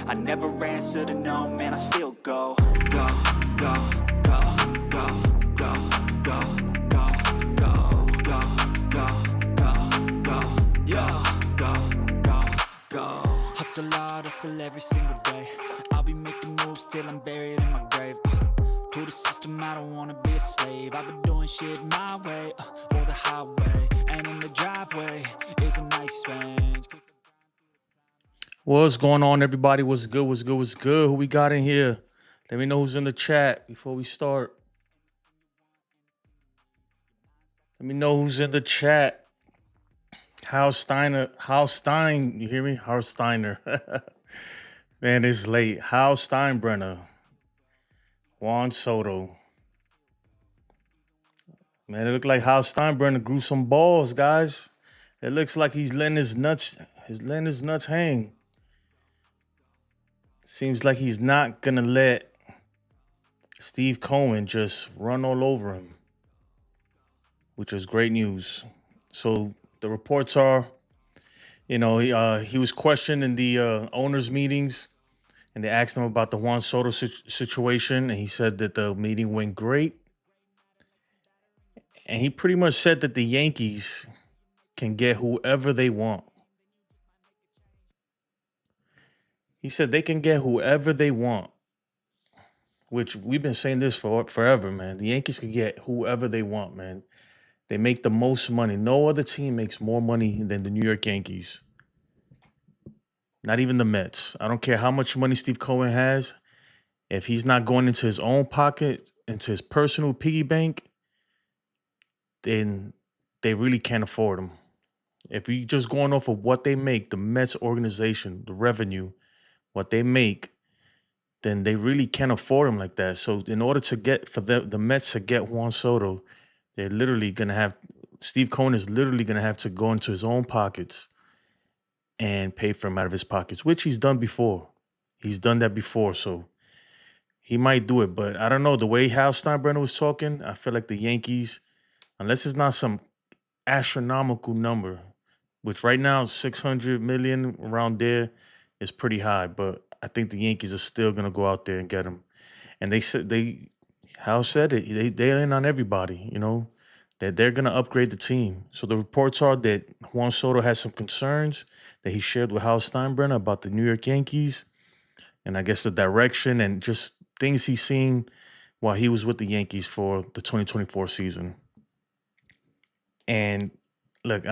I never answer to no, man, I still go. Go, go, go, go, go, go, go, go, go, go, go, go, yeah, go, go, go. Hustle hard, hustle every single day. I'll be making moves till I'm buried in my grave. To the system, I don't wanna be a slave. I've been doing shit my way, or the highway. And in the driveway is a nice range. What's going on, everybody? What's good? What's good? What's good? Who we got in here? Let me know who's in the chat before we start. Let me know who's in the chat. Hal Stein, you hear me? Hal Steiner. Man, it's late. Hal Steinbrenner. Juan Soto. Man, it looked like Hal Steinbrenner grew some balls, guys. It looks like he's letting his nuts hang. Seems like he's not gonna let Steve Cohen just run all over him, which is great news. So the reports are, he was questioned in the owners' meetings, and they asked him about the Juan Soto situation, and he said that the meeting went great. And he pretty much said that the Yankees can get whoever they want. He said they can get whoever they want, which we've been saying this for forever, man. The Yankees can get whoever they want, man. They make the most money. No other team makes more money than the New York Yankees. Not even the Mets. I don't care how much money Steve Cohen has. If he's not going into his own pocket, into his personal piggy bank, then they really can't afford him. If you just going off of what they make, the Mets organization, the revenue, what they make, then they really can't afford him like that. So in order to get for the Mets to get Juan Soto, they're literally going to have Steve Cohen is literally going to have to go into his own pockets and pay for him out of his pockets, which he's done before. He's done that before, so he might do it. But I don't know. The way Hal Steinbrenner was talking, I feel like the Yankees, unless it's not some astronomical number, which right now 600 million around there is pretty high, but I think the Yankees are still going to go out there and get him. And Hal said it, they in on everybody, that they're going to upgrade the team. So the reports are that Juan Soto has some concerns that he shared with Hal Steinbrenner about the New York Yankees, and I guess the direction and just things he's seen while he was with the Yankees for the 2024 season. And look,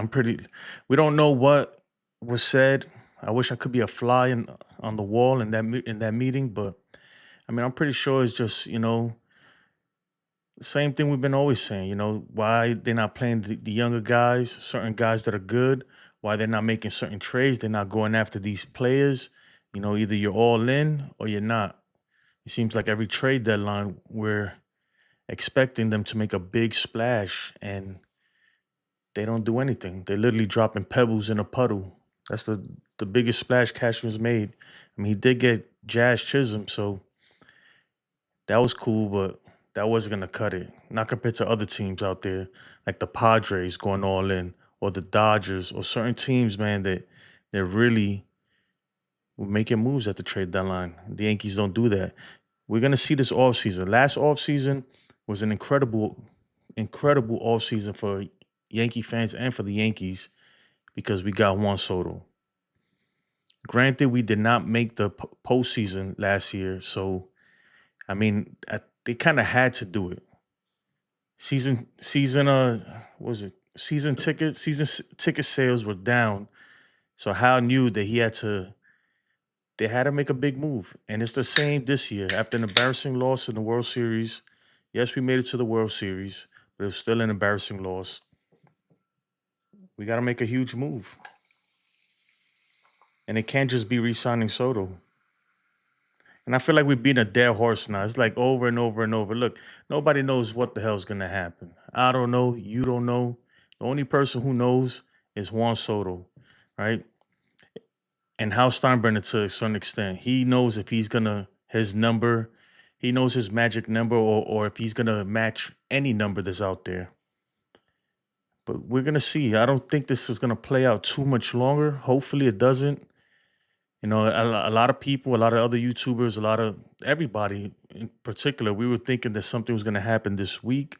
we don't know what was said. I wish I could be a fly on the wall in that meeting, but I mean, I'm pretty sure it's just, the same thing we've been always saying, why they're not playing the younger guys, certain guys that are good, why they're not making certain trades, they're not going after these players. Either you're all in or you're not. It seems like every trade deadline, we're expecting them to make a big splash, and they don't do anything. They're literally dropping pebbles in a puddle. That's the biggest splash Cashman's made. I mean, he did get Jazz Chisholm, so that was cool, but that wasn't gonna cut it. Not compared to other teams out there, like the Padres going all in, or the Dodgers, or certain teams, man, that they're really making moves at the trade deadline. The Yankees don't do that. We're gonna see this offseason. Last offseason was an incredible offseason for Yankee fans and for the Yankees, because we got Juan Soto. Granted, we did not make the postseason last year, so I mean, they kind of had to do it. Season ticket sales were down, so Hal knew that they had to make a big move, and it's the same this year. After an embarrassing loss in the World Series, yes, we made it to the World Series, but it was still an embarrassing loss. We got to make a huge move. And it can't just be re-signing Soto. And I feel like we're beating a dead horse now. It's like over and over and over. Look, nobody knows what the hell's going to happen. I don't know. You don't know. The only person who knows is Juan Soto, right? And Hal Steinbrenner, to a certain extent, he knows if he's going to, his number, he knows his magic number, or if he's going to match any number that's out there. But we're going to see. I don't think this is going to play out too much longer. Hopefully it doesn't. You know, a lot of people, a lot of other YouTubers, a lot of everybody in particular, we were thinking that something was going to happen this week.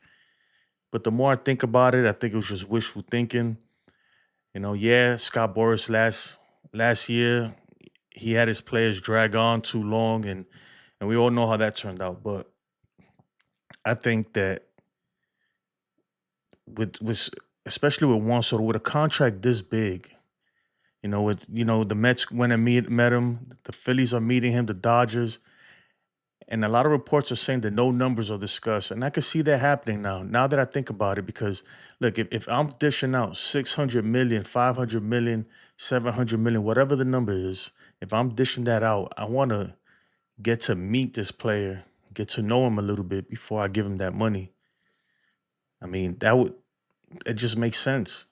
But the more I think about it, I think it was just wishful thinking. You know, yeah, Scott Boras last year, he had his players drag on too long, and we all know how that turned out. But I think that with especially with Juan Soto, with a contract this big, the Mets went and met him, the Phillies are meeting him, the Dodgers, and a lot of reports are saying that no numbers are discussed, and I can see that happening now. Now that I think about it, because look, if I'm dishing out 600 million, 500 million, 700 million, whatever the number is, if I'm dishing that out, I want to get to meet this player, get to know him a little bit before I give him that money. I mean, it just makes sense.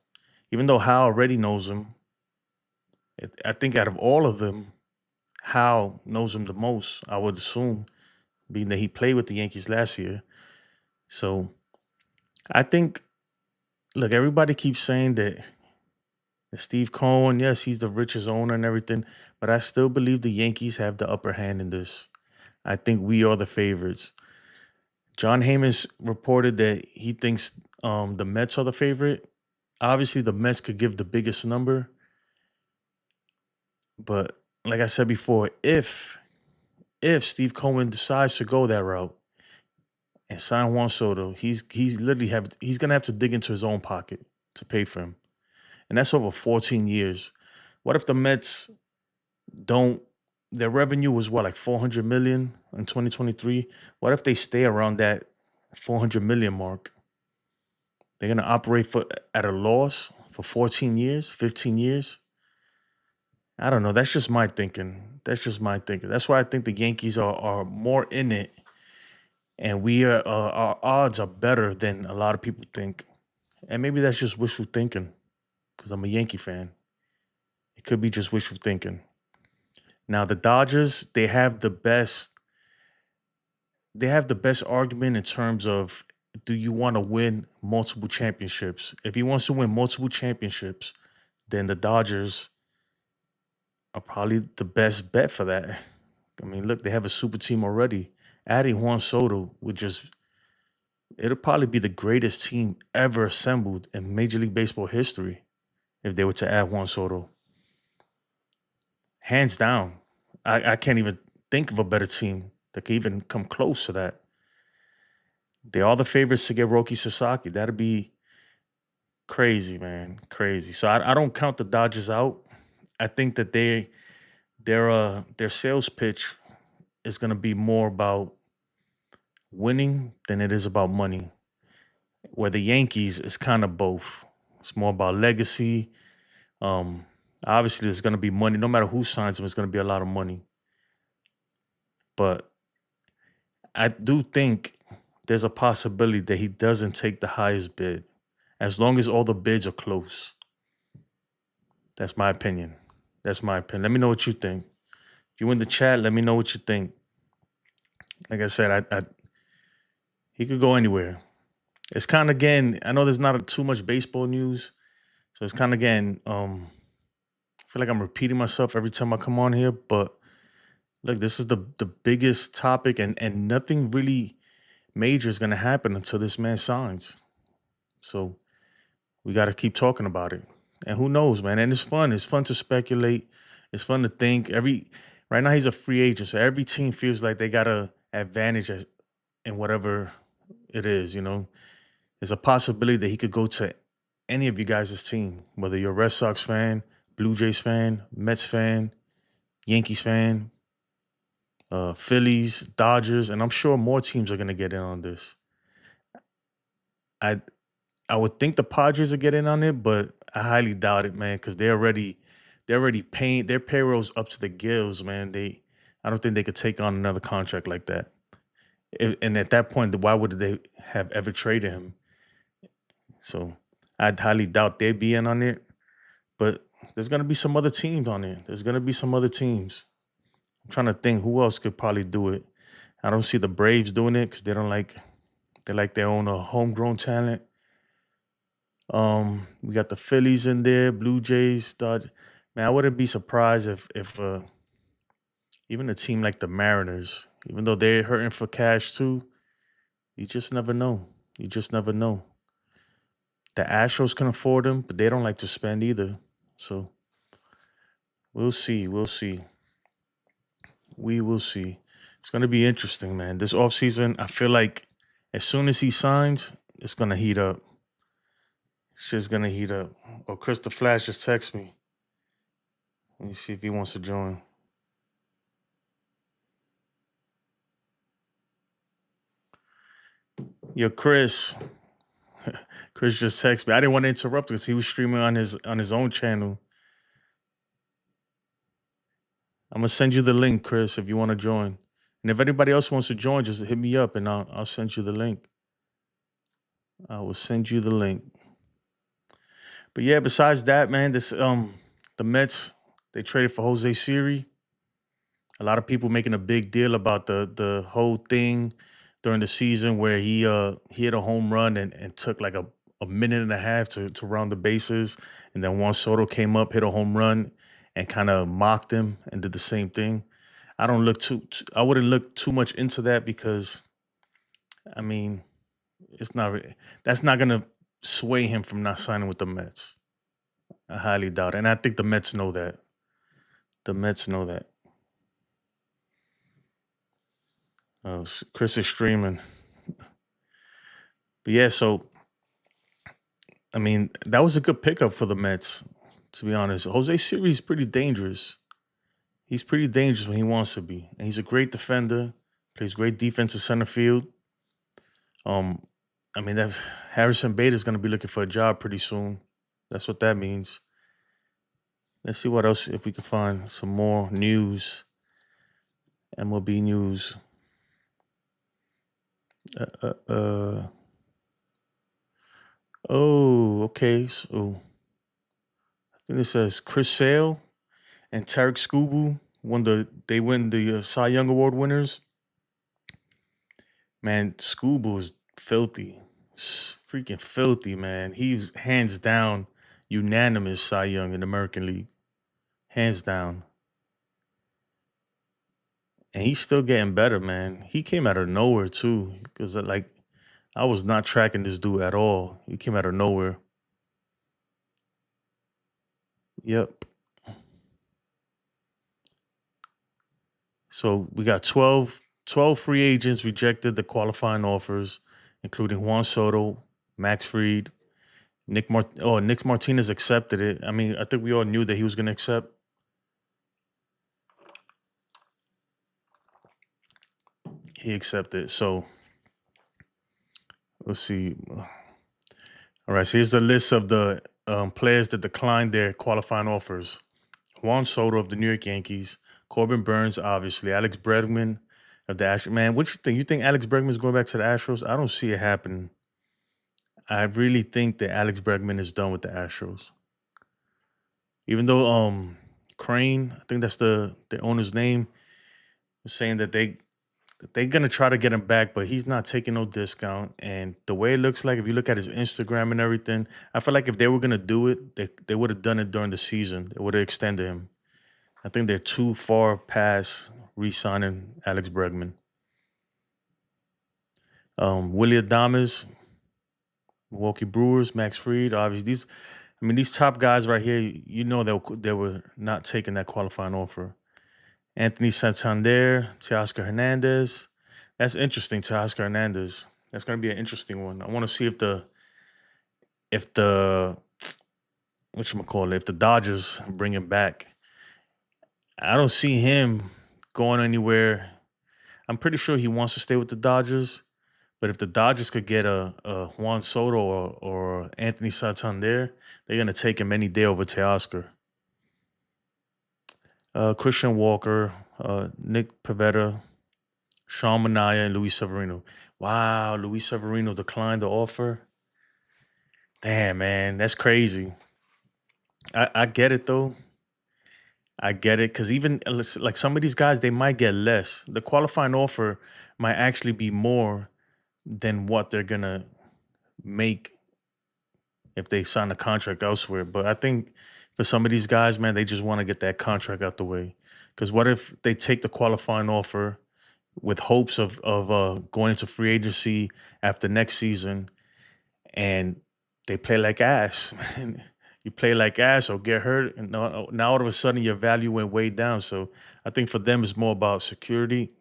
Even though Hal already knows him, I think out of all of them, Hal knows him the most, I would assume, being that he played with the Yankees last year. So I think, look, everybody keeps saying that Steve Cohen, yes, he's the richest owner and everything, but I still believe the Yankees have the upper hand in this. I think we are the favorites. John Heyman's reported that he thinks the Mets are the favorite. Obviously, the Mets could give the biggest number, but like I said before, if Steve Cohen decides to go that route and sign Juan Soto, he's gonna have to dig into his own pocket to pay for him, and that's over 14 years. What if the Mets don't? Their revenue was what, like 400 million in 2023. What if they stay around that 400 million mark? They're gonna operate at a loss for 14 years, 15 years. I don't know. That's just my thinking. That's just my thinking. That's why I think the Yankees are more in it, and our odds are better than a lot of people think. And maybe that's just wishful thinking because I'm a Yankee fan. It could be just wishful thinking. Now the Dodgers, they have the best argument in terms of, do you want to win multiple championships? If he wants to win multiple championships, then the Dodgers are probably the best bet for that. I mean, look, they have a super team already. Adding Juan Soto it'll probably be the greatest team ever assembled in Major League Baseball history if they were to add Juan Soto. Hands down. I can't even think of a better team that could even come close to that. They are the favorites to get Roki Sasaki. That'd be crazy, man. Crazy. So I don't count the Dodgers out. I think that their sales pitch is gonna be more about winning than it is about money. Where the Yankees is kind of both. It's more about legacy. Um, Obviously there's gonna be money. No matter who signs him, it's gonna be a lot of money. But I do think there's a possibility that he doesn't take the highest bid, as long as all the bids are close. That's my opinion. That's my opinion. Let me know what you think. If you in the chat, let me know what you think. Like I said, he could go anywhere. It's kind of, again, I know there's not too much baseball news, so it's kind of, again, I feel like I'm repeating myself every time I come on here, but look, this is the biggest topic, and nothing really major is gonna happen until this man signs. So we got to keep talking about it. And who knows, man? And it's fun. It's fun to speculate. It's fun to think. Right now he's a free agent, so every team feels like they got a advantage in whatever it is. There's a possibility that he could go to any of you guys' team, whether you're a Red Sox fan, Blue Jays fan, Mets fan, Yankees fan, Phillies, Dodgers, and I'm sure more teams are going to get in on this. I I would think the Padres are getting on it, but I highly doubt it, man, because they're already paying their payrolls up to the gills, man. I don't think they could take on another contract like that. And at that point, why would they have ever traded him? So I'd highly doubt they'd be in on it. But there's gonna be some other teams on it. There's gonna be some other teams. I'm trying to think who else could probably do it. I don't see the Braves doing it because they like their own homegrown talent. We got the Phillies in there, Blue Jays. Man, I wouldn't be surprised if Even a team like the Mariners, even though they're hurting for cash too, you just never know. You just never know. The Astros can afford him, but they don't like to spend either. So we'll see. We'll see. We will see. It's going to be interesting, man. This offseason, I feel like as soon as he signs, it's going to heat up. Shit's going to heat up. Oh, Chris the Flash just text me. Let me see if he wants to join. Yo, Chris. Chris just texted me. I didn't want to interrupt because he was streaming on his own channel. I'm gonna send you the link, Chris, if you want to join. And if anybody else wants to join, just hit me up and I'll send you the link. I will send you the link. But yeah, besides that, man, the Mets, they traded for Jose Siri. A lot of people making a big deal about the whole thing during the season where he hit a home run and took like a minute and a half to round the bases. And then Juan Soto came up, hit a home run, and kind of mocked him and did the same thing. I wouldn't look too much into that because I mean, that's not gonna sway him from not signing with the Mets. I highly doubt it. And I think the Mets know that. The Mets know that. Oh, Chris is streaming. But yeah, so I mean, that was a good pickup for the Mets, to be honest. Jose Siri is pretty dangerous. He's pretty dangerous when he wants to be. And he's a great defender, plays great defense in center field. Um, I mean, that Harrison Bader is going to be looking for a job pretty soon. That's what that means. Let's see what else, if we can find some more news. MLB news. Oh, okay. So I think it says Chris Sale and Tarek Skubal win the Cy Young Award winners. Man, Skubal is filthy. Freaking filthy, man. He's hands down unanimous Cy Young in the American League. Hands down. And he's still getting better, man. He came out of nowhere too. Because I was not tracking this dude at all. He came out of nowhere. Yep. So we got 12 free agents rejected the qualifying offers, including Juan Soto, Max Fried, Nick Martinez accepted it. I mean, I think we all knew that he was going to accept. He accepted. So let's see. All right, so here's the list of the players that declined their qualifying offers. Juan Soto of the New York Yankees, Corbin Burns, obviously, Alex Bregman of the Astros. Man, what you think? You think Alex Bregman is going back to the Astros? I don't see it happening. I really think that Alex Bregman is done with the Astros. Even though Crane, I think that's the owner's name, was saying that they're gonna try to get him back, but he's not taking no discount. And the way it looks like, if you look at his Instagram and everything, I feel like if they were gonna do it, they would have done it during the season. They would have extended him. I think they're too far past re-signing Alex Bregman. Willie Adames, Milwaukee Brewers, Max Fried, obviously these top guys right here, you know they were not taking that qualifying offer. Anthony Santander, Teoscar Hernandez. That's interesting, Teoscar Hernandez. That's going to be an interesting one. I want to see if the if the Dodgers bring him back. I don't see him going anywhere. I'm pretty sure he wants to stay with the Dodgers. But if the Dodgers could get a Juan Soto or Anthony Santander, they're going to take him any day over Teoscar. Christian Walker, Nick Pivetta, Sean Manaea, and Luis Severino. Wow, Luis Severino declined the offer. Damn, man, that's crazy. I get it, though. I get it, because even like some of these guys, they might get less. The qualifying offer might actually be more than what they're going to make if they sign a contract elsewhere. But I think for some of these guys, man, they just want to get that contract out the way. Because what if they take the qualifying offer with hopes of going into free agency after next season, and they play like ass? You play like ass or get hurt, and now all of a sudden your value went way down. So I think for them it's more about security,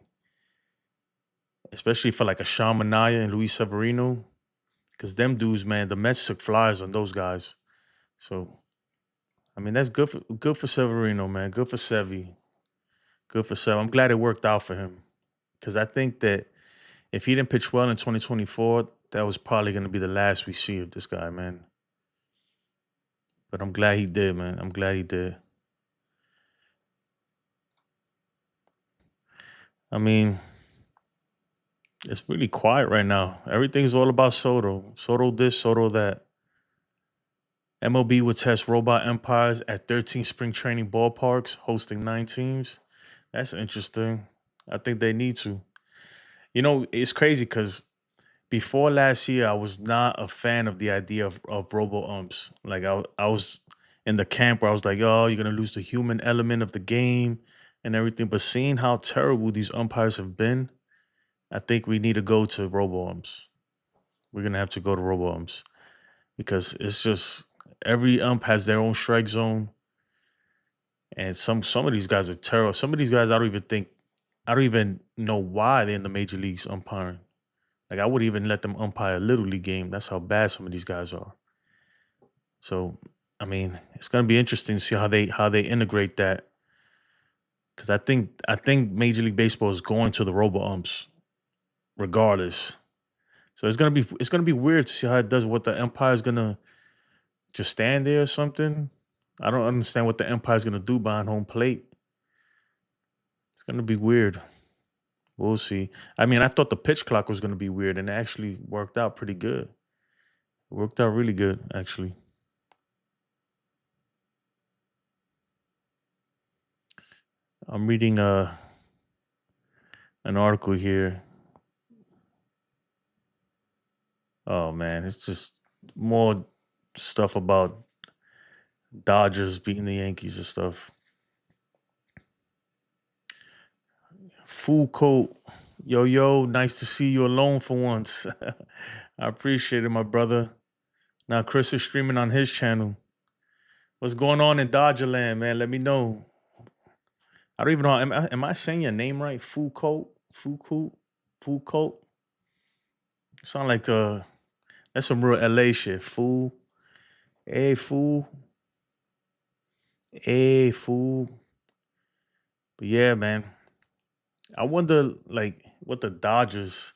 especially for like a Sean Manaea and Luis Severino, because them dudes, man, the Mets took flyers on those guys. So I mean, that's good for Severino, man. Good for Sevy. Good for Sev. I'm glad it worked out for him, because I think that if he didn't pitch well in 2024, that was probably going to be the last we see of this guy, man. But I'm glad he did, man. I'm glad he did. I mean, it's really quiet right now. Everything's all about Soto. Soto this, Soto that. MLB would test robot umpires at 13 spring training ballparks, hosting 9 teams. That's interesting. I think they need to. You know, it's crazy because before last year, I was not a fan of the idea of robo umps. Like I was in the camp where I was like, oh, you're gonna lose the human element of the game and everything. But seeing how terrible these umpires have been, I think we need to go to robo umps. We're gonna have to go to robo umps because it's just every ump has their own strike zone, and some of these guys are terrible. Some of these guys I don't even know why they're in the major leagues umpiring. Like I wouldn't even let them umpire a little league game. That's how bad some of these guys are. So I mean, it's gonna be interesting to see how they integrate that. Because I think Major League Baseball is going to the robo umps regardless. So it's gonna be weird to see how it does. What the umpire is gonna just stand there or something. I don't understand what the umpire is gonna do behind home plate. It's gonna be weird. We'll see. I mean, I thought the pitch clock was gonna be weird, and it actually worked out pretty good. It worked out really good, actually. I'm reading an article here. Oh man, it's just more stuff about Dodgers beating the Yankees and stuff. Full coat. Yo, nice to see you alone for once. I appreciate it, my brother. Now Chris is streaming on his channel. What's going on in Dodgerland, man? Let me know. I don't even know. Am I saying your name right? Full coat? Full coat? Full coat? Sound like that's some real LA shit. Fool. Hey, fool. Hey, fool. But yeah, man. I wonder, like, what the Dodgers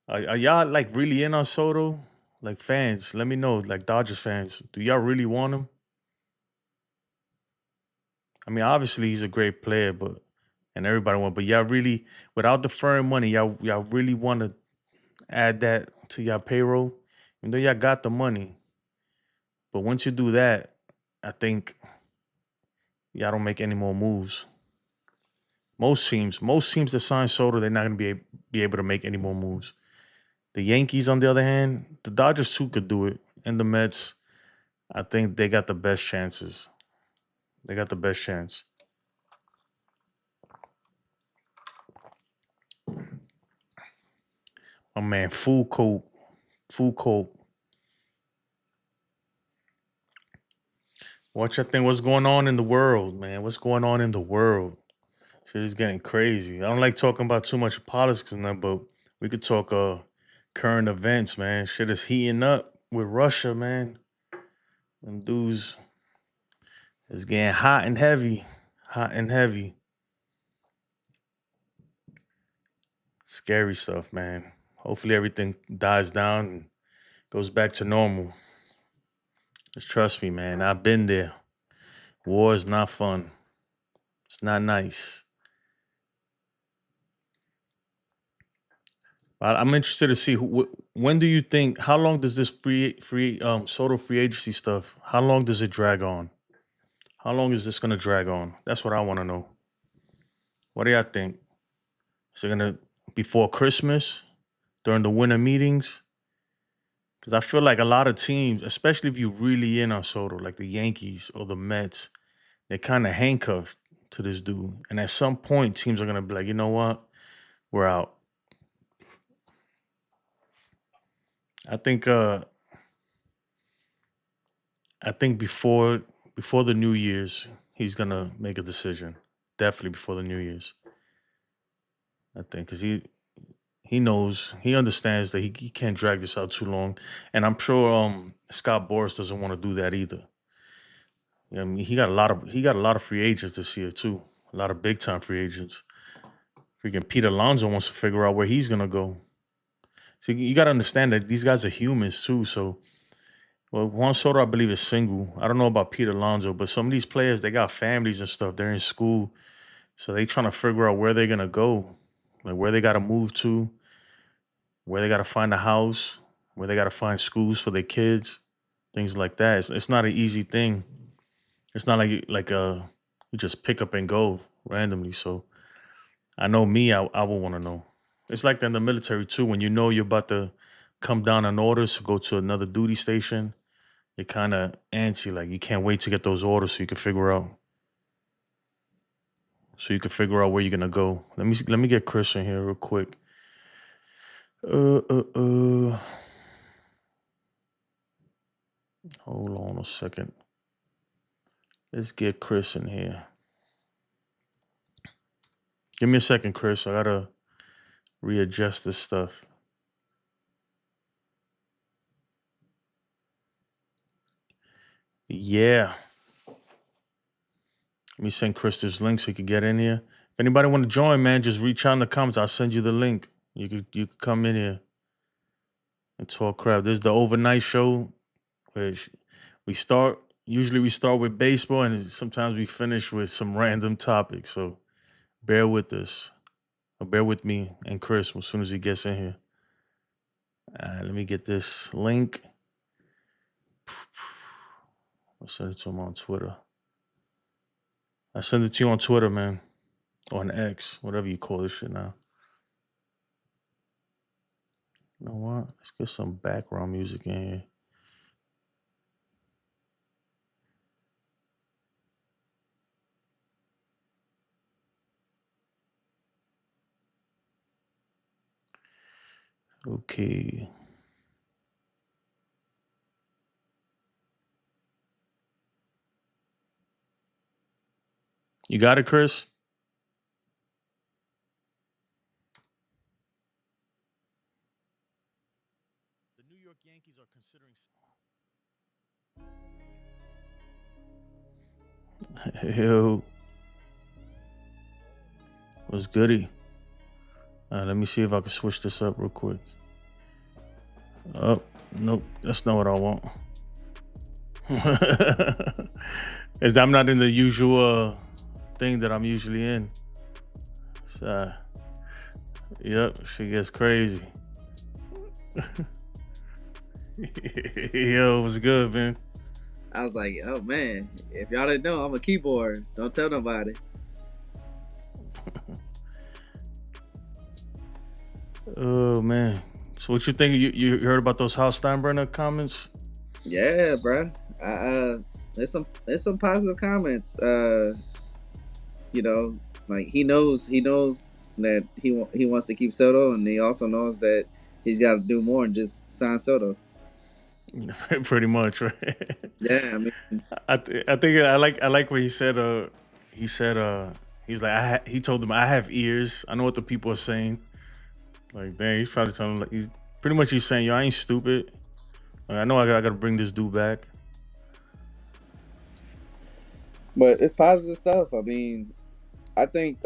are y'all like really in on Soto? Like fans, let me know. Like Dodgers fans, do y'all really want him? I mean, obviously he's a great player, but and everybody want. But y'all really, without the firm money, y'all really want to add that to y'all payroll? Even though y'all got the money, but once you do that, I think y'all don't make any more moves. Most teams that sign Soto, they're not gonna be able to make any more moves. The Yankees, on the other hand, the Dodgers too could do it, and the Mets. I think they got the best chances. They got the best chance. My man, full coat, full coat. What you think? What's going on in the world, man? What's going on in the world? Shit is getting crazy. I don't like talking about too much politics and that, but we could talk current events, man. Shit is heating up with Russia, man. Them dudes is getting hot and heavy. Hot and heavy. Scary stuff, man. Hopefully everything dies down and goes back to normal. Just trust me, man. I've been there. War is not fun. It's not nice. I'm interested to see when do you think? How long does this Soto free agency stuff? How long does it drag on? How long is this gonna drag on? That's what I want to know. What do y'all think? Is it gonna before Christmas, during the winter meetings? Because I feel like a lot of teams, especially if you really in on Soto, like the Yankees or the Mets, they're kind of handcuffed to this dude. And at some point, teams are gonna be like, you know what? We're out. I think before the New Year's, he's gonna make a decision. Definitely before the New Year's. I think because he knows, he understands that he can't drag this out too long, and I'm sure Scott Boras doesn't want to do that either. I mean, he got a lot of free agents this year too, a lot of big time free agents. Freaking Pete Alonso wants to figure out where he's gonna go. See, you got to understand that these guys are humans too. So, well, Juan Soto, I believe, is single. I don't know about Pete Alonso, but some of these players, they got families and stuff. They're in school, so they trying to figure out where they're gonna go, like where they got to move to, where they got to find a house, where they got to find schools for their kids, things like that. It's not an easy thing. It's not you just pick up and go randomly. So I know me, I would want to know. It's like that in the military too. When you know you're about to come down on orders to go to another duty station, you're kind of antsy. Like you can't wait to get those orders so you can figure out where you're gonna go. Let me get Chris in here real quick. Hold on a second. Let's get Chris in here. Give me a second, Chris. I gotta readjust this stuff. Yeah. Let me send Chris this link so he could get in here. If anybody want to join, man, just reach out in the comments. I'll send you the link. You could come in here and talk crap. This is the overnight show where usually we start with baseball and sometimes we finish with some random topics. So bear with us. Or bear with me and Chris as soon as he gets in here. Let me get this link. I'll send it to him on Twitter. I send it to you on Twitter, man. Or on X, whatever you call this shit now. You know what? Let's get some background music in here. Okay. You got it, Chris? The New York Yankees are considering. Yo. What's goody? Let me see if I can switch this up real quick. Oh, nope. That's not what I want. I'm not in the usual thing that I'm usually in. So, yep, she gets crazy. Yo, what's good, man? I was like, oh man, if y'all didn't know, I'm a keyboard. Don't tell nobody. Oh man. So what you think? You heard about those Hal Steinbrenner comments? Yeah, bro. There's some positive comments. You know, like he knows that he wants to keep Soto, and he also knows that he's got to do more than just sign Soto. Pretty much, right? Yeah, I mean, I think I like what he said. He's like he told them, I have ears. I know what the people are saying. Like, dang, he's probably telling them, he's pretty much saying, yo, I ain't stupid. Like, I know I gotta bring this dude back. but it's positive stuff. I mean, I think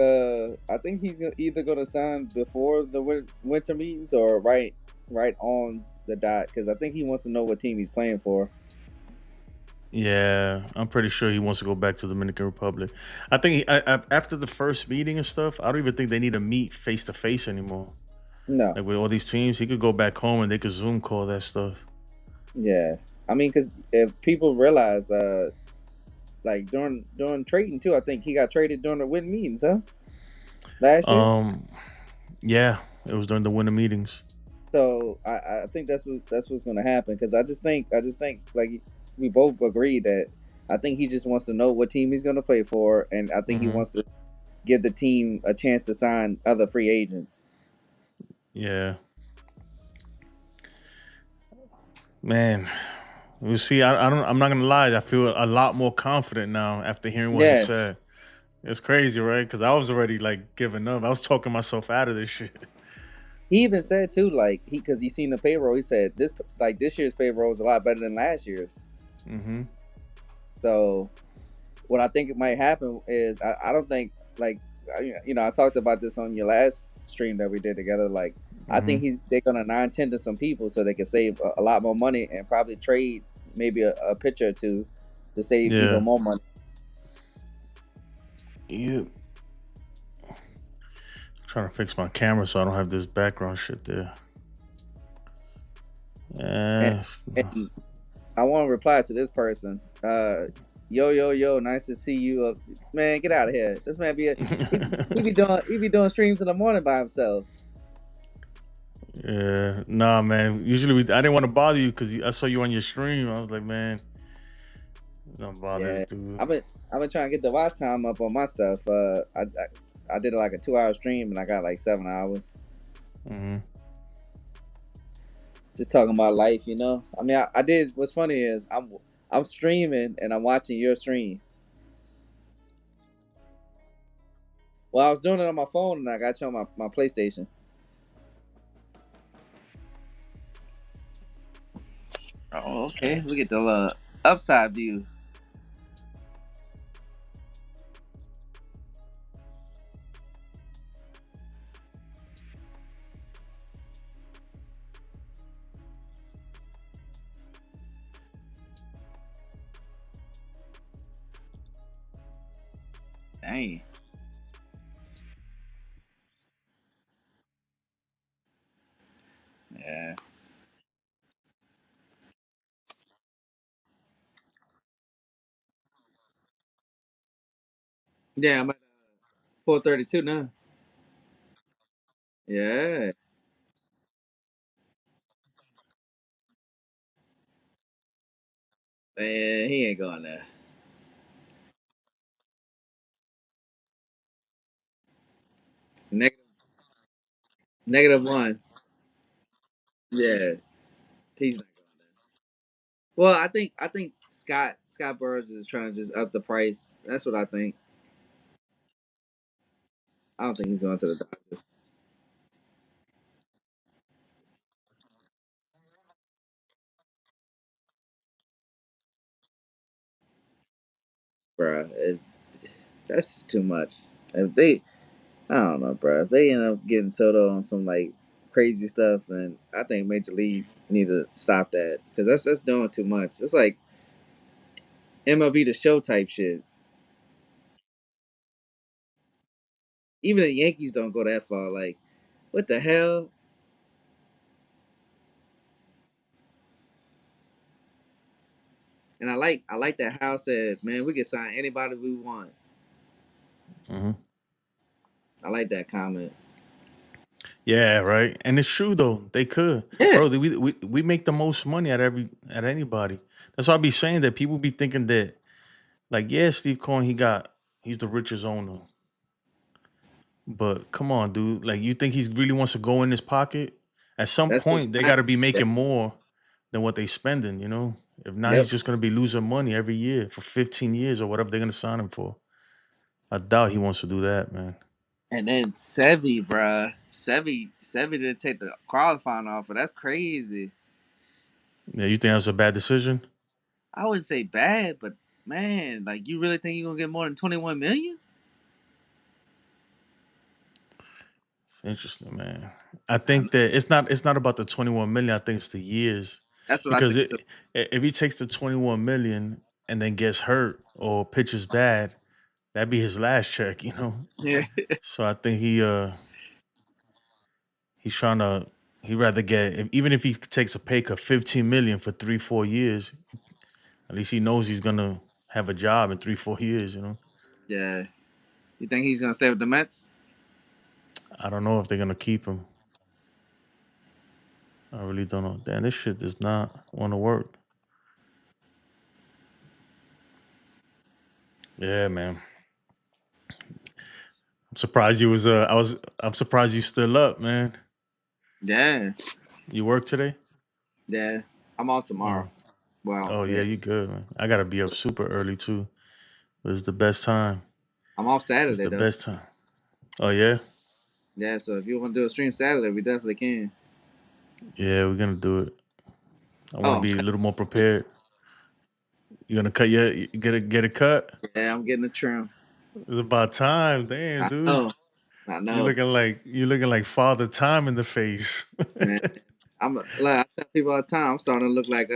he's either gonna sign before the winter meetings or right on the dot, because I think he wants to know what team he's playing for. Yeah, I'm pretty sure he wants to go back to the Dominican Republic. I think after the first meeting and stuff, I don't even think they need to meet face to face anymore. No. Like with all these teams, he could go back home and they could Zoom call that stuff. Yeah, I mean, because if people realize, like during trading too, I think he got traded during the win meetings, huh? Last year. Yeah, it was during the winter meetings. So I think that's what's going to happen, because I just think like we both agreed that I think he just wants to know what team he's going to play for, and I think he Hmm. wants to give the team a chance to sign other free agents. Yeah, man. We'll see. I don't. I'm not gonna lie. I feel a lot more confident now after hearing what he Yeah, said. It's crazy, right? Because I was already like giving up. I was talking myself out of this shit. he even said too, like because he seen the payroll. He said this year's payroll is a lot better than last year's. Hmm. So what I think it might happen is I don't think like I talked about this on your last stream that we did together. Like I Hmm. think they're gonna 9-10 to some people so they can save a lot more money and probably trade maybe a pitcher or two to save Yeah. even more money. Yeah. Trying to fix my camera so I don't have this background shit there. And, Yeah. and I want to reply to this person. Yo yo yo, nice to see you. Man, get out of here. This man he be doing streams in the morning by himself. Yeah. Nah, man. Usually I didn't want to bother you because I saw you on your stream. I was like, man, don't bother this Yeah, dude. I've been trying to get the watch time up on my stuff. I did like a 2 hour stream and I got like 7 hours. Hmm. Just talking about life, you know. I mean, I did. What's funny is I'm streaming and I'm watching your stream. Well, I was doing it on my phone and I got you on my PlayStation. Oh, okay. We get the upside view. Dang. Yeah. Yeah, I'm at 432 now. Yeah. Man, he ain't going there. Negative -1. Yeah. He's not going there. Well, I think Scott Burns is trying to just up the price. That's what I think. I don't think he's going to the Dodgers. Bruh. That's too much. If they I don't know, bro. If they end up getting Soto on some like crazy stuff, and I think Major League need to stop that because that's doing too much. It's like MLB the Show type shit. Even the Yankees don't go that far. Like, what the hell? And I like that Hal said, man, we can sign anybody we want. Hmm. I like that comment. Yeah, right. And it's true though. They could, Yeah, bro. We make the most money at anybody. That's why I be saying that people be thinking that like, yeah, Steve Cohen, he's the richest owner. But come on, dude. Like, you think he really wants to go in his pocket? At some that's his point, they got mind. to be Yeah. making more than what they spending. If not, he's Yep. just gonna be losing money every year for 15 years or whatever they're gonna sign him for. I doubt he wants to do that, man. And then Sevy, bruh. Sevy didn't take the qualifying offer. That's crazy. Yeah, you think that's a bad decision? I wouldn't say bad, but man, like you really think you're gonna get more than 21 million? It's interesting, man. I I know. think that it's not about the 21 million. I think it's the years That's what I because think too. if he takes the 21 million and then gets hurt or pitches bad, that'd be his last check. Yeah, So I think he's trying to he rather get even if he takes a pay cut 15 million for 3-4 years, at least he knows he's gonna have a job in 3-4 years. yeah. You think he's gonna stay with the Mets? I don't know if they're gonna keep him. I really don't know. Damn, this shit does not want to work. Yeah, man. I'm surprised you was. I'm surprised you still up, man. Yeah, You work today? yeah. I'm off tomorrow. Oh, Well, oh yeah, yeah. you good, man. I gotta be up super early too. But it's the best time. I'm off It's Saturday the though. best time. Oh yeah, Yeah, so if you want to do a stream Saturday, we definitely can. yeah. We're gonna do it. I want to Oh, be a little more prepared. You gonna cut your you get a cut? yeah, I'm getting a trim. It's about time, damn, I dude. know, I know, You looking like Father Time in the face. man. Like I tell people all the time, I'm starting to look like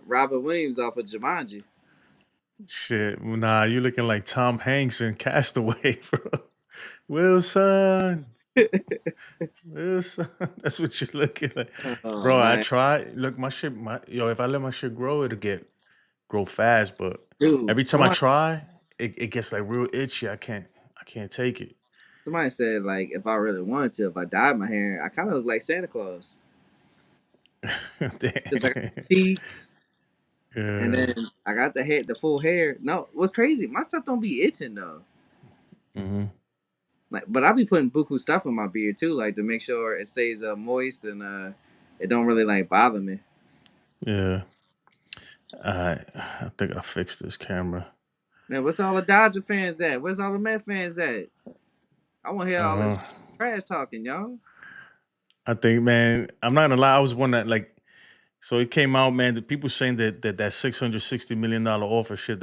Robert Williams off of Jumanji. Shit, nah, you looking like Tom Hanks in Castaway, bro. Wilson, Wilson. That's what you're looking like, Oh bro. I man, try. Look, if I let my shit grow, grow fast. But dude, every time I try, it gets like real itchy. I can't take it. somebody said like if I really wanted to, if I dyed my hair, I kind of look like Santa Claus because I got Damn. the cheeks and Yeah. then I got the head, the full hair. No, what's crazy? My stuff don't be itching though. Hmm. Like, but I be putting buku stuff in my beard too, like to make sure it stays moist and it don't really like bother me. Yeah. I think I fixed this camera. Man, what's all the Dodger fans at? Where's all the Met fans at? I want to hear all this Uh, trash talking, y'all. I think, man, I'm not gonna lie. I was one that like. So it came out, man. The people saying that $660 million offer shit.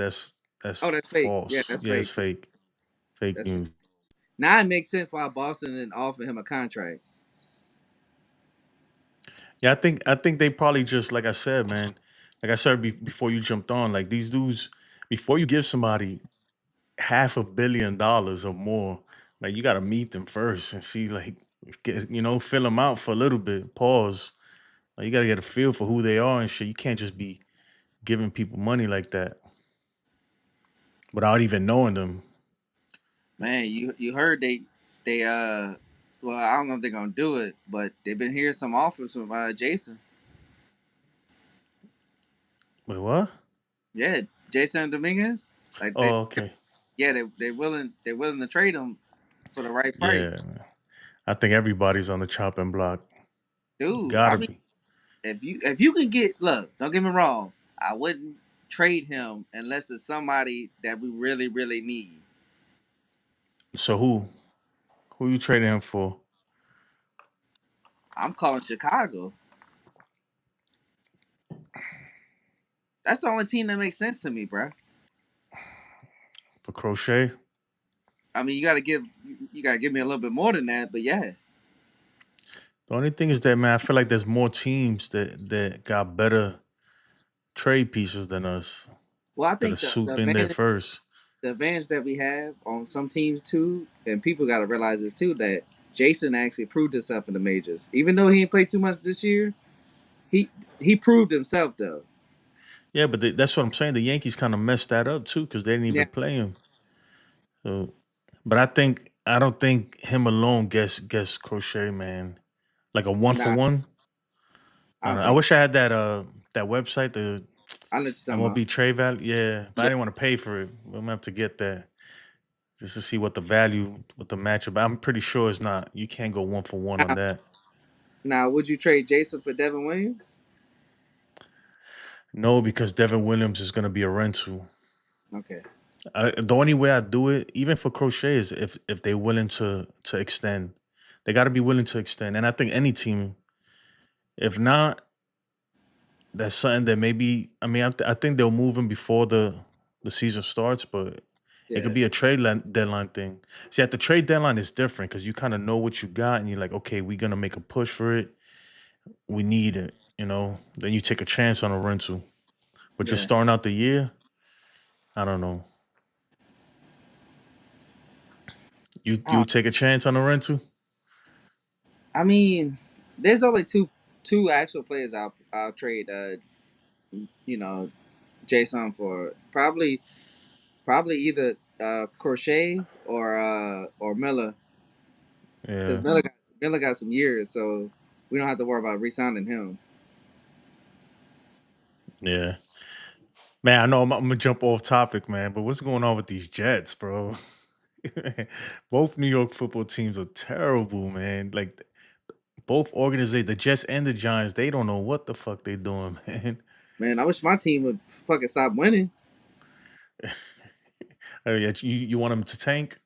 Oh, That's that's fake. Yeah, false. that's Yeah, it's fake. fake. Fake That's fake. news. Now it makes sense why Boston didn't offer him a contract. Yeah, I think they probably just like I said, man. Like I said before you jumped on, like these dudes, before you give somebody $500 million or more, like you got to meet them first and see, like, fill them out for a little bit. Pause. Like, you got to get a feel for who they are and shit. You can't just be giving people money like that without even knowing them. Man, you heard they well I don't know if they're gonna do it, but they've been hearing some offers from Jason. Wait, what? Yeah, Jason Dominguez. Like they Oh, okay. yeah they're willing to trade him for the right Yeah, price, man. I think everybody's on the chopping block. dude. I Gotta mean, be. if you can get look, don't get me wrong, I wouldn't trade him unless it's somebody that we really really need. So who? Who you trading him for? I'm calling Chicago. That's the only team that makes sense to me, bro. For Crochet? I mean, you gotta give me a little bit more than that, but yeah. The only thing is that, man, I feel like there's more teams that got better trade pieces than us Well, I that'll think swoop in there first. the advantage that we have on some teams too, and people got to realize this too, that Jason actually proved himself in the majors. Even though he didn't play too much this year, he he proved himself though. Yeah, but that's what I'm saying. The Yankees kind of messed that up too because they didn't Yeah, even play him. So, but I don't think him alone gets Crochet, man. Like a one for nah, one. I don't I think. wish I had that website, the I know what you're talking about. MLB trade value. Yeah, but I Yeah. didn't want to pay for it. I'm gonna have to get that just to see what the value, what the matchup. I'm pretty sure it's not. You can't go one for one on Now, that. now, would you trade Jason for Devin Williams? No, because Devin Williams is gonna be a rental. Okay. The only way I do it, even for Crochet, is if they're willing to extend. They got to be willing to extend, and I think any team. If not, that's something that maybe. I mean, I think they'll move him before the season starts, but it could Yeah. be a deadline thing. See, at the trade deadline, it's different because you kind of know what you got, and you're like, okay, we're gonna make a push for it. We need it, Then you take a chance on a rental, but just Yeah. starting out the year, I don't know. You Uh, take a chance on a rental? I mean, there's only two actual players I'll trade. You know, Jason for probably either Crochet or Miller because Yeah, Miller got some years, so we don't have to worry about re-signing him. yeah. Man, I know I'm gonna jump off topic, man, but what's going on with these Jets, bro? Both New York football teams are terrible, man. Like both organizations, the Jets and the Giants, they don't know what the fuck they doing, man. Man, I wish my team would fucking stop winning. Oh, yeah, you want them to tank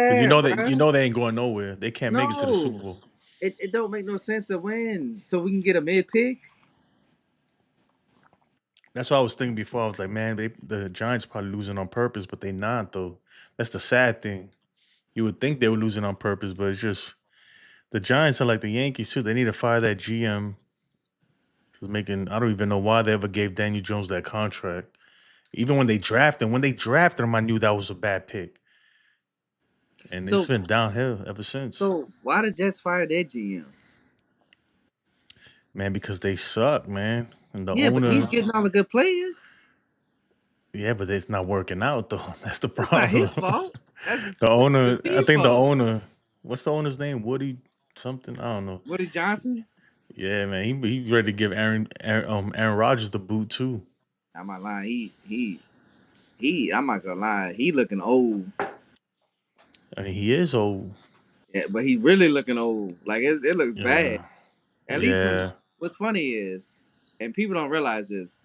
because Yeah, you bruh. know they ain't going nowhere. They can't make it to the Super No, Bowl. it don't make no sense to win. So we can get a mid pick. That's what I was thinking before. I was like, man, the Giants probably losing on purpose, but they not though. That's the sad thing. You would think they were losing on purpose, but it's just the Giants are like the Yankees too. They need to fire that GM. Who's making? I don't even know why they ever gave Daniel Jones that contract. Even when they drafted him, I knew that was a bad pick, and it's So been downhill ever since. so why the Jets fire their GM? Man, because they suck, man. And the Yeah, but he's owner, getting all the good players. yeah, but it's not working out though. That's the That's not problem. his fault. That's The the owner, I team think the fault. owner, what's the owner's name? Woody something? I don't know. Woody Johnson. Yeah, man, he's ready to give Aaron Rodgers the boot too. I'm not lying. He. I'm not gonna lie. He looking old. I mean, he is old. Yeah, but he really looking old. Like it looks bad. Yeah, At least when yeah. what's funny is, and people don't realize this.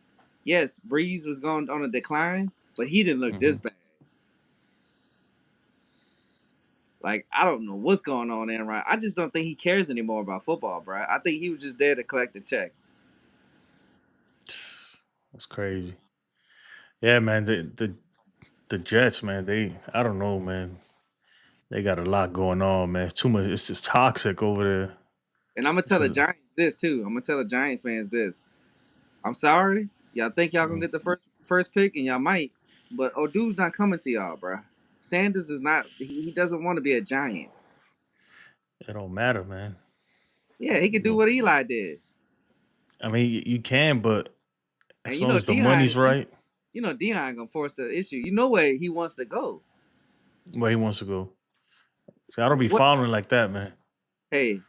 Yes, Breeze was going on a decline, but he didn't look this Hmm. bad. Like I don't know what's going on there, right? I just don't think he cares anymore about football, bro. I think he was just there to collect the check. That's crazy. Yeah, man. The Jets, man. I don't know, man. They got a lot going on, man. It's too much. It's just toxic over there. And I'm gonna It's tell the just, Giants this too. I'm gonna tell the Giant fans this. I'm sorry, y'all think y'all gonna mm, get the first pick, and y'all might, but Odu's not coming to y'all, bro. Sanders is not. He doesn't want to be a Giant. it don't matter, man. Yeah, he could do No. what Eli did, I mean, you can, but and as long as the Dion. money's right, Dion gonna force the issue. You know where he wants to go. where he wants to go. See, I don't be What? following like that, man. Hey,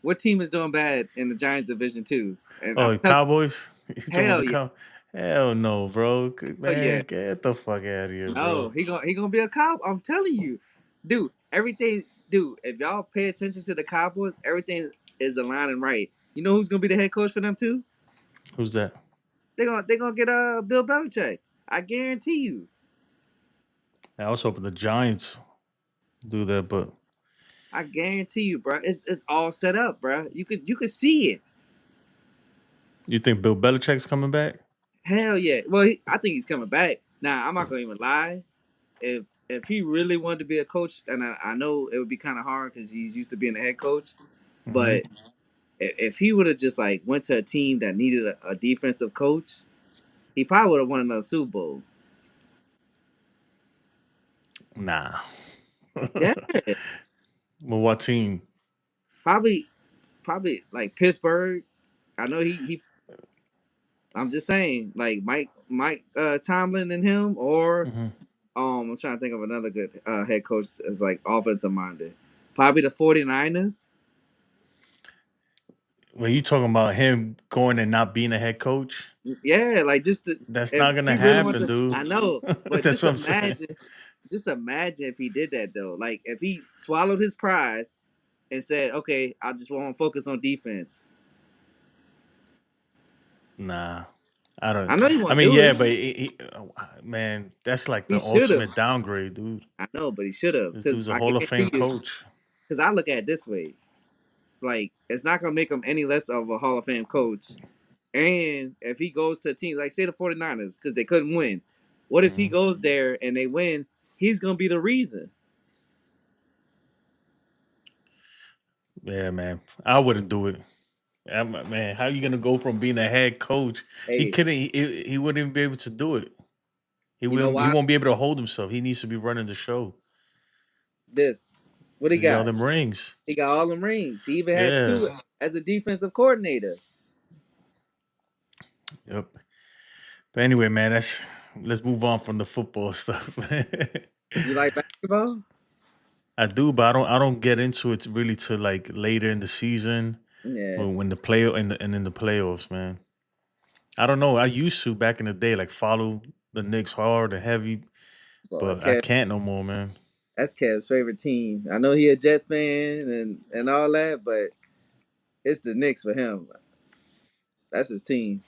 what team is doing bad in the Giants division too? And Oh, I'm the telling Cowboys? You talking about hell the yeah, Cow? Hell no, bro. hell yeah. Man, get the fuck out of here, No, bro. he gonna be a cop. I'm telling you, dude. Everything, dude. If y'all pay attention to the Cowboys, everything is aligning right. You know who's gonna be the head coach for them too? Who's that? They gonna get Bill Belichick. I guarantee you. I was hoping the Giants do that, but I guarantee you, bro. It's all set up, bro. You could see it. you think Bill Belichick's coming back? Hell yeah. Well, I think he's coming back. Now I'm not gonna even lie. If he really wanted to be a coach, and I know it would be kind of hard because he's used to being a head coach, Hmm. but if he would have just like went to a team that needed a defensive coach, he probably would have won another Super Bowl. Nah. Yeah, Well, what team? probably like Pittsburgh. I know he. I'm just saying, like Mike Tomlin and him, or Hmm. I'm trying to think of another good head coach as like offensive minded. Probably the 49ers. Well, you talking about him going and not being a head coach? Yeah, like That's if not gonna he really wants happen, to, dude. I know, but That's what I'm saying. just imagine if he did that though. Like if he swallowed his pride and said, "Okay, I just want to focus on defense." Nah, I don't. I know he I won't mean, do yeah, it. but man, that's like He the should have. ultimate downgrade, dude. I know, but he should have This because dude's a I Hall of Fame guarantee you. coach. Because I look at it this way, like it's not gonna make him any less of a Hall of Fame coach. And if he goes to a team like say the 49ers because they couldn't win, what if he Mhm. goes there and they win? He's gonna be the reason. Yeah, man, I wouldn't do it. Man, how you gonna go from being a head coach? He Hey, couldn't. He wouldn't even be able to do it. He you know won't. He why? won't be able to hold himself. He needs to be running the show This. What he because he got all got? them rings. He got all them rings. He even had Yeah. two as a defensive coordinator. Yep. But anyway, man, let's move on from the football stuff. You like basketball? I do, but I don't get into it really till like later in the season Yeah. when the play and in the playoffs, man. I don't know. I used to back in the day, like follow the Knicks hard and heavy, Boy, but I Kev, can't no more, man. that's Kev's favorite team. I know he a Jet fan and all that, but it's the Knicks for him. That's his team.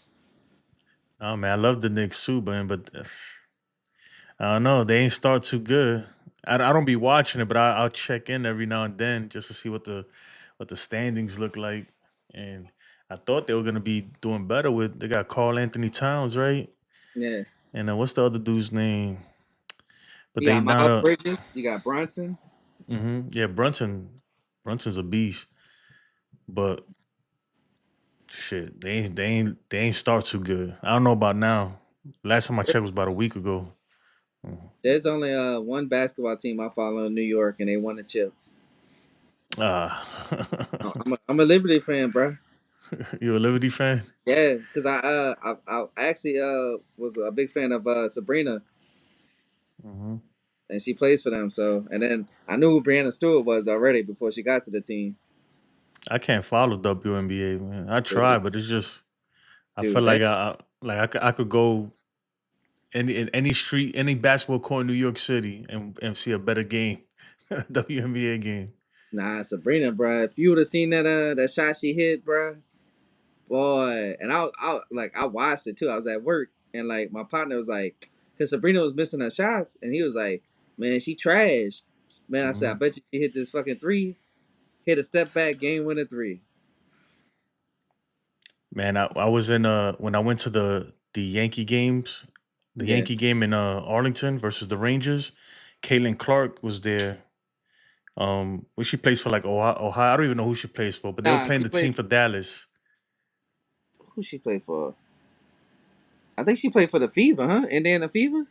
Oh man, I love the Knicks too, man. But I don't know. They ain't start too good. I don't be watching it, but I'll check in every now and then just to see what the standings look like. And I thought they were gonna be doing better with. They got Carl Anthony Towns, right? Yeah. And what's the other dude's name? But You they got not Miles a. Bridges. You got Brunson. Yeah, Brunson's a beast. But shit, they ain't start too good. I don't know about now. Last time I checked was about a week ago. Mhm. There's only one basketball team I follow in New York, and they won a chip. Ah, I'm a Liberty fan, bro. you a Liberty fan? Yeah, because I actually was a big fan of Sabrina, Hmm. and she plays for them. So, and then I knew who Brianna Stewart was already before she got to the team. I can't follow WNBA, man. I try, Dude, but it's just I feel dude, like that's I could go in any street, any basketball court in New York City and see a better game, WNBA game. nah, Sabrina, bro. If you would have seen that shot she hit, bro, boy, and I watched it too. I was at work, and like my partner was like, because Sabrina was missing her shots, and he was like, man, she trash. Man, I said, I Hmm. bet you she hit this fucking three, hit a step back game winner three. Man, I was in when I went to the Yankee games, the Yeah. Yankee game in Arlington versus the Rangers. Caitlin Clark was there. Well, she plays for like Ohio. I don't even know who she plays for, but they were Nah, playing she the played. team for Dallas. Who she played for? I think she played for the Fever, huh? Indiana Fever.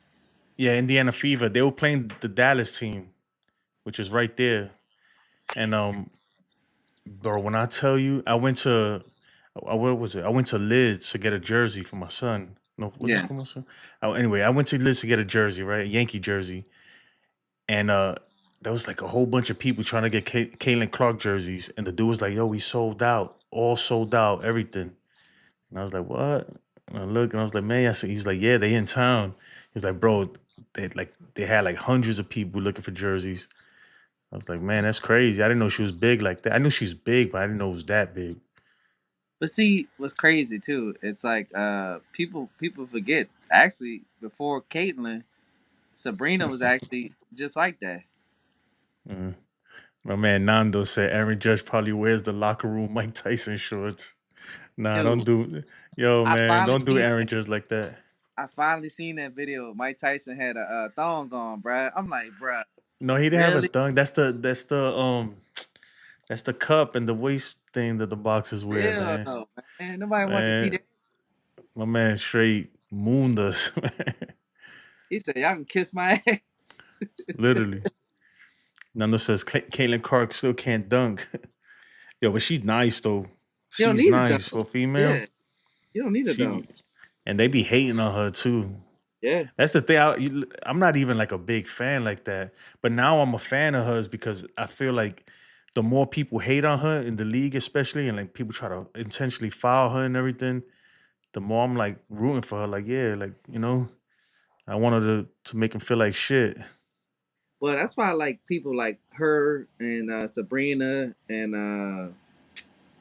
Yeah, Indiana Fever. They were playing the Dallas team, which is right there. And bro, when I tell you, I went to where was it? I went to Lids to get a jersey for my son. No, was it Yeah. for my son? Oh, anyway, I went to Lids to get a jersey, right? A Yankee jersey. And there was like a whole bunch of people trying to get Caitlin Clark jerseys. And the dude was like, yo, we sold out. All sold out, everything. And I was like, what? And I looked and I was like, man, I said, he was like, yeah, they in town. He was like, bro, they had like hundreds of people looking for jerseys. I was like, man, that's crazy. I didn't know she was big like that. I knew she's big, but I didn't know it was that big. But see, what's crazy too? It's like people forget. Actually, before Caitlyn, Sabrina was actually just like that. Mhm. My man Nando said Aaron Judge probably wears the locker room Mike Tyson shorts. Nah, don't Dude, do, yo, I man, finally don't do seen Aaron that. Judge like that. I finally seen that video. Mike Tyson had a thong on, bruh. I'm like, bruh, No, he didn't have a really? dunk. That's the cup and the waist thing that the boxers wear, Hell man. no, man. Nobody wanted to see Man, that. my man straight mooned us, man. He said, y'all can kiss my ass. Literally. Nando says Caitlin Clark still can't dunk. Yo, but she's nice though. You don't She's need a nice for dunk. a female. Yeah, you don't need a She dunk. and they be hating on her too. Yeah. That's the thing. I'm not even like a big fan like that, but now I'm a fan of hers because I feel like the more people hate on her in the league, especially, and like people try to intentionally foul her and everything, the more I'm like rooting for her. Like, yeah, like I want her to make him feel like shit. Well, that's why I like people like her and Sabrina and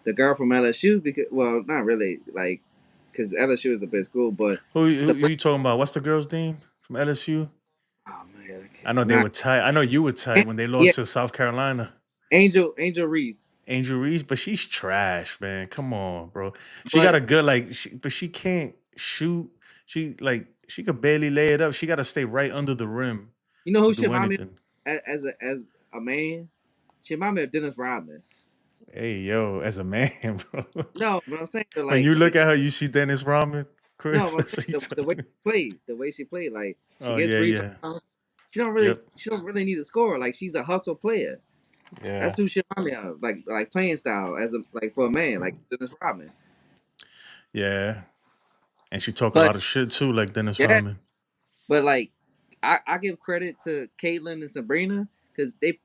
the girl from LSU because well, not really like because LSU is a big school, but Who the you talking about? What's the girl's name from LSU? oh man, I I can't, know they not were tight. I know you were tight when they yeah, lost to South Carolina. Angel Reese, Angel Reese, but she's trash, man. Come on, bro. She got but a good but she can't shoot. She could barely lay it up. She got to stay right under the rim you know to who she do remind me anything. of as a man? She remind me of Dennis Rodman. Hey, yo, as a man, bro. No, but I'm saying When like you look at her, you see Dennis Rodman, no, Chris. but I'm That's saying what you the way she played, like she Oh gets yeah, yeah, rebounds. yep, She don't really need to score. Like she's a hustle player. That's yeah, who she remind me of, like playing style as a like for a man, like Dennis Rodman. yeah. And she talk a But lot of shit too, like Dennis yeah, Rodman. but like I give credit to Caitlyn and Sabrina because they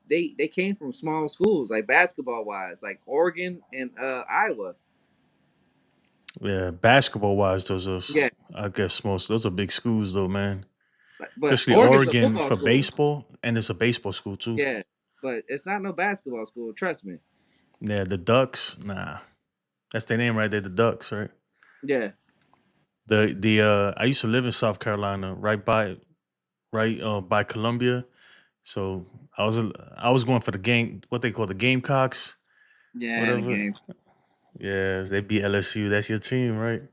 came from small schools, like basketball wise, like Oregon and Iowa. Yeah, basketball wise, those are, Yeah, I guess most those are big schools though, man. but Especially Oregon's a Oregon football for school. baseball, and it's a baseball school too. Yeah, but it's not no basketball school. Trust me. Yeah, the Ducks, nah, that's their name right there, the Ducks, right? Yeah. The I used to live in South Carolina, by Columbia. So I was going for the game, what they call the Gamecocks, Yeah, the whatever. game. Yeah, they beat LSU. That's your team, right?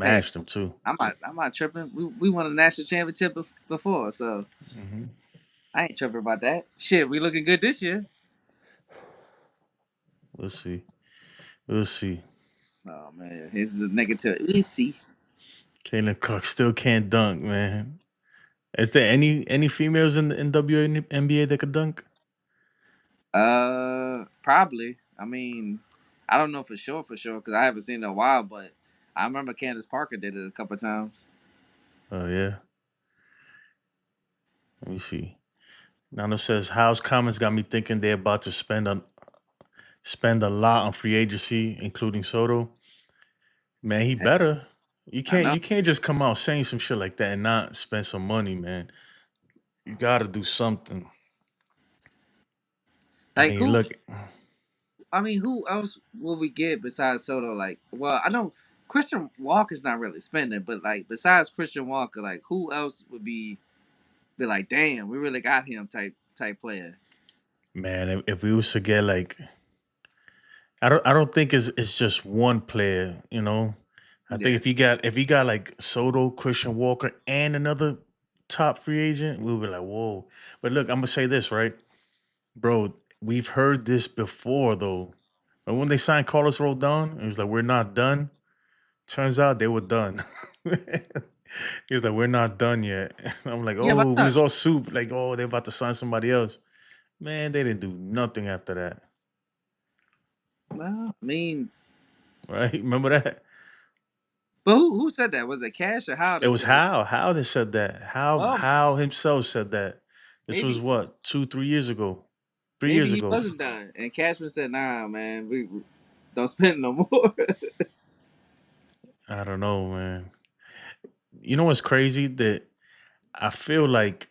Hey, Smashed them too. I'm not tripping. We won a national championship before, so Hmm. I ain't tripping about that. Shit, we looking good this year. We'll see. We'll see. Oh man, this is a negative. Easy. Caitlin Clark still can't dunk, man. Is there any females in the WNBA that could dunk? Probably. I mean, I don't know for sure, because I haven't seen it in a while. But I remember Candace Parker did it a couple times. Oh yeah. Let me see. Nano says House comments got me thinking they're about to spend a lot on free agency, including Soto. Man, he Hey, better. I know. You can't just come out saying some shit like that and not spend some money, man. You gotta do something. I Like mean, who? look, I mean, who else will we get besides Soto? Like, well, I know Christian Walker's not really spending, but like besides Christian Walker, like who else would be like, damn, we really got him type player. man, if we was to get like, I don't think it's just one player. You know, I think Yeah, if you got like Soto, Christian Walker, and another top free agent, we'll be like, whoa. But look, I'm gonna say this right, bro. We've heard this before though. But when they signed Carlos Rodon, it was like we're not done. Turns out they were done. He was like, "We're not done yet." I'm like, yeah, but "Oh, we was all soup. Like, oh, they're about to sign somebody else." Man, they didn't do nothing after that, well, I mean, right? Remember that? but who said that? Was it Cash or How It that was said it? How they said that. Oh, How himself said that. This was maybe what 2 3 years ago, 3 years maybe he ago. wasn't done, and Cashman said, "Nah, man, we don't spend no more." I don't know, man. You know what's crazy? That I feel like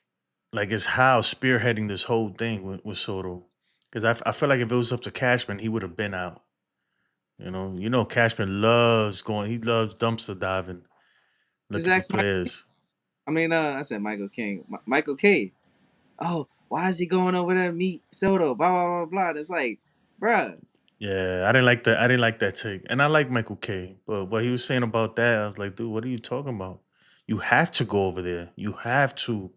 it's How spearheading this whole thing with Soto. Because I feel like if it was up to Cashman, he would have been out. Cashman loves going. He loves dumpster diving, Just looking for ask Mike. players. I mean, I said Michael King, Michael K. Oh, why is he going over there to meet Soto? Blah blah blah blah. It's like, bruh. Yeah, I didn't like that. I didn't like that take, and I like Michael K. But what he was saying about that, I was like, dude, what are you talking about? You have to go over there. You have to.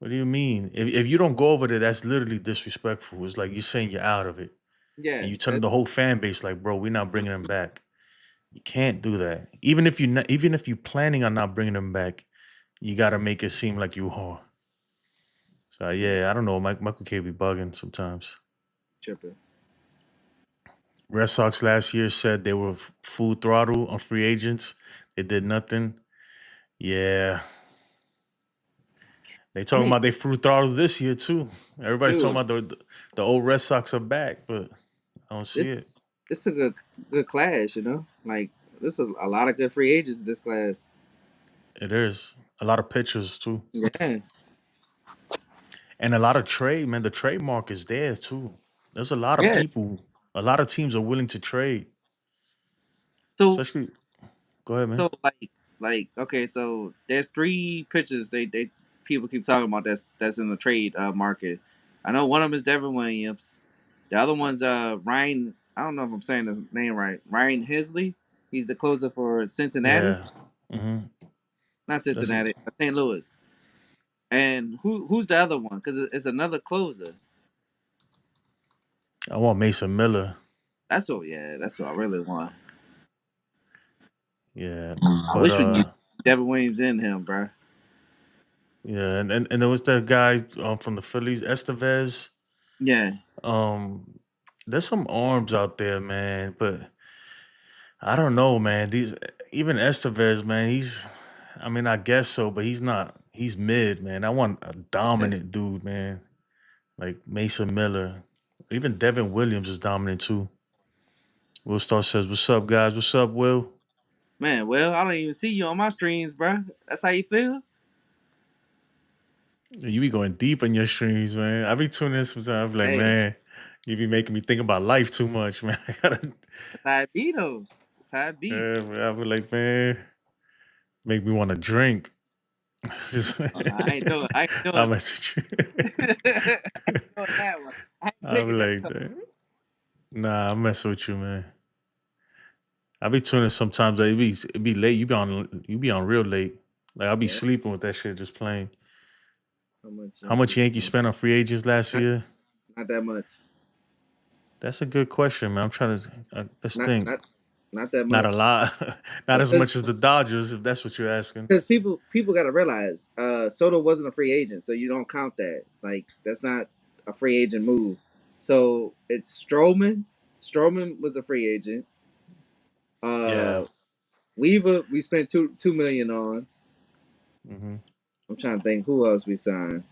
What do you mean? If you don't go over there, that's literally disrespectful. It's like you're saying you're out of it, and Yeah, you telling the whole fan base like, bro, we're not bringing him back. You can't do that. Even if you're planning on not bringing him back, you got to make it seem like you are. So yeah, yeah, I don't know. Michael K be bugging sometimes. tripping. Red Sox last year said they were full throttle on free agents. They did nothing. Yeah, they I talking mean, about they full throttle this year too. Everybody's talking dude, about the old Red Sox are back, but I don't see this it. this a good class, you know. Like this a lot of good free agents in this class. It is a lot of pitchers too, Yeah, and a lot of trade. Man, the trade market is there too. There's a lot of yeah. people. A lot of teams are willing to trade, So especially. Go ahead, man. so like okay, so there's three pitchers they people keep talking about that's in the trade market. I know one of them is Devin Williams. The other one's Ryan. I don't know if I'm saying his name right. Ryan Hesley. He's the closer for Cincinnati, Yeah. Hmm. not That's. Cincinnati, St. Louis. And who's the other one? Because it's another closer. I want Mason Miller. That's what I really want. Yeah, I but wish we could get Devin Williams in him, bro. yeah, and there was that guy from the Phillies, Estevez. Yeah, Um, there's some arms out there, man, but I don't know, man. These even Estevez, man. I mean, I guess so, but he's not. He's mid, man. I want a yeah. dominant dude, man, like Mason Miller. Even Devin Williams is dominant too. Will Star says, "What's up, guys? What's up, Will?" Man, well, I don't even see you on my streams, bro. That's how you feel? You be going deep in your streams, man. I be tuning in sometimes. I be like, Hey, man, you be making me think about life too much, man. I gotta, that's how it be, though. That's how it be. man, I be like, man, make me want to drink. Just, Oh, no, I ain't I'll doing mess with you. I ain't doing that one. I ain't I'll be taking that like, one. that. Nah, I'm messing with you, man. I be tuning sometimes. Like, it be late. You be on real late. Like I'll be Yeah, sleeping with that shit just playing. how much How much Yankees Yankees spent? spent on free agents last Not, year? not that much. That's a good question, man. I'm trying to let's Not think. not not that Not a much. lot. Not as Because much as the Dodgers, if that's what you're asking. people got to realize, Soto wasn't a free agent, so you don't count that. Like that's not a free agent move. So it's Stroman. Stroman was a free agent. Yeah. Uh, Weaver, we spent two million on. hmm I'm trying to think who else we signed.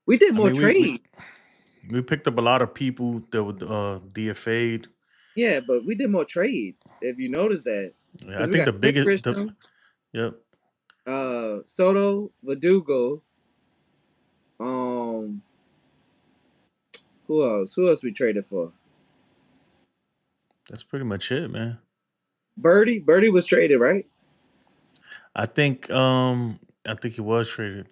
We did I more mean, trades. we picked up a lot of people that would DFA'd. Yeah, but we did more trades. If you notice that, Yeah, I because we think got the Clint biggest the Grisham, yep. Soto, Verdugo. Um, who else? Who else we traded for? That's pretty much it, man. Birdie. Birdie was traded, right? I think he was traded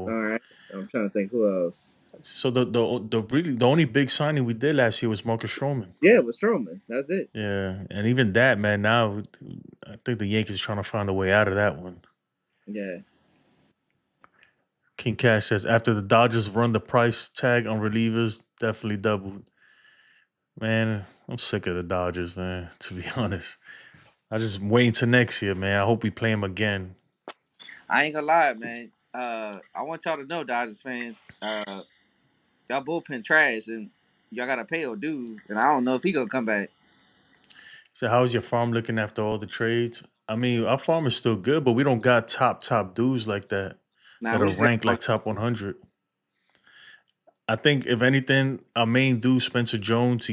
All for. right. I'm trying to think who else. So the only big signing we did last year was Marcus Stroman. Yeah, it was Stroman. That's it. Yeah, and even that, man. Now I think the Yankees are trying to find a way out of that one. Yeah. King Cash says after the Dodgers run the price tag on relievers, definitely doubled. Man, I'm sick of the Dodgers, man. To be honest, I just wait until next year, man. I hope we play them again. I ain't gonna lie, man. I want y'all to know, Dodgers fans, y'all bullpen trash, and y'all gotta pay old dude, and I don't know if he gonna come back. So, how's your farm looking after all the trades? I mean, our farm is still good, but we don't got top dudes like that Now that we are just got ranked one. like top 100. I think if anything, our main dude Spencer Jones,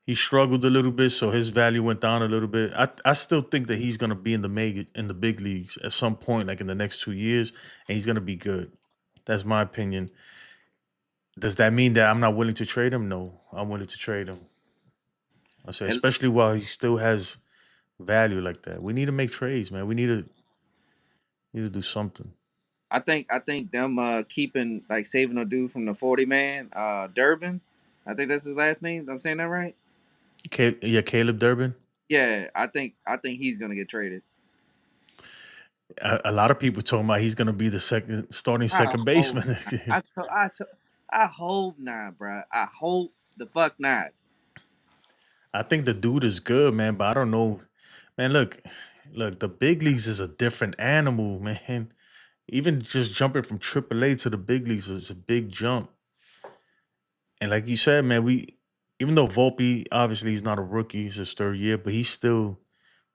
he struggled a little bit, so his value went down a little bit. I still think that he's gonna be in the big leagues at some point, like in the next 2 years, and he's gonna be good. That's my opinion. Does that mean that I'm not willing to trade him? No, I'm willing to trade him. I say, And especially while he still has value like that. We need to make trades, man. We need to do something. I think them keeping like saving a dude from the 40 man, Durbin. I think that's his last name. I'm saying that right? Yeah, Caleb Durbin. Yeah, I think he's gonna get traded. A lot of people talking about he's gonna be the starting I second hope baseman. not. I hope not, bro. I hope the fuck not. I think the dude is good, man, but I don't know. Man, look, the big leagues is a different animal, man. Even just jumping from AAA to the big leagues is a big jump. And like you said, man, even though Volpe obviously he's not a rookie, he's his third year, but he's still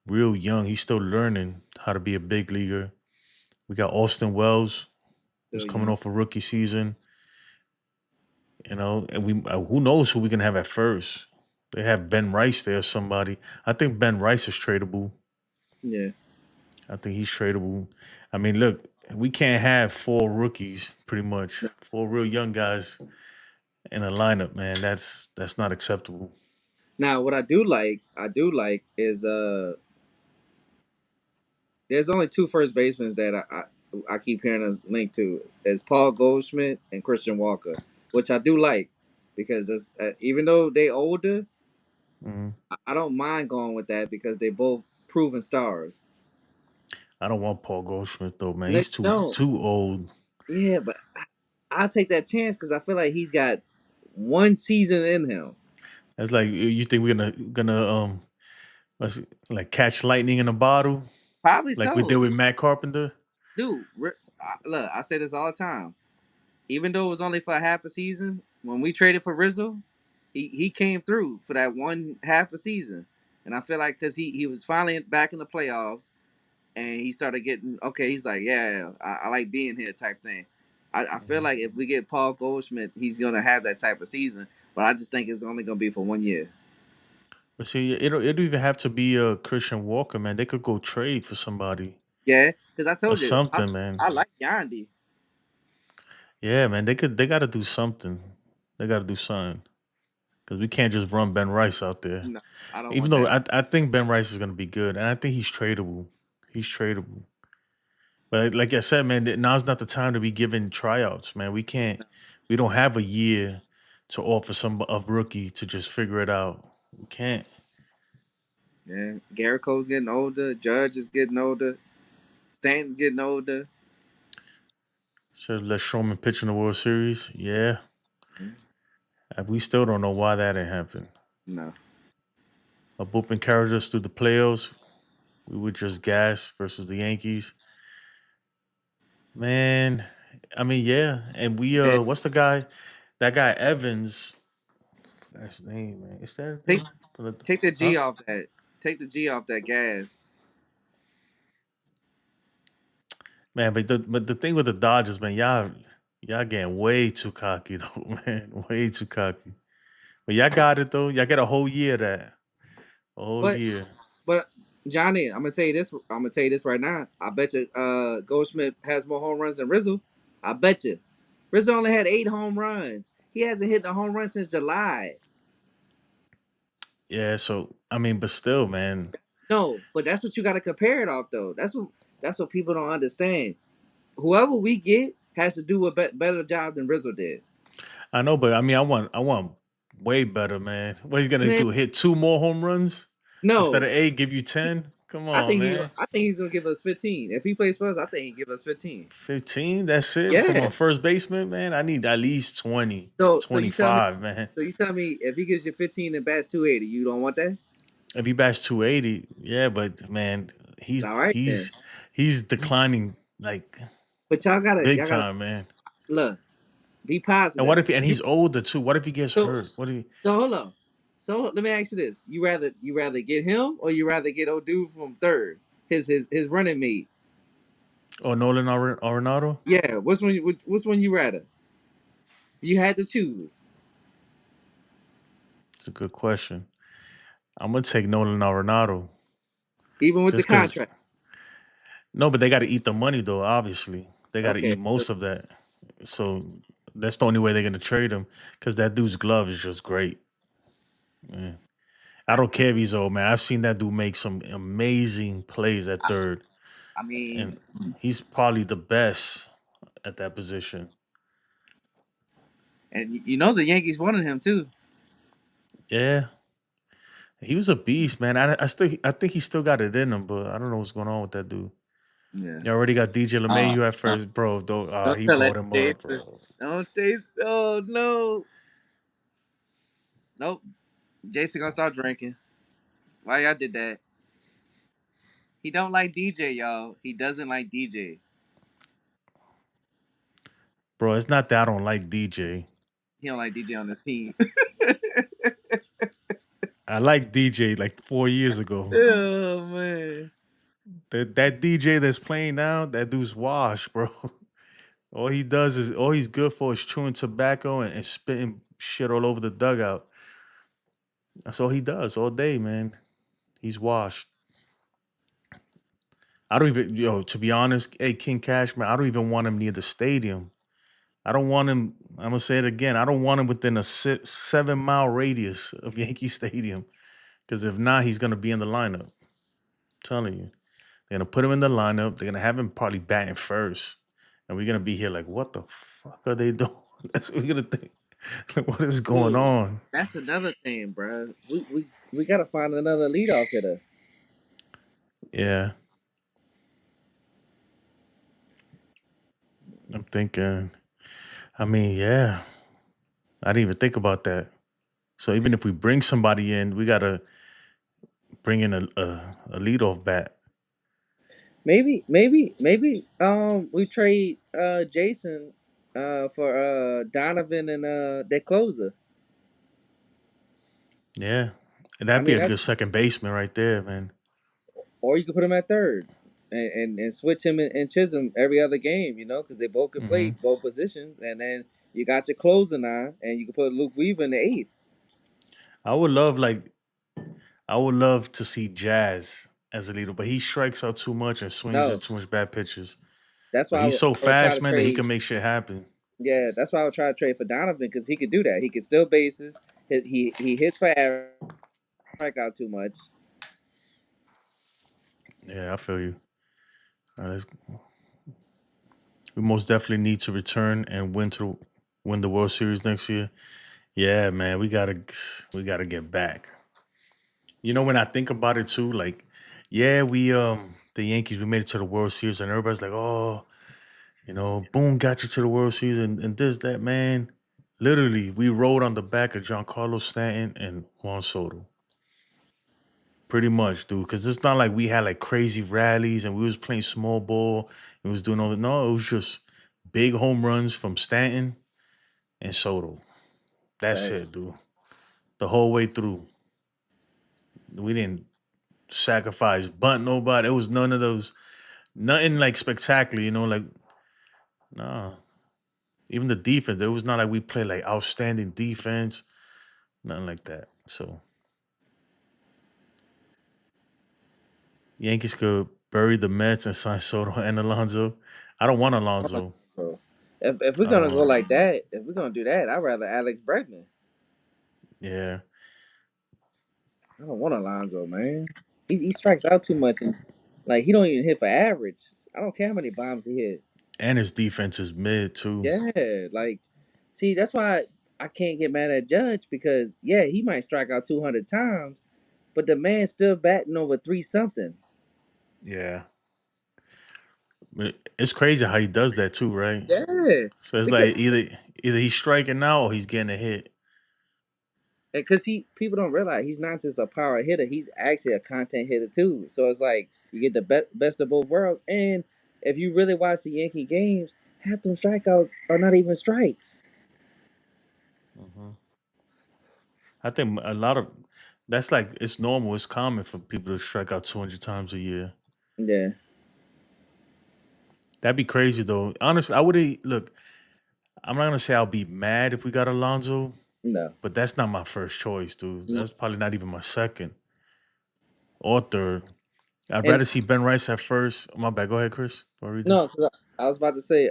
real young. He's still learning how to be a big leaguer. We got Austin Wells, who's Still coming young. off a rookie season. And we who knows who we can have at first. They have Ben Rice there, somebody. I think Ben Rice is tradable. Yeah. I think he's tradable. I mean, look, we can't have four rookies, pretty much four real young guys in a lineup, man. That's not acceptable. Now, what I do like is there's only two first basemen that I keep hearing us linked to is Paul Goldschmidt and Christian Walker, which I do like because even though they older, Mhm. I don't mind going with that because they both proven stars. I don't want Paul Goldschmidt though, man. No, you He's too don't. too old. Yeah, but I'll take that chance because I feel like he's got one season in him. That's like you think we're gonna like catch lightning in a bottle, Probably like we did so, with Matt Carpenter. dude. Look, I say this all the time. Even though it was only for a half a season, when we traded for Rizzo, he came through for that one half a season, and I feel like because he was finally back in the playoffs and he started getting okay, he's like, yeah, I like being here type thing. I feel Mhm. like if we get Paul Goldschmidt, he's gonna have that type of season. but I just think it's only gonna be for 1 year. But see, it'll even have to be a Christian Walker, man. They could go trade for somebody Yeah, because I or told you something, man. I like Yandy. Yeah, man. They got to do something. They got to do something because we can't just run Ben Rice out there. No, I don't Even want though that. I think Ben Rice is gonna be good, and I think he's tradable. He's tradable. But like I said, man, now's not the time to be giving tryouts, man. We can't. We don't have a year to offer some a rookie to just figure it out. We can't. Yeah, Garrett Cole's getting older. Judge is getting older. Stanton's getting older. Should let Stroman pitch in the World Series. Yeah, Yeah, we still don't know why that didn't happen. no, A bullpen carried us through the playoffs. We were just gas versus the Yankees. Man, I mean, yeah, and we yeah. what's the guy? That guy Evans. That's his name, man. Is that his Take name? take the Huh? G off that. Take the G off that gas. Man, but the thing with the Dodgers, man, y'all getting way too cocky though, man. Way too cocky. But y'all got it though. Y'all got a whole year of that. A whole But year. but Johnny, I'm gonna tell you this. I'm gonna tell you this right now. I bet you Goldschmidt has more home runs than Rizzo. I bet you. Rizzo only had 8 home runs. He hasn't hit a home run since July. Yeah, so I mean, but still, man. No, but that's what you got to compare it off though. That's what people don't understand. Whoever we get has to do a better job than Rizzo did. I know, but I mean I want way better, man. What he's gonna Man, do? Hit 2 more home runs? Instead no, of 8, give you 10? Come on, man. I think he's gonna give us 15. If he plays for us, I think he give us 15. 15? That's it? From a Yeah. first baseman, man? I need at least 20, So you tell me 25, man. so you tell me if he gives you 15 and bats 280, you don't want that? If he bats 280, yeah, but man, he's All right then. he's he's declining like But big y'all gotta time, man. look, be And what positive. if and he's older too? What if he gets So hurt? What if he so hold on. So let me ask you this: you rather get him or you rather get old dude from third, his running mate? or Nolan Arenado? Yeah, which one you rather? You had to choose. It's a good question. I'm gonna take Nolan Arenado Even with the just because. contract. No, but they got to eat the money though. Obviously, they got to Okay. eat most of that. So that's the only way they're gonna trade him because that dude's glove is just great. Man. I don't care if he's old, man. I've seen that dude make some amazing plays at third, I mean, and he's probably the best at that position. and you know the Yankees wanted him too. Yeah, he was a beast, man. I think he still got it in him, but I don't know what's going on with that dude. Yeah. You already got DJ LeMahieu at first, bro. Though Don't he tell that, bought him up, Jason. bro. Don't taste. Oh no. Nope. Jason gonna start drinking. Why y'all did that? He don't like DJ, y'all. He doesn't like DJ. Bro, it's not that I don't like DJ. He don't like DJ on his team. I like DJ like 4 years ago. Oh man. That DJ that's playing now, that dude's washed, bro. All he's good for is chewing tobacco and spitting shit all over the dugout. That's all he does all day, man. He's washed. I don't even, to be honest, hey, King Cash, man, I don't even want him near the stadium. I don't want him, I'm going to say it again. I don't want him within a 7-mile radius of Yankee Stadium. Because if not, he's going to be in the lineup. I'm telling you. They're going to put him in the lineup. They're going to have him probably batting first. And we're going to be here like, what the fuck are they doing? That's what we're going to think. Like, what is going Ooh, on? that's another thing, bro. We gotta find another leadoff hitter. Yeah. I'm thinking, I mean, yeah. I didn't even think about that. So even if we bring somebody in, we got to bring in a leadoff bat. Maybe. We trade Jason for Donovan and that closer. Yeah. And I that'd be mean a good that's second baseman right there, man. or you could put him at third. and switch him and Chisholm every other game, because they both can play Hmm. both positions, and then you got your closing on, and you can put Luke Weaver in the eighth. I would love like I would love to see Jazz as a leader, but he strikes out too much and swings No, at too much bad pitches. that's But why he's so I would try fast, to man, that he trade. can make shit happen. Yeah, that's why I would try to trade for Donovan because he could do that. He could steal bases. He hits for average, strike out too much. Yeah, I feel you. All right, we most definitely need to return and win the World Series next year. Yeah, man, we gotta get back. When I think about it too, like, yeah, we the Yankees, we made it to the World Series, and everybody's like, oh, Boone got you to the World Series, and this that man. Literally, we rode on the back of Giancarlo Stanton and Juan Soto. Pretty much, dude. Because it's not like we had like crazy rallies and we was playing small ball and was doing all that. No, it was just big home runs from Stanton and Soto. That's Right. it, dude. The whole way through. We didn't sacrifice, bunt nobody. It was none of those, nothing like spectacular, like, nah. Even the defense, it was not like we played like outstanding defense, nothing like that. So Yankees could bury the Mets and sign Soto and Alonso. I don't want Alonso. So if we're gonna go Um, like that, if we're gonna do that, I'd rather Alex Bregman. yeah. I don't want Alonzo, man. He strikes out too much, and like he don't even hit for average. I don't care how many bombs he hit. And his defense is mid too. Yeah, like, see, that's why I can't get mad at Judge because yeah, he might strike out 200 times, but the man's still batting over three something. Yeah. It's crazy how he does that too, right? Yeah, So it's because like either he's striking out or he's getting a hit. he people don't realize he's not just a power hitter; he's actually a content hitter too. So it's like you get the best of both worlds. And if you really watch the Yankee games, half them strikeouts are not even strikes. Hmm. I think a lot of that's like it's normal. It's common for people to strike out 200 times a year. Yeah, That'd be crazy though. Honestly, I would look. I'm not gonna say I'll be mad if we got Alonzo, no, but that's not my first choice, dude. That's probably not even my second or third. I'd and rather see Ben Rice at first. My bad. Go ahead, Chris. I'll read no, this. 'cause I was about to say,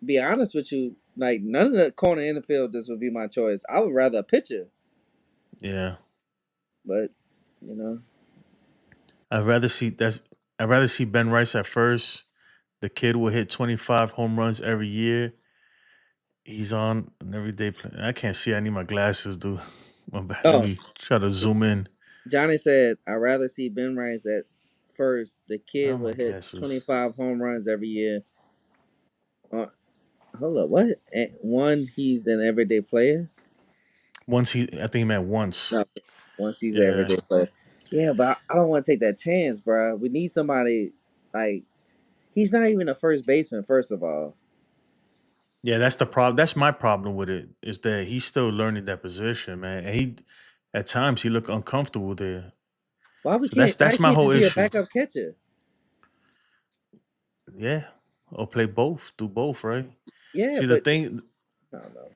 be honest with you, like none of the corner infielders would be my choice. I would rather a pitcher, Yeah. but you know, I'd rather see that's I'd rather see Ben Rice at first. The kid will hit 25 home runs every year. He's on an everyday play. I can't see. I need my glasses, dude. My bad. Let oh, me try to zoom in. Johnny said I'd rather see Ben Rice at first. The Where kid are my would hit glasses? 25 home runs every year. Uh, hold up, what? And one, he's an everyday player. I think he meant once. No, once he's an Yeah. everyday player. Yeah, but I don't want to take that chance, bro. We need somebody like he's not even a first baseman. First of all, Yeah, that's the problem. That's my problem with it, is that he's still learning that position, man. And at times, he look uncomfortable there. So why that's he my can't whole just be a issue. backup catcher? Yeah. Or play both, do both, right? Yeah, See, but I don't know.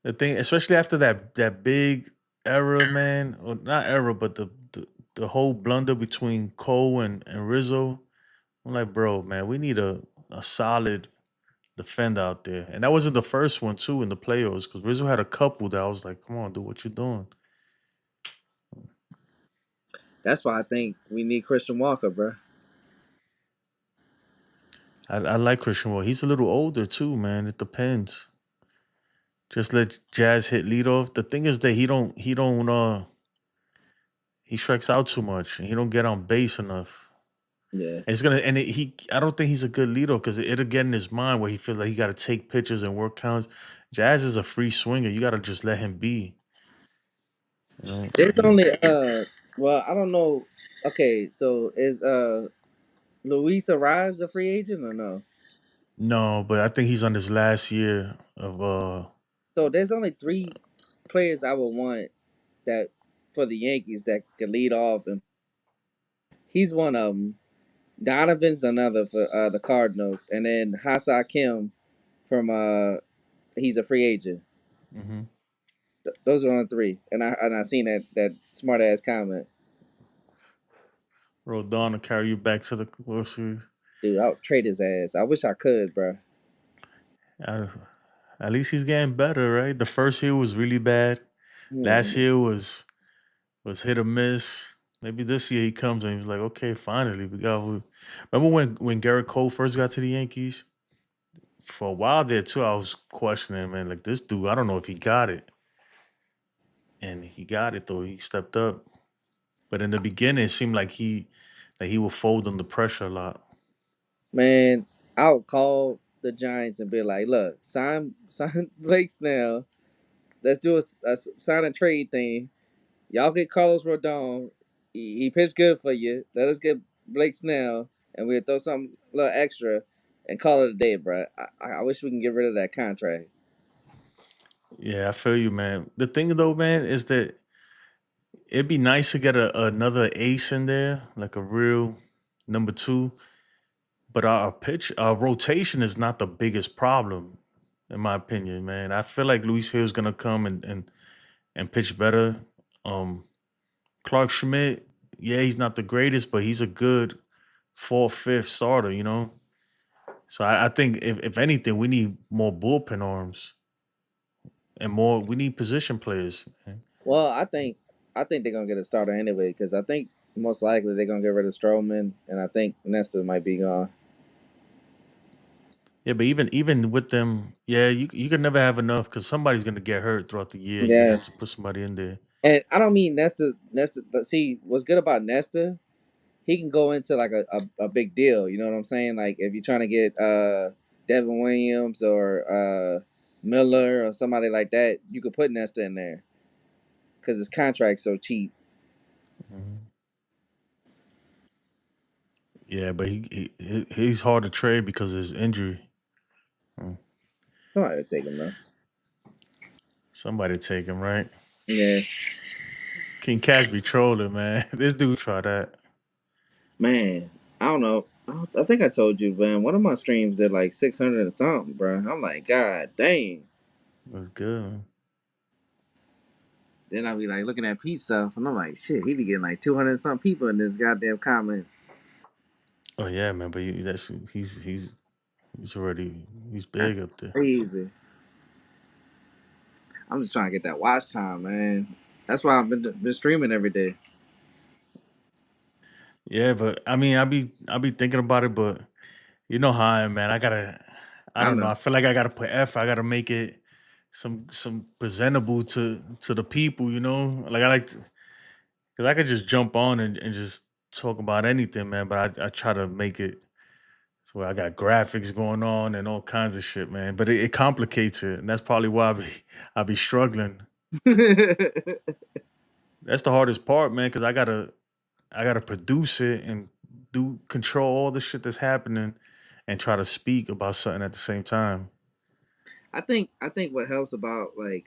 the thing, especially after that big era, man, or not era, but the whole blunder between Cole and Rizzo. I'm like, bro, man, we need a solid defender out there. And that wasn't the first one too in the playoffs because Rizzo had a couple that I was like, come on, dude, what you doing? That's why I think we need Christian Walker, bro. I like Christian Wood. He's a little older too, man. It depends. Just let Jazz hit leadoff. The thing is that he strikes out too much and he don't get on base enough. Yeah, And it's gonna and it, he I don't think he's a good leader because it'll get in his mind where he feels like he got to take pitches and work counts. Jazz is a free swinger. You got to just let him be. You know, there's only well, I don't know. Okay, so is Luis Arise a free agent or no? no, but I think he's on his last year of So there's only three players I would want that for the Yankees that can lead off, and he's one of them. Donovan's another for the Cardinals, and then Hasa Kim from he's a free agent. Hmm. Those are on three, and I seen that smart ass comment, Rodon to carry you back to the World Series. dude. I would trade his ass. I wish I could, bro. Uh, at least he's getting better, right? The first year was really bad. Last Hmm. year was hit or miss. Maybe this year he comes and he's like, okay, finally we got. Remember when Garrett Cole first got to the Yankees? For a while there too, I was questioning, man, like this dude. I don't know if he got it, and he got it though. He stepped up, but in the beginning, it seemed like he would fold under pressure a lot. Man, I would call the Giants and be like, "Look, sign Blake Snell. Let's do a sign and trade thing. Y'all get Carlos Rodon. He pitched good for you. Let us get Blake Snell, and we'll throw something a little extra and call it a day, bro. I wish we can get rid of that contract. Yeah, I feel you, man. The thing though, man, is that it'd be nice to get another ace in there, like a real number two. But our rotation is not the biggest problem, in my opinion, man. I feel like Luis Hill's gonna come and pitch better. Um, Clark Schmidt, yeah, he's not the greatest, but he's a good fourth, fifth starter, you know. So I think if anything, we need more bullpen arms and more. We need position players. Man. Well, I think they're gonna get a starter anyway because I think most likely they're gonna get rid of Stroman, and I think Nestor might be gone. Yeah, but even with them, yeah, you can never have enough because somebody's gonna get hurt throughout the year. You Yeah, have to put somebody in there. and I don't mean Nestor. Nestor, but see, what's good about Nestor? He can go into like a big deal. You know what I'm saying? Like if you're trying to get Devin Williams or Miller or somebody like that, you could put Nestor in there because his contract's so cheap. Mhm. Yeah, but he's hard to trade because of his injury. Mm. Somebody would take him though. Somebody take him, right? Yeah, King Cash be trolling, man. This dude try that. man. I don't know. I think I told you, man. One of my streams did like 600 and something, bro. I'm like, God dang. That's good. Man. Then I'll be like looking at Pete stuff, and I'm like, shit, he be getting like 200 and some people in this goddamn comments. Oh yeah, man. But he's already he's That's big up there. crazy. I'm just trying to get that watch time, man. That's why I've been streaming every day. Yeah, but I mean, I be thinking about it, but you know how I am, man. I I don't know. know. I feel like I gotta put effort. I gotta make it some presentable to the people. You know, like I like to, because I could just jump on and just talk about anything, man. But I try to make it so I got graphics going on and all kinds of shit, man. But it complicates it, and that's probably why I be struggling. That's the hardest part, man, because I gotta produce it and do control all the shit that's happening and try to speak about something at the same time. I think what helps about like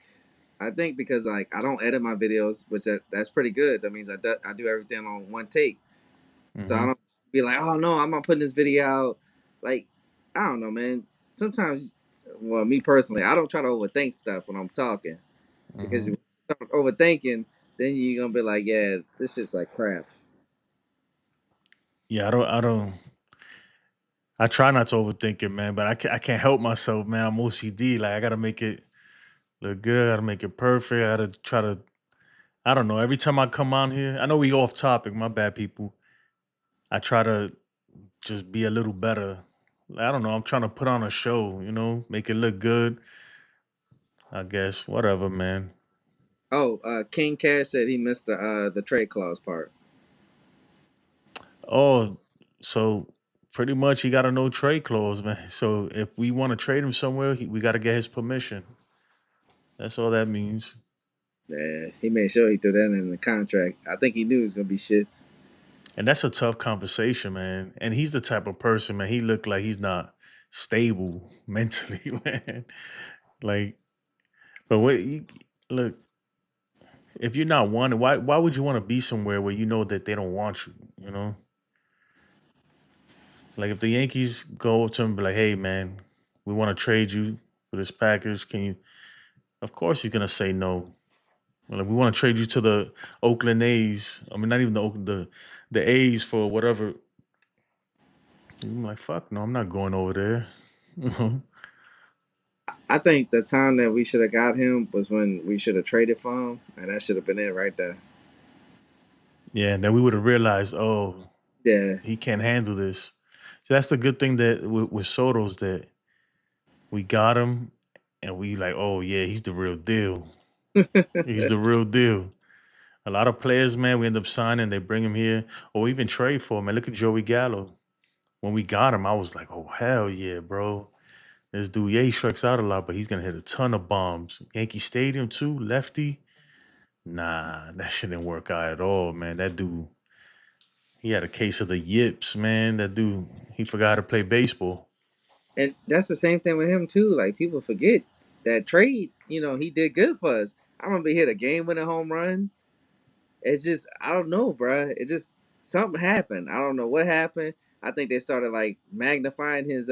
I think because like I don't edit my videos, which that's pretty good. That means I do everything on one take. So I Hmm. don't be like, oh no, I'm not putting this video out. Like, I don't know, man. Sometimes, well, me personally, I don't try to overthink stuff when I'm talking because if Hmm. you start overthinking, then you're gonna be like, yeah, this shit's like crap. Yeah, I don't. I try not to overthink it, man, but I can't help myself, man. I'm OCD. Like I gotta make it look good. I gotta make it perfect. I gotta try to. I don't know. Every time I come on here, I know we off topic. My bad, people. I try to just be a little better. I don't know. I'm trying to put on a show. You know, make it look good. I guess whatever, man. Oh, King Cash said he missed the trade clause part. Oh, so pretty much he got a no trade clause, man. So if we want to trade him somewhere, we got to get his permission. That's all that means. Yeah, he made sure he threw that in the contract. I think he knew it was gonna be shits. And that's a tough conversation, man. And he's the type of person, man. He looked like he's not stable mentally, man. Like, but look, if you're not wanted, why would you want to be somewhere where you know that they don't want you? You know, Like if the Yankees go up to him and be like, "Hey, man, we want to trade you for this package. Can you?" Of course, he's gonna say no. Like we want to trade you to the Oakland A's. I mean, not even the Oakland, the A's for whatever. I'm like, fuck no, I'm not going over there. I think the time that we should have got him was when we should have traded for him, and that should have been it right there. Yeah, and then we would have realized, oh, Yeah, he can't handle this. So that's the good thing that with Soto's that we got him, and we like, oh yeah, he's the real deal. He's the real deal. A lot of players, man, we end up signing, they bring him here, or even trade for him. Man, look at Joey Gallo. When we got him, I was like, oh hell yeah, bro. This dude, yeah, he strikes out a lot, but he's gonna hit a ton of bombs. Yankee Stadium too, lefty. Nah, that shit didn't work out at all, man. That dude, he had a case of the yips, man. That dude, he forgot how to play baseball. and that's the same thing with him too. Like people forget that trade. He did good for us. I remember he hit a game-winning home run. It's just I don't know, bruh. It just something happened. I don't know what happened. I think they started like magnifying his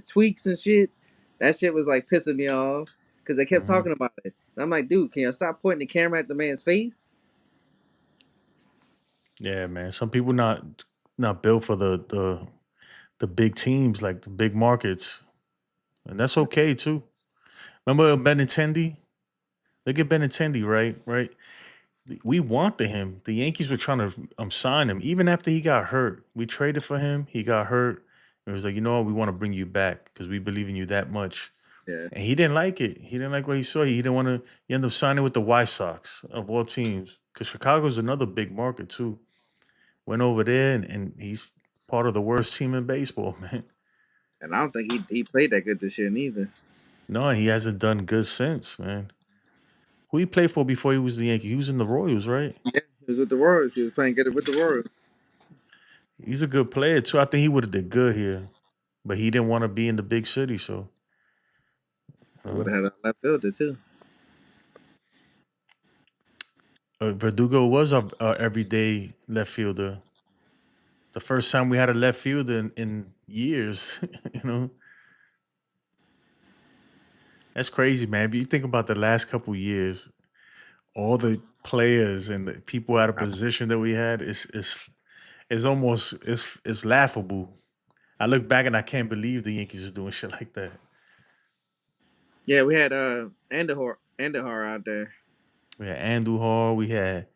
tweaks and shit. That shit was like pissing me off because they kept Mhm. talking about it. And I'm like, dude, can you stop pointing the camera at the man's face? Yeah, man. Some people not built for the big teams, like the big markets, and that's okay too. Remember Benintendi? Look at Benintendi, right? Right. We wanted him. The Yankees were trying to sign him even after he got hurt. We traded for him. He got hurt. And it was like, you know what? We want to bring you back because we believe in you that much. Yeah, And he didn't like it. He didn't like what he saw. He didn't want to. He ended up signing with the White Sox of all teams because Chicago's another big market too. Went over there and he's part of the worst team in baseball, man. and I don't think he played that good this year neither. No, he hasn't done good since, man. Who he played for before he was the Yankee? He was in the Royals, right? Yeah, he was with the Royals. He was playing good with the Royals. He's a good player too. I think he would have did good here, but he didn't want to be in the big city. So, He would have had a left fielder too. Verdugo was our everyday left fielder. The first time we had a left fielder in years, you know, that's crazy, man. If you think about the last couple years, all the players and the people out of position that we had is almost it's laughable. I look back and I can't believe the Yankees is doing shit like that. Yeah, we had Andahar out there. We had Andujar, we had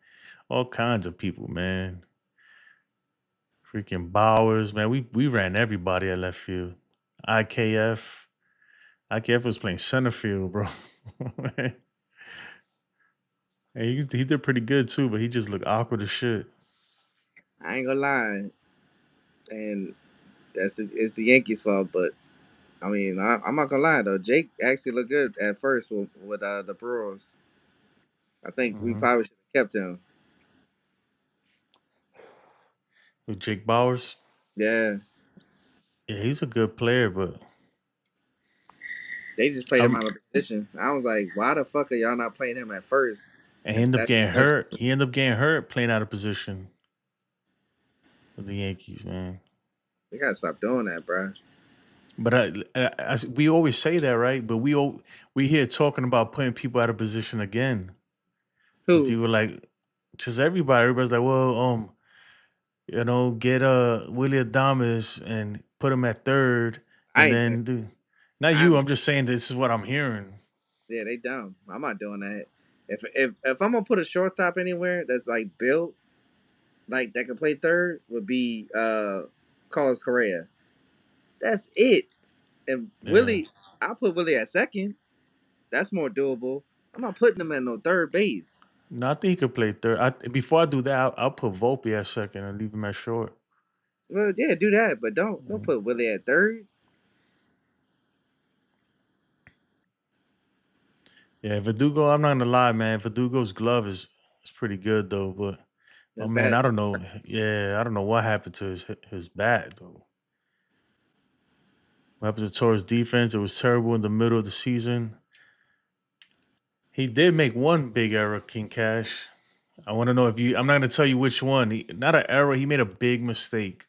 all kinds of people, man. Freaking Bowers, man. We ran everybody at left field. IKF. IKF was playing center field, bro. And he did pretty good too, but he just looked awkward as shit. I ain't gonna lie, and it's the Yankees' fault. But I mean, I'm not gonna lie though. Jake actually looked good at first with the Brewers. I think we Hmm. probably should have kept him. With Jake Bowers. Yeah, Yeah, he's a good player, but they just played him um, out of position. I was like, why the fuck are y'all not playing him at first? and he If ended up that's getting that's hurt. He ended up getting hurt playing out of position with the Yankees, man. we gotta stop doing that, bro. But we always say that, right? But we here talking about putting people out of position again. Because Who? people like just everybody. Everybody's like, well, get Willie Adames and put him at third, I and ain't saying. then do not you. I'm I'm just saying this is what I'm hearing. Yeah, they dumb. I'm not doing that. If I'm gonna put a shortstop anywhere that's like built like that can play third would be Carlos Correa. That's it. And Yeah. Willie, I'll put Willie at second. That's more doable. I'm not putting him at no third base. No, I think he could play third. Before I do that, I'll put Volpe at second and leave him at short. Well, yeah, do that, but don't Mhm. put Willie at third. Yeah, Verdugo. I'm not gonna lie, man. Verdugo's glove is pretty good though, but oh That's man, bad. I don't know. Yeah, I don't know what happened to his bat though. What happened to Torres' defense? It was terrible in the middle of the season. He did make one big error, King Cash. I want to know if you. I'm not going to tell you which one. Not an error. He made a big mistake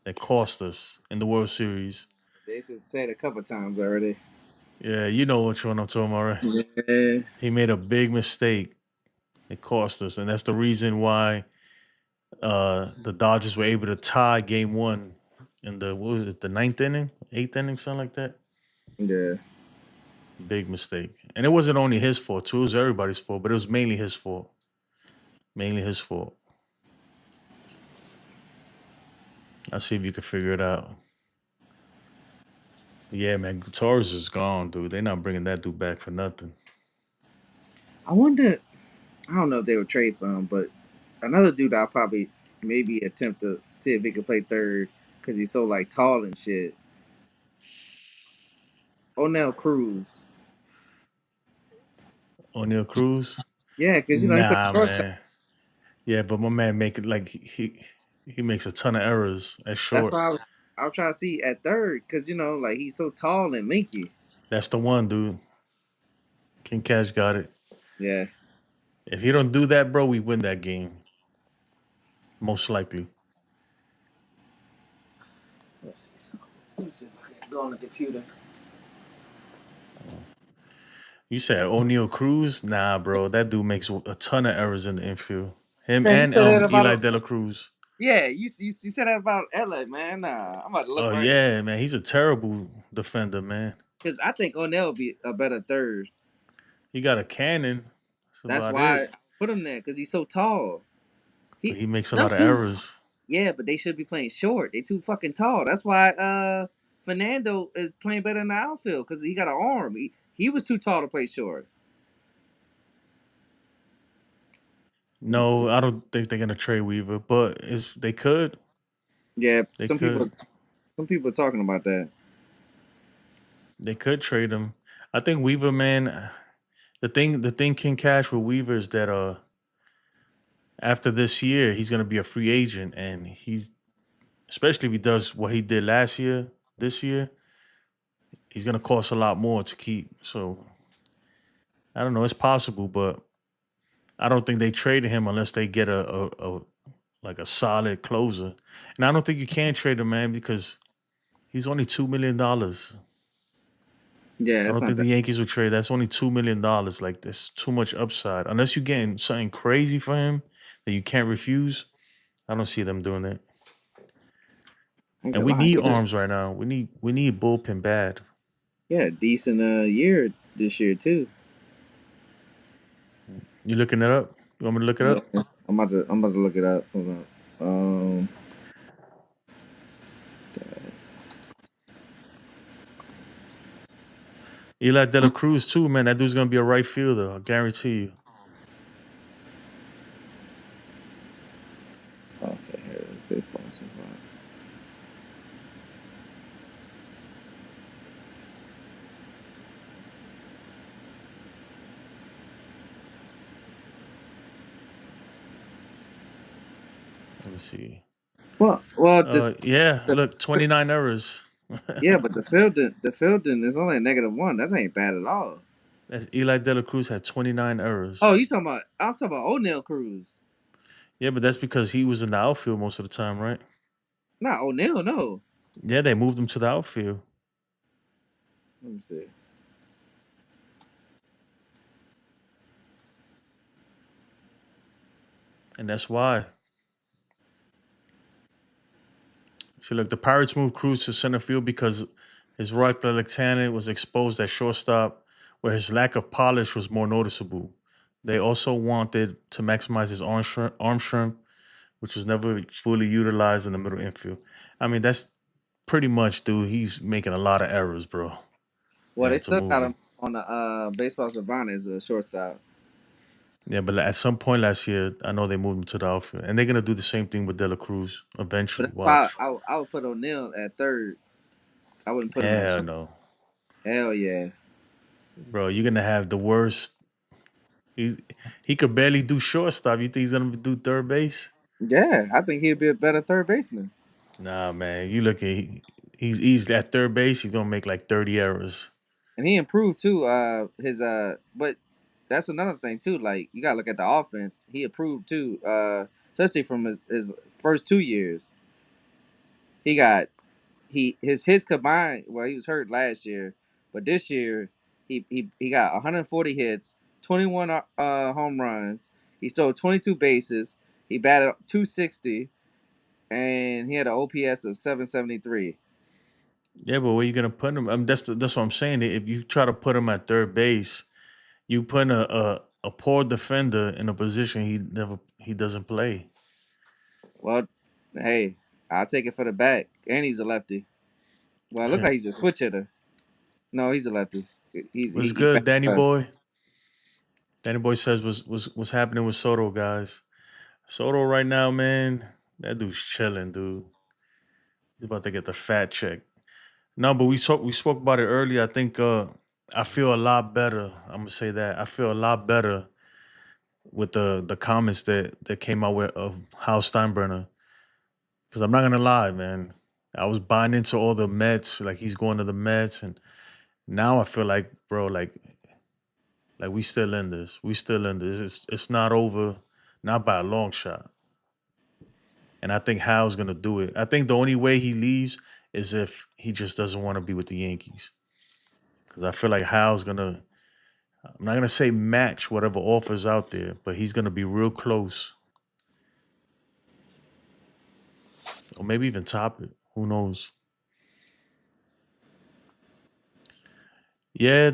that cost us in the World Series. Jason said it a couple times already. Yeah, you know which one I'm talking about, right? Yeah. He made a big mistake. It cost us, and that's the reason why the Dodgers were able to tie Game 1 in the what was it, the ninth inning, eighth inning, something like that. Yeah. Big mistake, and it wasn't only his fault too. It was everybody's fault, but it was mainly his fault. Mainly his fault. I'll see if you can figure it out. Yeah, man, Torres is gone, dude. They're not bringing that dude back for nothing. I wonder. I don't know if they would trade for him, but another dude I'll probably maybe attempt to see if he could play third because he's so like tall and shit. O'Neill Cruz. O'Neal Cruz? Yeah, because he plays Nah, shortstop. man. Yeah, but my man make it like he makes a ton of errors at That's short. why I was trying to see at third because like he's so tall and lanky. That's the one, dude. King Cash got it. Yeah. If he don't do that, bro, we win that game. Most likely. Let's see. Let's see if I can go on the computer. You said O'Neal Cruz? Nah, bro. That dude makes a ton of errors in the infield. Him Man, you and said that about Eli him. De La Cruz. Yeah, you said that about LA, man. Nah, I'm about to look Oh right now yeah, man. He's a terrible defender, man. because I think O'Neill would be a better third. He got a cannon. That's That's about why I it. put him there because he's so tall. But He he makes a them lot of two. errors. Yeah, but they should be playing short. They too fucking tall. That's why Fernando is playing better in the outfield because he got an arm. He was too tall to play short. Let me see. No, I don't think they're gonna trade Weaver, but they could. Yeah, They could. some people are talking about that. They could trade him. I think Weaver, man. The thing King Cash with Weaver is that after this year he's gonna be a free agent, and he's especially if he does what he did last year, this year, he's gonna cost a lot more to keep. So I don't know. It's possible, but I don't think they traded him unless they get a like a solid closer. And I don't think you can trade him, man, because he's only $2 million. Yeah, I it's don't not think the that. Yankees would trade. That's only $2 million. Like there's too much upside. Unless you're getting something crazy for him that you can't refuse. I don't see them doing that. I ain't And gonna we lie. need arms right now. We need bullpen bad. Yeah, decent year this year too. You looking it up? You want me to look it Yeah, up? I'm about to look it up. Hold on. Eli De La Cruz too, man. That dude's gonna be a right fielder. I guarantee you. Okay, here it is. Baseball so far. Let me see. Well, this Yeah. the, Look, 29 errors. yeah, but the fielding is only a -1. That ain't bad at all. That's Eli De La Cruz had 29 errors. Oh, you talking about? I'm talking about O'Neill Cruz, Yeah, but that's because he was in the outfield most of the time, right? not O'Neill. No, Yeah, they moved him to the outfield. let me see. And that's why. See, look, the Pirates moved Cruz to center field because his right athletic talent was exposed at shortstop, where his lack of polish was more noticeable. They also wanted to maximize his arm strength, which was never fully utilized in the middle infield. I mean, that's pretty much, dude. He's making a lot of errors, bro. They Well, they had to still move got him. him on the baseball savant as a shortstop. Yeah, but at some point last year, I know they moved him to the outfield, and they're gonna do the same thing with De La Cruz But eventually. that's why Watch. I would put O'Neill at third. I wouldn't put him at Hell short. no, Hell yeah. bro. You're gonna have the worst. He he could barely do shortstop. You think he's gonna do third base? Yeah, I think he'd be a better third baseman. Nah, man. You look at he's at third base. He's gonna make like 30 errors. And he improved too. His but that's another thing too. Like you gotta look at the offense. He improved too. Especially from his first 2 years. He got his hits combined. Well, he was hurt last year, but this year he got 140 hits, 21 home runs. He stole 22 bases. He batted 260, and he had an OPS of 773. Yeah, but where you gonna put him? That's what I'm saying. If you try to put him at third base, you put a poor defender in a position he doesn't play. Well, hey, I'll take it for the back, and he's a lefty. Well, it looked like he's a switch hitter. No, he's a lefty. What's He good, bats Danny left. boy? Danny boy says what's happening with Soto, guys. Soto right now, man, that dude's chilling, dude. He's about to get the fat check. No, but we spoke about it earlier. I think I feel a lot better. I'm gonna say that. I feel a lot better with the comments that came out with of Hal Steinbrenner. Because I'm not gonna lie, man. I was buying into all the Mets, like he's going to the Mets, and now I feel like, bro, like we still in this. We still in this. It's not over, not by a long shot. And I think Hal's gonna do it. I think the only way he leaves is if he just doesn't want to be with the Yankees. Because I feel like Hal's gonna, I'm not gonna say match whatever offers out there, but he's gonna be real close. Or maybe even top it. Who knows? Yeah,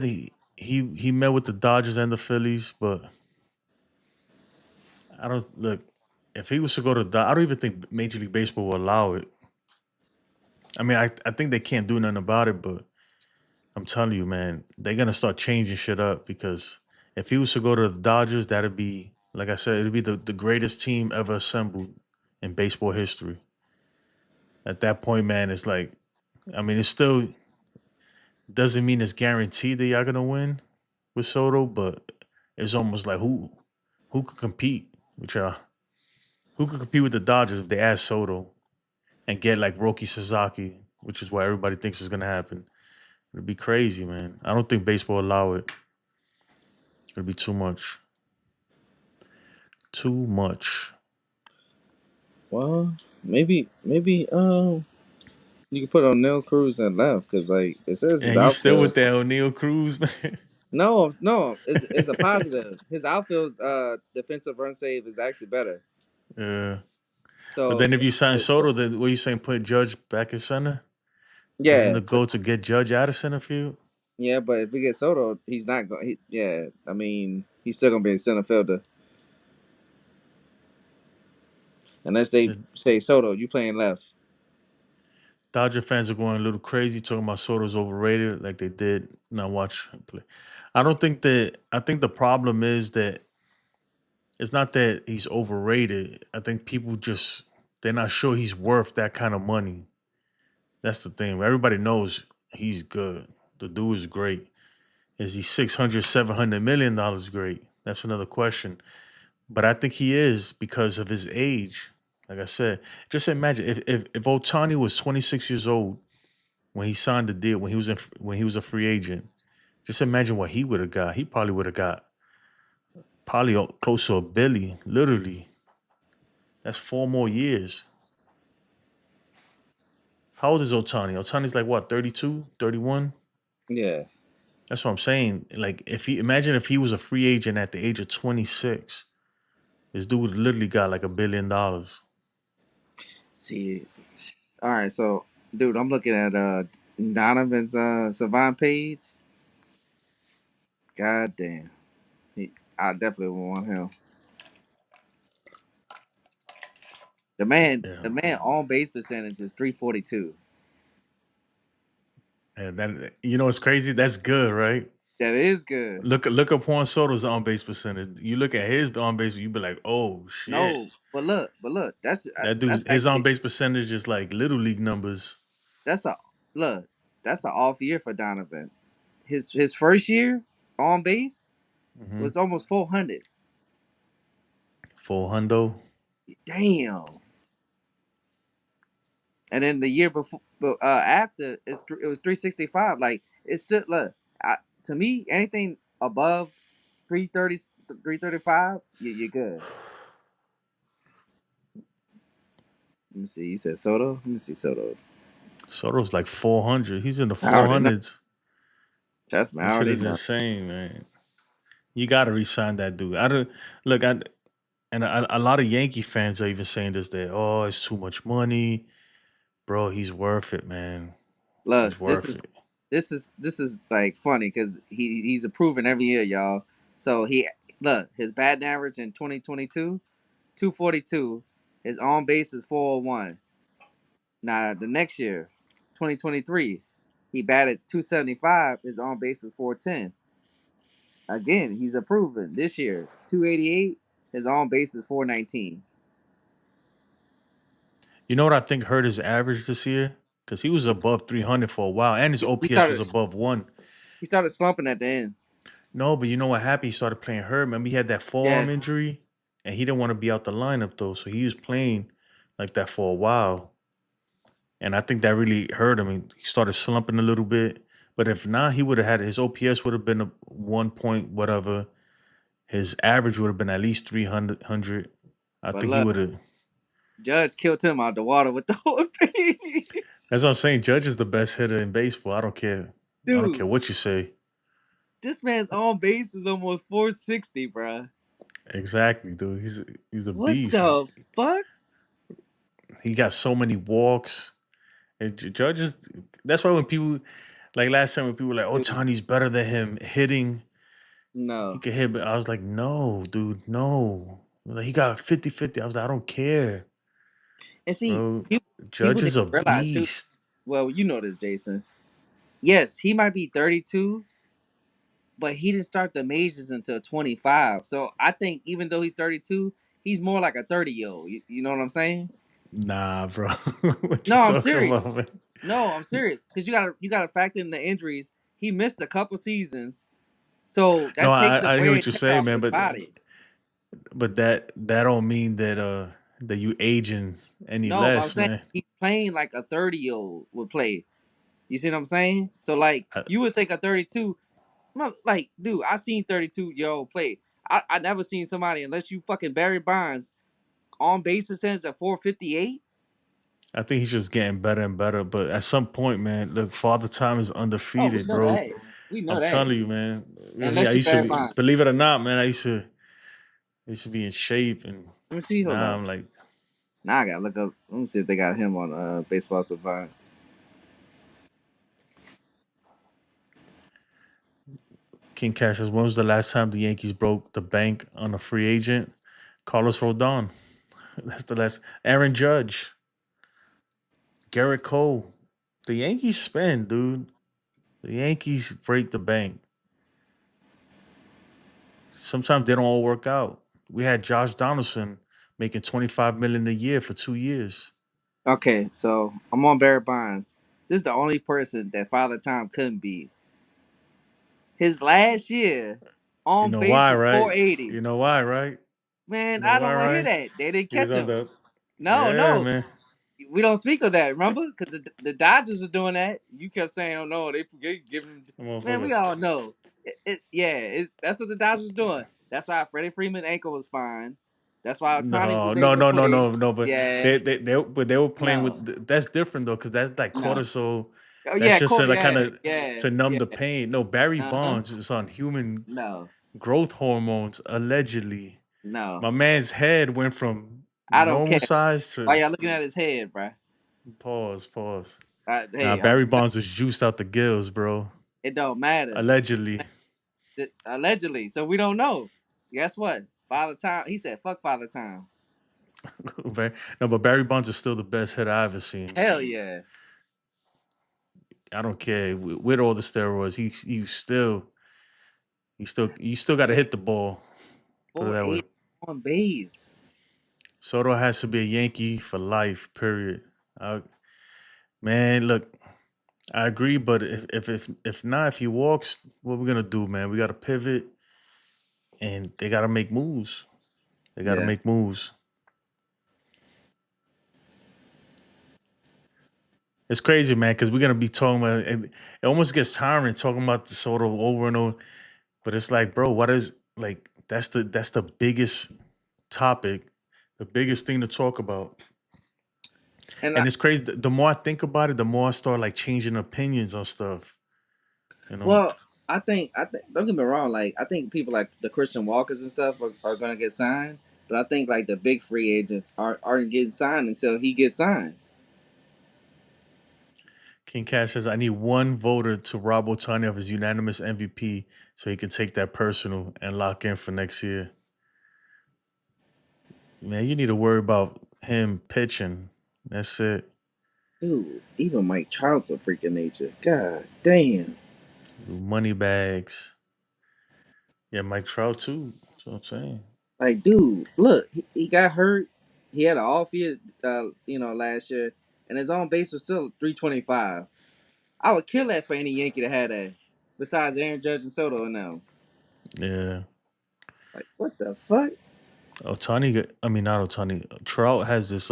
he met with the Dodgers and the Phillies, but I don't look. If he was to go to, I don't even think Major League Baseball will allow it. I mean, I think they can't do nothing about it, but I'm telling you, man, they're gonna start changing shit up because if he was to go to the Dodgers, that'd be, like I said, it'd be the greatest team ever assembled in baseball history. At that point, man, it's like, I mean, it still doesn't mean it's guaranteed that y'all gonna win with Soto, but it's almost like who could compete with y'all? Who could compete with the Dodgers if they add Soto and get like Roki Sasaki, which is what everybody thinks is gonna happen? It'd be crazy, man. I don't think baseball allow it. It'd be too much. Too much. Well, maybe you can put on Neil Cruz and left because like it says his And you still with outfield. that O'Neal Cruz, man. No, it's a positive. His outfield's defensive run save is actually better. Yeah. But So then if you sign Soto, then what you saying? Put Judge back in center? Isn't yeah, the goal to get Judge out of center field? yeah, but if we get Soto, he's not going. Yeah, I mean, he's still gonna be a center fielder unless they The say Soto, you playing left. Dodger fans are going a little crazy talking about Soto's overrated, like they did. Now watch him play. I don't think that. I think the problem is that it's not that he's overrated. I think people just they're not sure he's worth that kind of money. That's the thing. Everybody knows he's good. The dude is great. Is he 600, 700 million dollars great? That's another question. But I think he is because of his age. Like I said, just imagine if Otani was 26 years old when he signed the deal, when he was a free agent. Just imagine what he would have got. He probably would have got probably close to a billion, literally. That's 4 more years. How old is Otani? Otani's like what, 32, 31? Yeah. That's what I'm saying. Like if he imagine if he was a free agent at the age of 26, this dude would literally got like $1 billion. See, all right. So, dude, I'm looking at Donovan's Savant page. God damn, I definitely would want him. Yeah. The man on base percentage is 342. And that it's crazy. That's good, right? That is good. Look up Juan Soto's on base percentage. You look at his on base, you be like, oh shit. No, but look, That that's dude's his on actually base percentage is like little league numbers. that's a look. That's an off year for Donovan. His first year on base Hmm. was almost 400. Full hundo. Damn. And then the year before, after it was 365. Like it's still look to me anything above 330, 335, you're good. Let me see. You said Soto. Let me see Soto's. Soto's like 400. He's in the I already know. 400s. Trust me, I That shit already is know. insane, man. You got to resign that dude. I don't look. And a lot of Yankee fans are even saying this. That it's too much money, bro. He's worth it, man. Look, He's worth it. this is like funny because he's improving every year, y'all. So he look his batting average in 2022, 242. His on base is 401. Now the next year, 2023, he batted 275. His on base is 410. Again, he's improving. This year, 288. His on base is 419. You know what I think hurt his average this year? Because he was above 300 for a while, and his He OPS was started above one. he started slumping at the end. No, but you know what happened? He started playing hurt. Remember, he had that Yeah, forearm injury, and he didn't want to be out the lineup though, so he was playing like that for a while. And I think that really hurt him. He started slumping a little bit. But if not, he would have had his OPS would have been a 1 point whatever. His average would have been at least 300. I but think he look, would have. Judge killed him out the water with the whole That's piece. what I'm saying. Judge is the best hitter in baseball. I don't care. I don't care Dude, what you say. this man's on base is almost 460, bruh. Exactly, dude. He's a What beast. the fuck? He got so many walks. And Judge is. That's why when people like last time when people were like, "Oh, Dude, Tony's better than him hitting. He no. could hit," but I was like, "No, dude, no." Like, he got 50-50. I was like, "I don't care, And see, bro. people Judge need is a to realize too. beast." Well, you know this, Jason. Yes, he might be 32, but he didn't start the majors until 25. So I think even though he's 32, he's more like a 30-year-old. You know what I'm saying? Nah, bro. What you No, I'm talking about, serious. man? No, I'm serious. Because you gotta factor in the injuries. He missed a couple seasons, so No, that takes the I hear wear what and you're tear saying, off man. his body. But that don't mean that you aging any No, but I'm less, saying man. he's playing like a 30-year-old would play. You see what I'm saying? So like I, you would think a 32, like dude, I seen 32-year-old play. I never seen somebody unless you fucking Barry Bonds on base percentage at 458. I think he's just getting better and better. But at some point, man, look, Father Time is Oh, we undefeated, know bro. that. We know I'm that. telling you, man. I Unless you used to Barry Bonds. believe it or not, man. I used to be in shape, and Let me see. Hold now up. I'm like, Now I gotta look up. Let me see if they got him on Baseball Savant. King Cash says, when was the last time the Yankees broke the bank on a free agent? Carlos Rodon. That's the last. Aaron Judge. Garrett Cole. The Yankees spend, dude. The Yankees break the bank. Sometimes they don't all work out. We had Josh Donaldson making 25 million a year for 2 years. Okay, so I'm on Barry Bonds. This is the only person that Father Time couldn't beat. His last year You on know base why, was right? 480. You know why, right? You Man, know I don't why, want to hear right? that. They didn't He was catch on him. the No, yeah, no, man. we don't speak of that. Remember, because the Dodgers was doing that. You kept saying, "Oh no, they give him." Man, Motherfucker. we all know. That's what the Dodgers was doing. That's why Freddie Freeman's ankle was fine. That's why Otani No, was no, able to no, no, play. no, no. But Yeah, they were playing no, with that's different though, because that's like no. cortisol. Oh That's yeah, just to like kind yeah, of yeah, to numb yeah. the pain. No, Barry Uh huh. Bonds is on human No, growth hormones allegedly. no. My man's head went from I don't normal care. size Why to y'all looking at his head, bruh? pause. Nah, Hey, Barry Bonds was juiced out the gills, bro. it don't matter. Allegedly. Allegedly. So we don't know. Guess what? Father Time. He said, "Fuck Father Time." No, but Barry Bonds is still the best hitter I've ever seen. Hell yeah. I don't care with all the steroids. You still got to hit the ball. Put it that way. 480 on base. Soto has to be a Yankee for life. Period. I, man, look, I agree, but if not, if he walks, what we gonna do, man? We got to pivot, and they got to make moves. They got to Yeah. make moves. It's crazy, man, because we're gonna be talking about it almost gets tiring talking about the Soto over and over. But it's like, bro, what is like that's the biggest topic, the biggest thing to talk about. And And it's crazy. The more I think about it, the more I start like changing opinions on stuff. You know, well, I think don't get me wrong. Like I think people like the Christian Walkers and stuff are gonna get signed, but I think like the big free agents aren't getting signed until he gets signed. King Cash says I need one voter to rob Otani of his unanimous MVP so he can take that personal and lock in for next year. Man, you need to worry about him pitching. That's it. Dude, even Mike Trout's a freaking nature. God damn. Money bags. Yeah, Mike Trout too. That's what I'm saying. Like, dude, look, he got hurt. He had an off year, last year, and his on base was still 325. I would kill that for any Yankee to have that. Besides Aaron Judge and Soto and them. Yeah. Like, what the fuck? I mean not Otani. Trout has this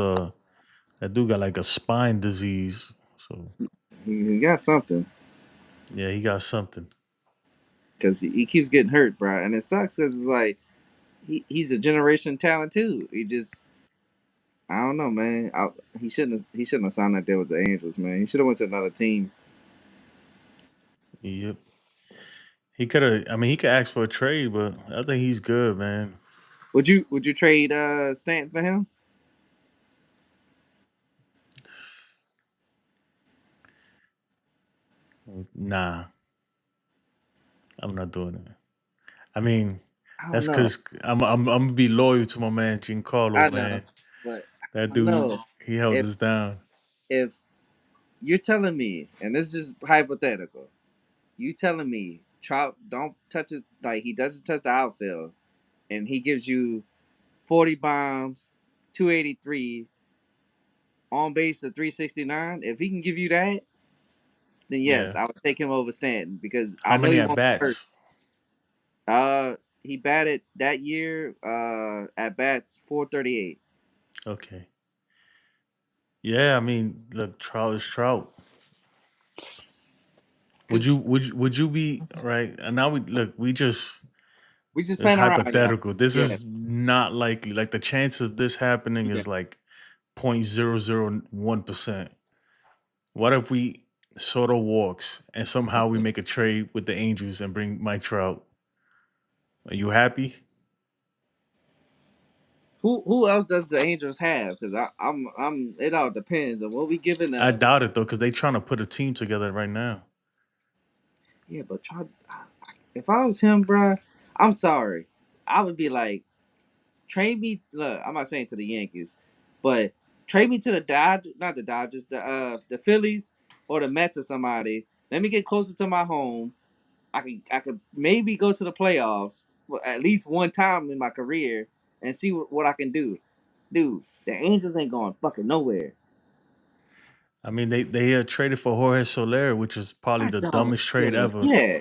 that dude got like a spine disease. So He got something yeah, he got something. because he keeps getting hurt, bro, and it sucks because it's like he's a generation talent too. He just I don't know, man. He shouldn't have signed that deal with the Angels, man. He should have went to another team. Yep. He could have I mean he could ask for a trade, but I think he's good, man. Would you trade Stanton for him? Nah, I'm not doing it. I mean, I don't that's know. because I'm gonna be loyal to my man I Giancarlo, know, man. but That I don't dude, know he held if us down. if you're telling me, and this is just hypothetical, you telling me Trout don't touch it like he doesn't touch the outfield, and he gives you 40 bombs, 283 on base of 369. If he can give you that, then yes, Yeah. I would take him over Stanton because How I know many he at won't get hurt. bats? He batted that year at bats 438. Okay. Yeah, I mean, look, Trout is Trout. Cause Would you be right? And now we just we just it's playing around, y'all. hypothetical. This Yeah, is not likely. Like the chance of this happening yeah. is like 0.001%. What if we Soto walks and somehow we make a trade with the Angels and bring Mike Trout? Are you happy? Who else does the Angels have? Because I'm it all depends on what we giving I them. doubt it though, because they trying to put a team together right now. Yeah, but if I was him, bruh, I'm sorry. I would be like, trade me. Look, I'm not saying to the Yankees, but trade me to the Dodgers, not the Dodgers, the Phillies or the Mets or somebody. Let me get closer to my home. I could maybe go to the playoffs at least one time in my career and see what I can do. Dude, the Angels ain't going fucking nowhere. I mean, they traded for Jorge Soler, which is probably I the don't dumbest trade give a ever. yeah.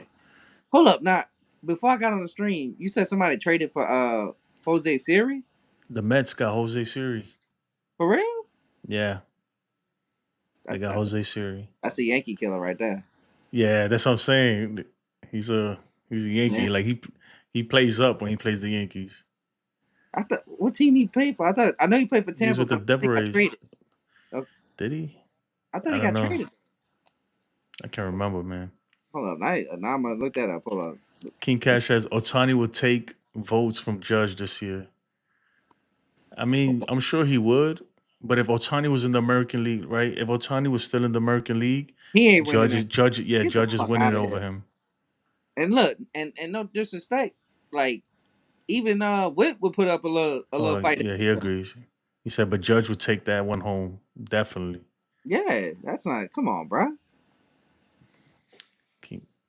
Hold up, now before I got on the stream, you said somebody traded for Jose Siri The Mets got Jose Siri. for real. Yeah, they That's got that's a, Jose Siri. that's a Yankee killer right there. Yeah, that's what I'm saying. He's a he's a Yeah. Yankee. Like he plays up when he plays the Yankees. I thought what team he played for? I know he played for He was Tampa, with the but I thought he Devil got Rays. traded. Uh, Did he? I thought I he don't got know. traded. I can't remember, man. Hold up, now I'm gonna look that up. Hold up. King Cash says Otani will take votes from Judge this year. I mean, I'm sure he would, but if Otani was in the American League, right? If Otani was still in the American League, He ain't winning that. Get the Judge is fuck winning out of over here. him. And look, and no disrespect, like even Whit would put up a little Oh fight. yeah, he agrees. He said, but Judge would take that one home definitely. Yeah, that's not. Come on, bro.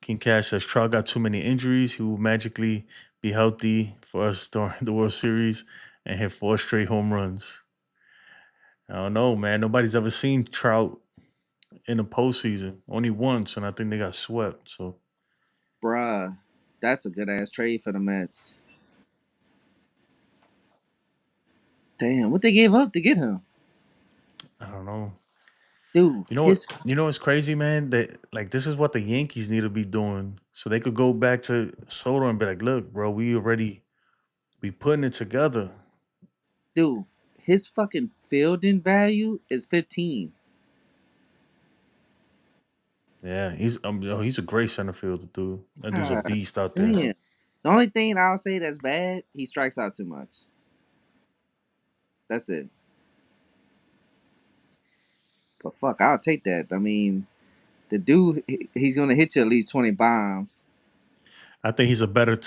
King Cash says Trout got too many injuries. He will magically be healthy for us during the World Series and hit 4 straight home runs. I don't know, man. Nobody's ever seen Trout in the postseason. Only once, and I think they got swept. So Bruh, that's a good ass trade for the Mets. Damn, what they gave up to get him, I don't know. dude? His You know what's crazy, man? That like this is what the Yankees need to be doing. So they could go back to Soto and be like, look, bro, we putting it together. dude, his fucking fielding value is 15. Yeah, he's a great center fielder, dude. That dude's a God beast out there. damn. The only thing I'll say that's bad, he strikes out too much. That's it. But fuck, I'll take that. I mean, the dude, he's gonna hit you at least 20 bombs. I think he's a better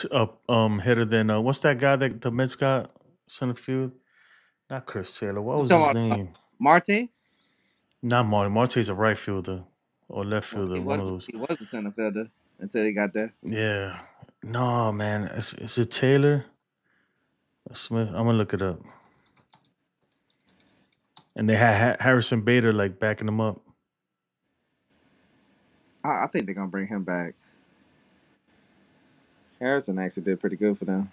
hitter than what's that guy that the Mets got center field? Not Chris Taylor. What You was his talking about name? Marte? Not Martin. Marte's a right fielder or left Well, fielder. One of those. he was the center fielder until he got there. Yeah. No, man. Is it Taylor? Smith? I'm gonna look it up. And they had Harrison Bader like backing him up. I think they're gonna bring him back. Harrison actually did pretty good for them.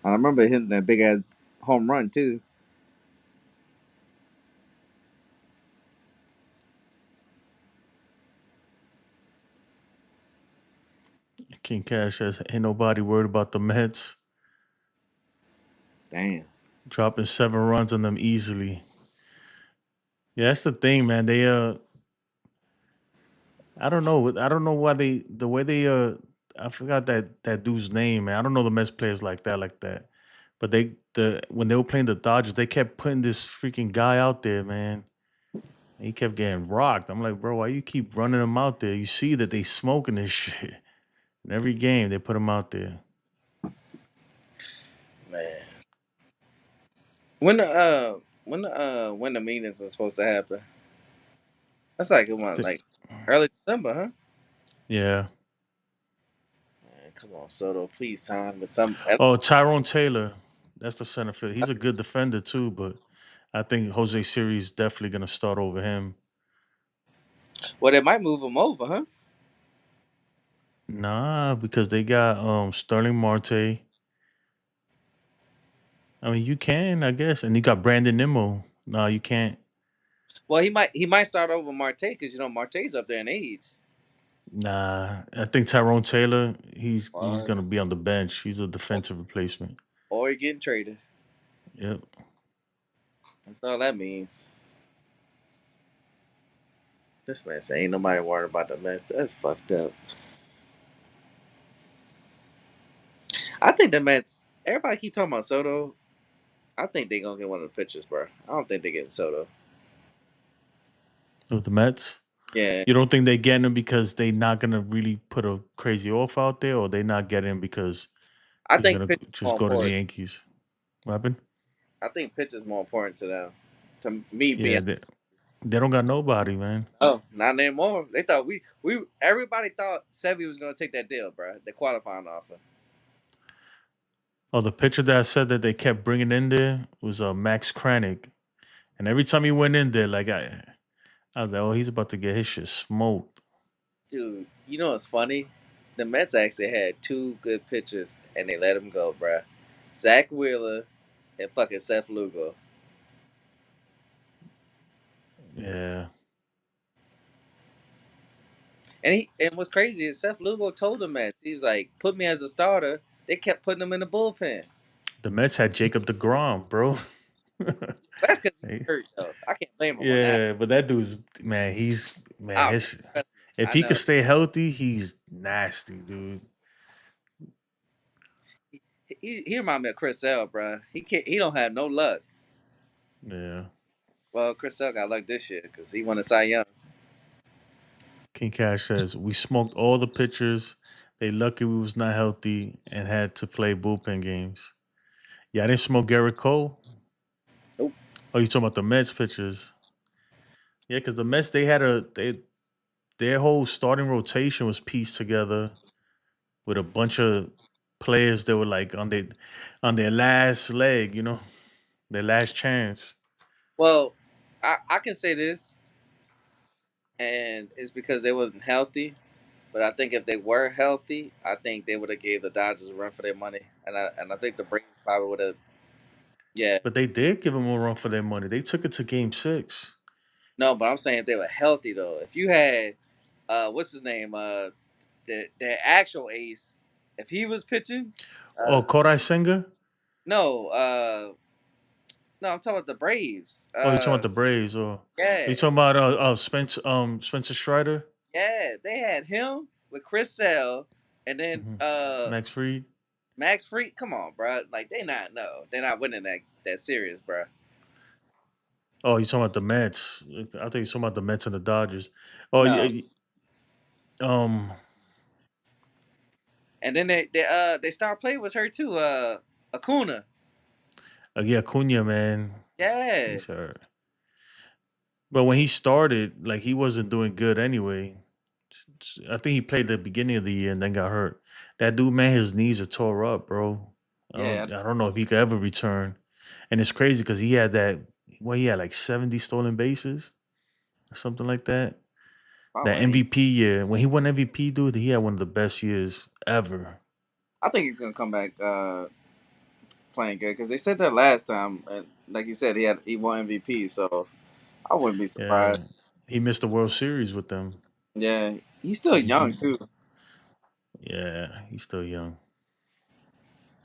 I remember hitting that big ass home run too. King Cash says, "Ain't nobody worried about the Mets Damn. dropping 7 runs on them easily." Yeah, that's the thing, man. They I don't know. I don't know why the way they I forgot that dude's name, man. I don't know the Mets players like that. But when they were playing the Dodgers, they kept putting this freaking guy out there, man. And he kept getting rocked. I'm like, bro, why you keep running him out there? You see that they smoking this shit. In every game, they put him out there. Man. When the meetings are supposed to happen? That's like like early December, huh? Yeah. Man, come on, Soto, please sign with some. Oh, Tyrone Taylor. That's the center field. He's a good defender too, but I think Jose Siri's definitely gonna start over him. Well, they might move him over, huh? Nah, because they got Sterling Marte. I mean, you can, I guess, and you got Brandon Nimmo. No, you can't. Well, he might start over Marte because Marte's up there in age. Nah, I think Tyrone Taylor. He's What? gonna be on the bench. He's a defensive replacement. Or he getting traded. Yep. That's all that means. This man say ain't nobody worried about the Mets. That's fucked up. I think the Mets. Everybody keep talking about Soto. I think they gonna get one of the pitchers, bro. I don't think they getting Soto. With the Mets. Yeah, You don't think they getting him because they not gonna really put a crazy offer out there, or they not getting him because I he's think gonna pitchers just more go to the important. Yankees? What happened? I think pitchers more important to them. To me, Yeah, being they don't got nobody, man. not anymore. They thought we everybody thought Sevy was gonna take that deal, bro. The qualifying offer. Oh, the pitcher that I said that they kept bringing in there was Max Kranick, and every time he went in there, like I was like, oh, he's about to get his shit smoked. Dude, you know what's funny? The Mets actually had two good pitchers, and they let him go, bruh. Zach Wheeler and fucking Seth Lugo. Yeah, And what's crazy is Seth Lugo told the Mets, he was like, "Put me as a starter." They kept putting him in the bullpen. the Mets had Jacob DeGrom, bro. That's because he's Hey, hurt, though. I can't blame him on that. yeah, but that dude's man. He's man. Oh, His trust me, if I he could know. stay healthy, he's nasty, dude. He remind me of Chris Sale, bruh. He don't have no luck. Yeah. Well, Chris Sale got luck this year because he won a Cy Young. King Cash says we smoked all the pitchers. They lucky we was not healthy and had to play bullpen games. Yeah, I didn't smoke Garrett Cole. Nope. Oh, you talking about the Mets pitchers? Yeah, because the Mets their whole starting rotation was pieced together with a bunch of players that were like on their last leg, their last chance. Well, I can say this, and it's because they wasn't healthy. But I think if they were healthy, I think they would have gave the Dodgers a run for their money, and I think the Braves probably would have. Yeah, But they did give them a run for their money. They took it to Game 6. no, but I'm saying if they were healthy though, if you had, what's his name, their actual ace, if he was pitching, Oh, Kodai Senga? no, No, I'm talking about the Braves. Oh, you talking about the Braves, or Yeah, you talking about Spencer Strider, yeah. They had him with Chris Sale, and then Max Fried? Max Fried. Come on, bro. Like they're not winning that series, bro. Oh, you talking about the Mets? I think you talking about the Mets and the Dodgers. Oh, No. yeah, And then they star player was her too. Acuna. yeah, Acuna, man, Yeah, he's hurt. But when he started, like he wasn't doing good anyway. I think he played the beginning of the year and then got hurt. That dude, man, his knees are tore up, bro. yeah. I don't know if he could ever return. And it's crazy because he had that. Well, he had like 70 stolen bases or something like that. Wow, That MVP year when he won MVP, dude, he had one of the best years ever. I think he's gonna come back playing good because they said that last time, and like you said, he won MVP, so I wouldn't be Yeah, surprised. he missed the World Series with them. Yeah, he's still young too. Yeah, he's still young.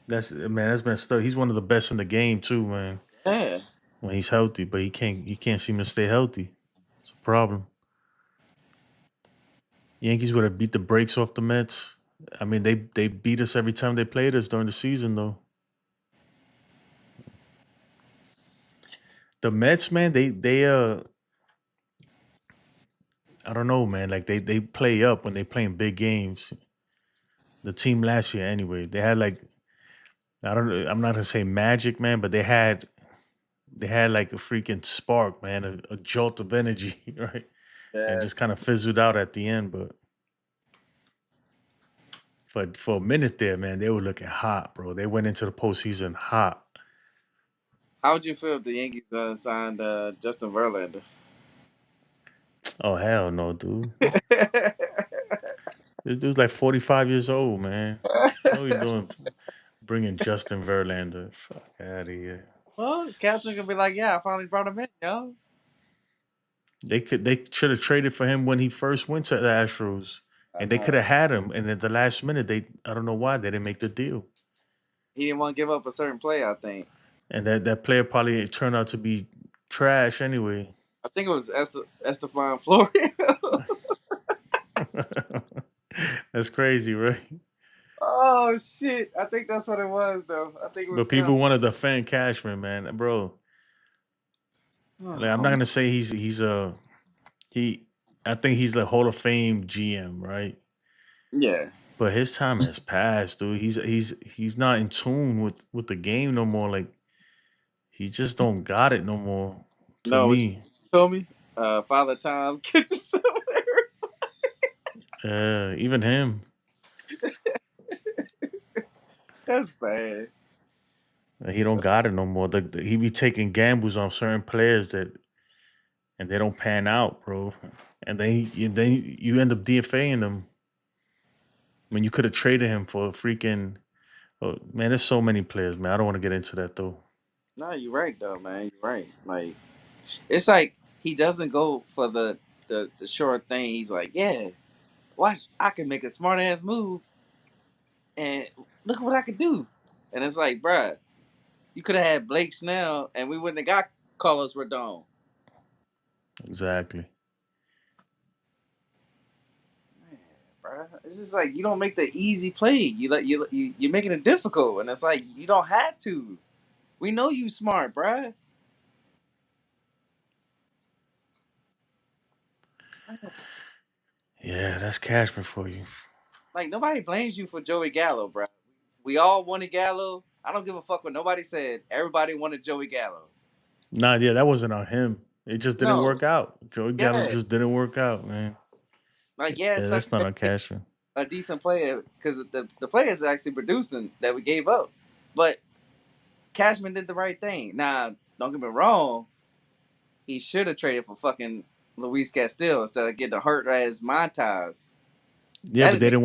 That's man. That's been stuff. He's one of the best in the game too, man. Yeah, When he's healthy, but he can't seem to stay healthy. It's a problem. Yankees would have beat the brakes off the Mets. I mean, they beat us every time they played us during the season, though. The Mets, man, they I don't know, man. Like they play up when they play in big games. The team last year, anyway, they had like I don't know. I'm not gonna say magic, man, but they had like a freaking spark, man, a jolt of energy, right? And yeah. just kind of fizzled out at the end. But for a minute there, man, they were looking hot, bro. They went into the postseason hot. How would you feel if the Yankees signed Justin Verlander? Oh hell no, dude. This dude's like 45 years old, man. What are we doing? Bringing Justin Verlander? Fuck out of here. Well, Cashman gonna be like, yeah, I finally brought him in, yo. They should have traded for him when he first went to the Astros, I and they could have know. had him. And at the last minute, I don't know why they didn't make the deal. He didn't want to give up a certain play. I think. And that player probably turned out to be trash anyway. I think it was Estefan Florio. That's crazy, right? Oh shit! I think that's what it was, though. I think it was But him. people wanted to defend Cashman, man, bro. Like, I'm not Oh, gonna say he's a he. I think he's the Hall of Fame GM, right? yeah. But his time has passed, dude. He's not in tune with the game no more. Like he just don't got it no more. To No, what you me, told me? Father Time, get yourself there. even him, That's bad. he don't got it no more. He be taking gambles on certain players and they don't pan out, bro. And then you end up DFAing them when you could have traded him for a freaking. Oh, man, there's so many players, man. I don't want to get into that though. No, you're right though, man. You're right. Like it's like he doesn't go for the short thing. He's like, yeah, watch, I can make a smart ass move, and look what I could do. And it's like, bruh, you could have had Blake Snell, and we wouldn't have got Carlos Rodon. Exactly. Man, bruh, it's just like you don't make the easy play. You're making it difficult, and it's like you don't have to. We know you smart, bruh. Yeah, that's Cashman for you. Like nobody blames you for Joey Gallo, bruh. We all wanted Gallo. I don't give a fuck what nobody said. Everybody wanted Joey Gallo. Nah, yeah, that wasn't on him. It just didn't No, work out. Joey Gallo yeah, just didn't work out, man. like yeah, it Yeah, sucks that's not that on we Cashman. a decent player because the players actually producing that we gave up. But Cashman did the right thing. Now, don't get me wrong, he should have traded for fucking Luis Castillo instead of getting the hurt as Montas. Yeah, but That'd make they didn't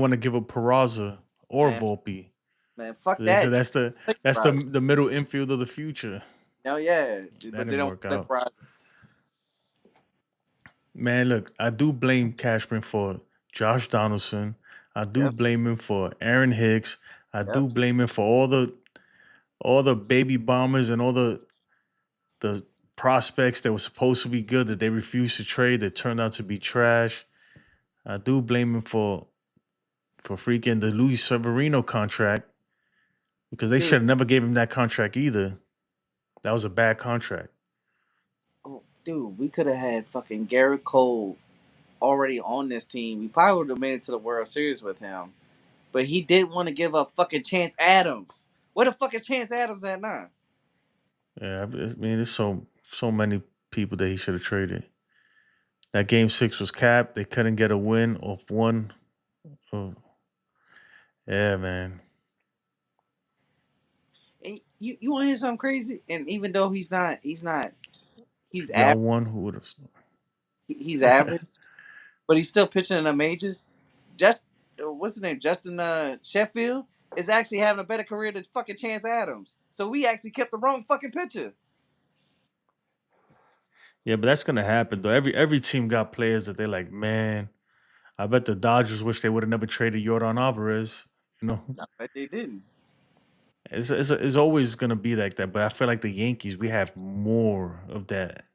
want to give up Peraza or man, Volpe. man, fuck They said that. that's Right. the middle infield of the future. Hell yeah, That but they didn't don't work play out. Peraza. Man, look, I do blame Cashman for Josh Donaldson. I do Yep, blame him for Aaron Hicks. I yep. do blame him for all the baby bombers and all the the prospects that were supposed to be good that they refused to trade that turned out to be trash. I do blame him for freaking the Luis Severino contract because they should Dude, have never gave him that contract either. That was a bad contract. we could have had fucking Garrett Cole already on this team. We probably would have made it to the World Series with him. But he didn't want to give up fucking Chance Adams. Where the fuck is Chance Adams at now? Yeah, I mean, there's so many people that he should have traded. That game 6 was capped. They couldn't get a win off one. Oh, yeah, man. And you want to hear something crazy? And even though he's Y'all won. Who would he's have? average, but he's still pitching in the majors. Just what's his name? Justin Sheffield is actually having a better career than fucking Chance Adams. So we actually kept the wrong fucking pitcher. Yeah, but that's gonna happen though. Every team got players that they're like, man, I bet the Dodgers wish they would have never traded Yordan Alvarez. You know, I bet they didn't. it's always gonna be like that. But I feel like the Yankees, we have more of that.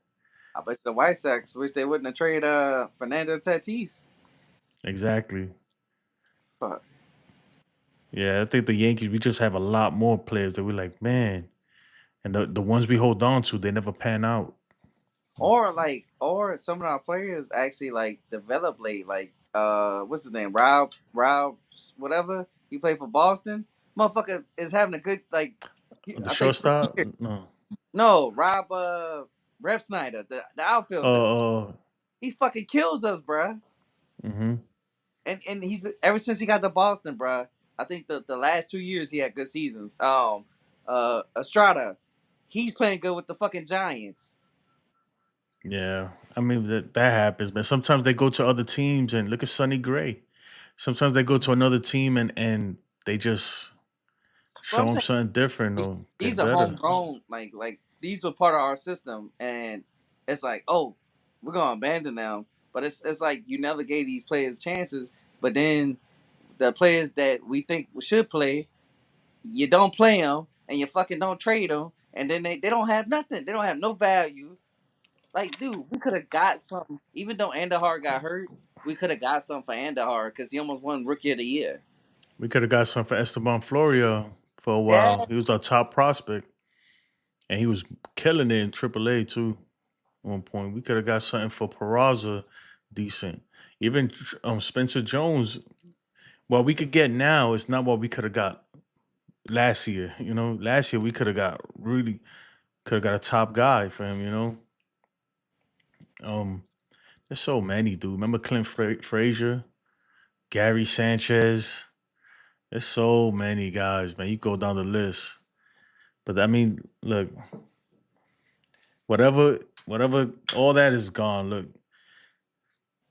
I bet the White Sox wish they wouldn't have traded Fernando Tatis. Exactly. Fuck. Yeah, I think the Yankees, we just have a lot more players that we're like, man, and the ones we hold on to, they never pan out. Or some of our players actually like develop late. Like what's his name? Rob whatever. He played for Boston. Motherfucker is having a good like. The I think shortstop, no. no Rob Rep Snyder, the outfielder. Oh, He fucking kills us, bruh. mm-hmm. And he's been, ever since he got to Boston, bruh. I think the last 2 years he had good seasons. Estrada, he's playing good with the fucking Giants. Yeah, I mean that happens, man. Sometimes they go to other teams and look at Sonny Gray. Sometimes they go to another team and they just But show I'm them saying something different or he's get a better. homegrown like these were part of our system, and it's like, oh, we're gonna abandon them. But it's like you never gave these players chances. But then the players that we think should play, you don't play them, and you fucking don't trade them, and then they don't have nothing. They don't have no value. Like, dude, we could have got something. Even though Andahar got hurt, we could have got something for Andahar because he almost won Rookie of the Year. We could have got something for Esteban Florio for a while. Yeah, He was our top prospect, and he was killing it in AAA too. At one point, we could have got something for Peraza, decent. Even Spencer Jones. What we could get now is not what we could have got last year. You know, last year we could have got a top guy for him. You know, um, there's so many, dude. Remember Clint Frazier, Gary Sanchez. There's so many guys, man. You go down the list. But I mean, look, whatever, all that is gone. Look,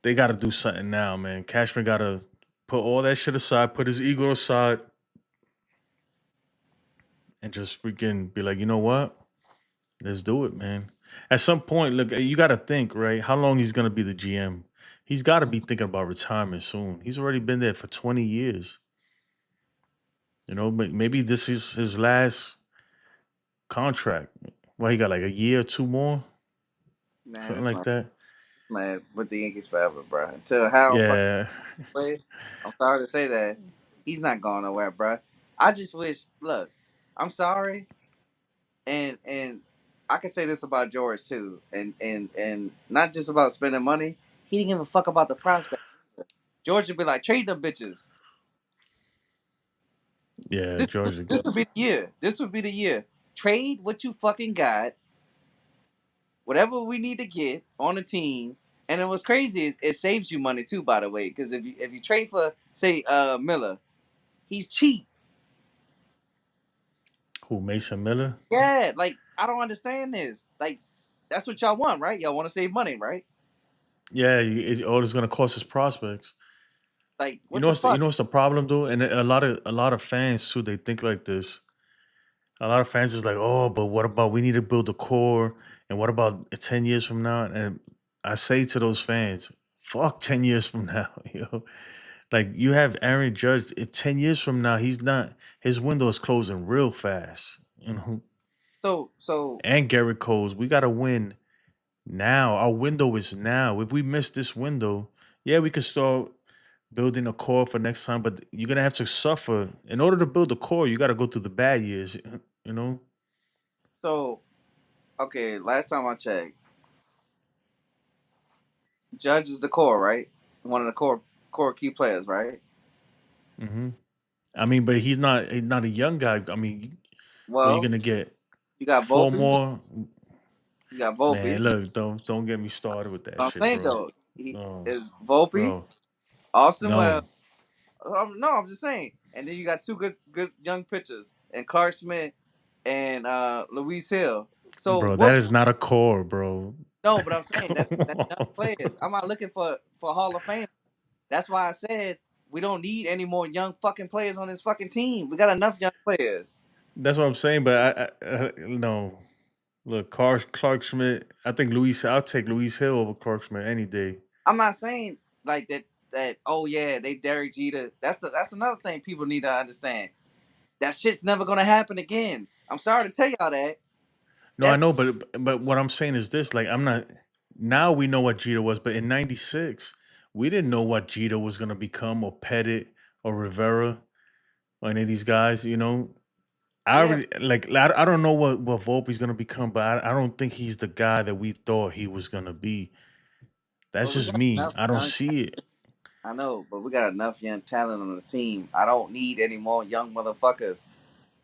they got to do something now, man. Cashman got to put all that shit aside, put his ego aside, and just freaking be like, you know what? Let's do it, man. At some point, look, you got to think, right? How long he's gonna be the GM? He's got to be thinking about retirement soon. He's already been there for 20 years. You know, maybe this is his last contract. Well, he got like a year or two more, man, something this like that. man with the Yankees forever, bro. Until Hal fucking Yeah. play, I'm sorry to say that he's not going nowhere, bro. I just wish. Look, I'm sorry, and I can say this about George too, and not just about spending money. He didn't give a fuck about the prospect. George would be like, trade them bitches. Yeah, This Georgia. this would be the year. This would be the year. Trade what you fucking got, whatever we need to get on the team. And then what's crazy is it saves you money too, by the way, because if you trade for say Miller, he's cheap. Who, Mason Miller? Yeah, like I don't understand this. Like that's what y'all want, right? Y'all want to save money, right? Yeah, all it's gonna cost is prospects. Like You what know the what's the, you fuck? know what's the problem though, and a lot of fans too. They think like this. A lot of fans is like, oh, but what about we need to build a core, and what about 10 years from now? And I say to those fans, fuck 10 years from now, yo. Like you have Aaron Judge. 10 years from now, he's not. His window is closing real fast. You know. So and Garrett Coles. We got to win now. Our window is now. If we miss this window, yeah, we can start building a core for next time. But you're gonna have to suffer in order to build a core. You got to go through the bad years. You know. so okay. Last time I checked, Judge is the core, right? One of the core key players, right? Hmm. I mean, but he's not a young guy. I mean, what you Well, gonna get? you got Four Volpe. more? You got Man, Volpe. look, don't get me started with that I'm shit, saying bro. though, he No, is Volpe, bro, Austin Wells. no, No, I'm just saying. And then you got two good young pitchers, and Clarke Schmidt and Luis Hill. So bro. what? That is not a core, bro. No, but I'm saying Come that's young on. players. I'm not looking for Hall of Fame. That's why I said we don't need any more young fucking players on this fucking team. We got enough young players. That's what I'm saying. But no. Look, Clark Schmidt. I think Luis. I'll take Luis Hill over Clark Schmidt any day. I'm not saying like that. That oh yeah, they Derek Jeter. That's another thing people need to understand. That shit's never gonna happen again. I'm sorry to tell y'all that. No, I That's know, but what I'm saying is this: like, I'm not. Now we know what Jeter was, but in '96, we didn't know what Jeter was gonna become, or Pettit, or Rivera, or any of these guys. You know, I yeah. already like. I don't know what Volpe's gonna become, but I don't think he's the guy that we thought he was gonna be. That's But we just got me. enough I don't young. see it. I know, but we got enough young talent on the team. I don't need any more young motherfuckers.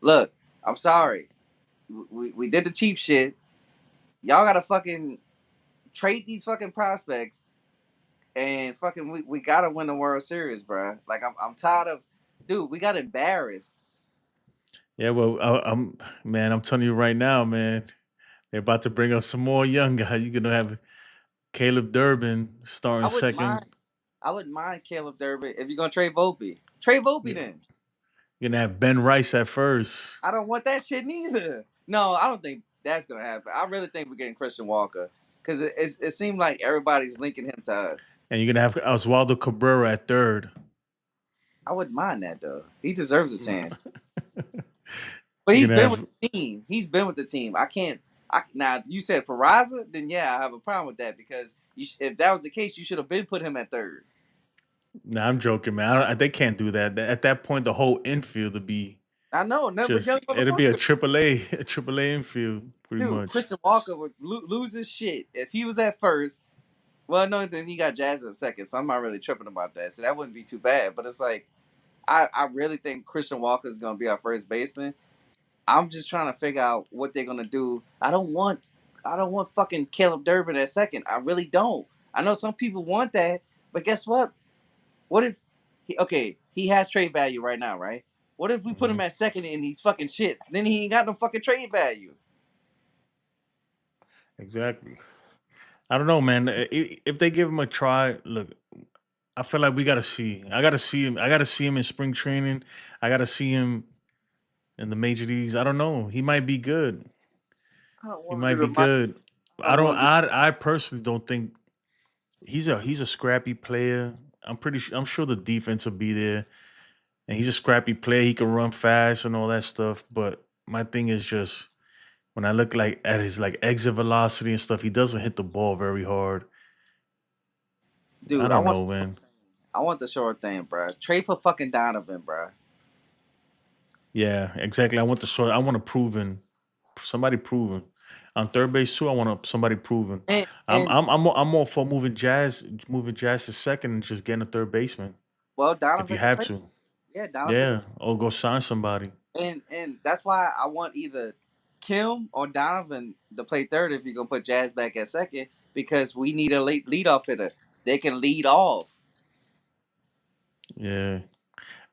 Look, I'm sorry. We did the cheap shit. Y'all gotta fucking trade these fucking prospects and fucking we gotta win the World Series, bro. Like I'm tired of, dude. We got embarrassed. Yeah, well, I'm man. I'm telling you right now, man. They're about to bring up some more young guys. You're gonna have Caleb Durbin I starting wouldn't mind. second. I wouldn't mind Caleb Durbin if you're gonna trade Volpe. Trade Volpe You're then. gonna have Ben Rice at first, I don't want that shit neither. No, I don't think that's gonna happen. I really think we're getting Christian Walker because it seemed like everybody's linking him to us. and you're gonna have Oswaldo Cabrera at third. I wouldn't mind that though. He deserves a chance. But You're he's gonna been with have the team. He's been with the team. I can't. Now if you said Peraza, then yeah, I have a problem with that because if that was the case, you should have been put him at third. Nah, I'm joking, man. They can't do that. At that point, the whole infield would be I know, nothing but young just it'll be a motherfuckers. triple A, a triple A infield, pretty Dude, much. Christian Walker would lose his shit if he was at first. Well, no, then you got Jazz at second, so I'm not really tripping about that. So that wouldn't be too bad. But it's like I really think Christian Walker is gonna be our first baseman. I'm just trying to figure out what they're gonna do. I don't want fucking Caleb Durbin at second. I really don't. I know some people want that, but guess what? What if he has trade value right now, right? What if we put Hmm. him at second and he's fucking shits? Then he ain't got no fucking trade value. Exactly. I don't know, man. If they give him a try, look, I feel like we gotta see. I gotta see him. I gotta see him in spring training. I gotta see him in the major leagues. I don't know. He might be good. I don't He want to might do be the Mike. good. I don't want to do. I personally don't think he's a scrappy player. I'm sure the defense will be there, and he's a scrappy player. He can run fast and all that stuff. But my thing is just when I look like at his like exit velocity and stuff, he doesn't hit the ball very hard. I Dude, I don't want know, man. I want the short thing, bro. Trade for fucking Donovan, bro. Yeah, exactly. I want the short. I want a proven somebody proven on third base too. I want somebody proven. And I'm and I'm I'm more, I'm all for moving Jazz to second and just getting a third baseman well, if you Donovan can have play. to. Yeah, Donovan can Yeah, or go sign somebody. and that's why I want either Kim or Donovan to play third if you're gonna put Jazz back at second because we need a late leadoff hitter. They can lead off. Yeah,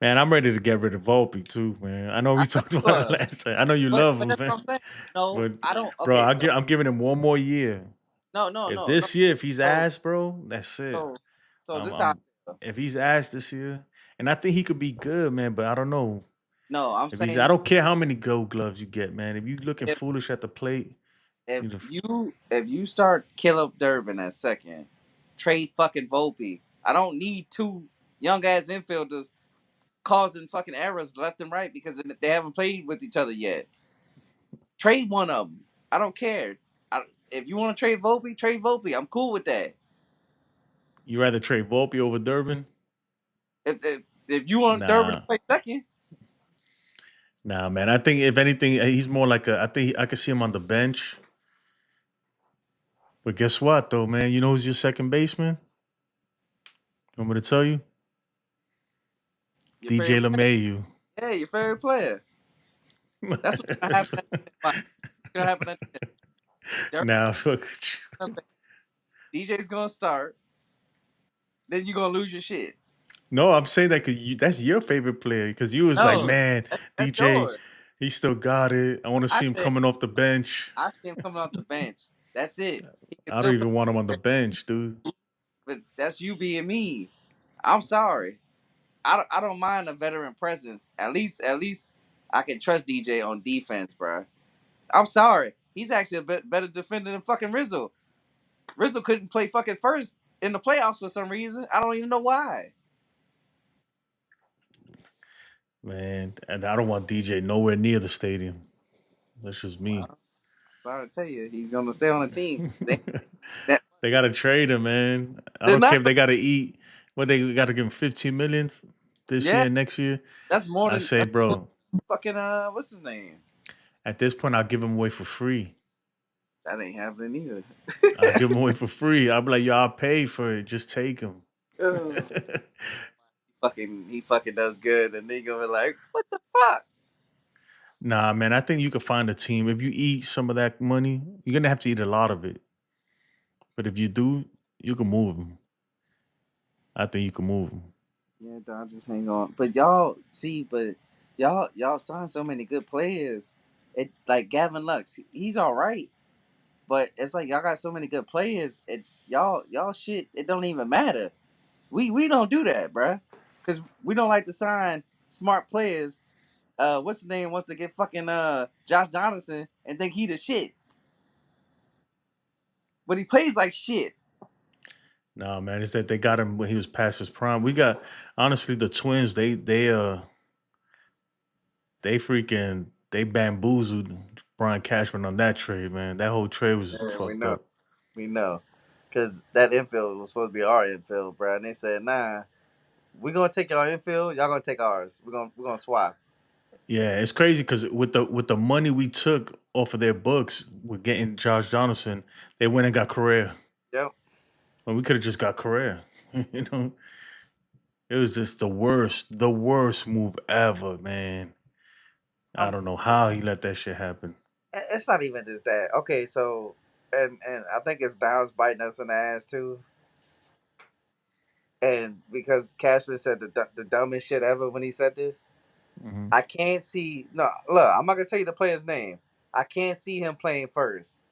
man, I'm ready to get rid of Volpe too, man. I know I we know talked you about it are, last time. I know you but love him, that's what I'm man. saying. No, But I don't. bro, Okay, I'm giving him one more year. no, no, If no, no. this year, if he's So ass, bro, that's it. so so this how. I'm if he's ass this year, and I think he could be good, man. But I don't know. No, I'm If he's, saying I don't care how many Gold Gloves you get, man. If you looking if foolish at the plate, if you know, you start Caleb Durbin at second, trade fucking Volpe. I don't need two young ass infielders causing fucking errors left and right because they haven't played with each other yet. Trade one of them. I don't care. If you want to trade Volpe, trade Volpe. I'm cool with that. You rather trade Volpe over Durbin? If you want Durbin to Nah, play second, nah, man. I think if anything, he's more like a. I think I could see him on the bench. But guess what, though, man? You know who's your second baseman? Want me to tell you? your DJ favorite player. LeMahieu. Yeah, your favorite player. That's what's gonna happen. What's gonna happen at the end. Now, look. DJ's gonna start. Then you're gonna lose your shit. No, I'm saying that because that's your favorite player. Because you was like, No, man, that's DJ, yours. he still got it. I want to I see him said coming off the bench. I see him coming off the bench. That's it. He can I don't still play, even want him on the bench, dude. but that's you being me. I'm sorry. I don't mind a veteran presence. At least I can trust DJ on defense, bro. I'm sorry. He's actually a better defender than fucking Rizzo. Rizzo couldn't play fucking first in the playoffs for some reason. I don't even know why. Man, and I don't want DJ nowhere near the stadium. That's just me. Well, sorry to tell you, he's gonna stay on the team. That, They got to trade him, man. I they're don't care not. if they got to eat. What they got to give him 15 million this Yeah, year and next year. that's more I than say, bro, fucking what's his name? at this point, I'll give him away for free. That ain't happening either. I'll give him away for free. I'll be like, yo, I'll pay for it. Just take him. Oh, he fucking does good, and they gonna be like, what the fuck? Nah, man, I think you could find a team. If you eat some of that money, you're gonna have to eat a lot of it. But if you do, you can move them. I think you can move them. Yeah, dog, just hang on. But y'all see, but y'all signed so many good players. It like Gavin Lux, he's all right. But it's like y'all got so many good players. Y'all shit. It don't even matter. We don't do that, bruh. Cause we don't like to sign smart players. What's his name wants to get fucking Josh Donaldson and think he the shit, but he plays like shit. Nah, man, it's that they got him when he was past his prime. We got honestly the Twins. They freaking they bamboozled Brian Cashman on that trade, man. That whole trade was Yeah, we fucked know, up. we know, cause that infield was supposed to be our infield, bruh. And they said, nah, we gonna take our infield. Y'all gonna take ours. We're gonna swap. Yeah, it's crazy because with the money we took off of their books, we're getting Josh Donaldson. They went and got Correa. Yep. Well, we could have just got Correa. you know, it was just the worst move ever, man. I I'm, don't know how he let that shit happen. it's not even just that. Okay, so and I think it's Downs biting us in the ass too. And because Cashman said the dumbest shit ever when he said this, Hmm. I can't see. No, look, I'm not gonna tell you the player's name. I can't see him playing first.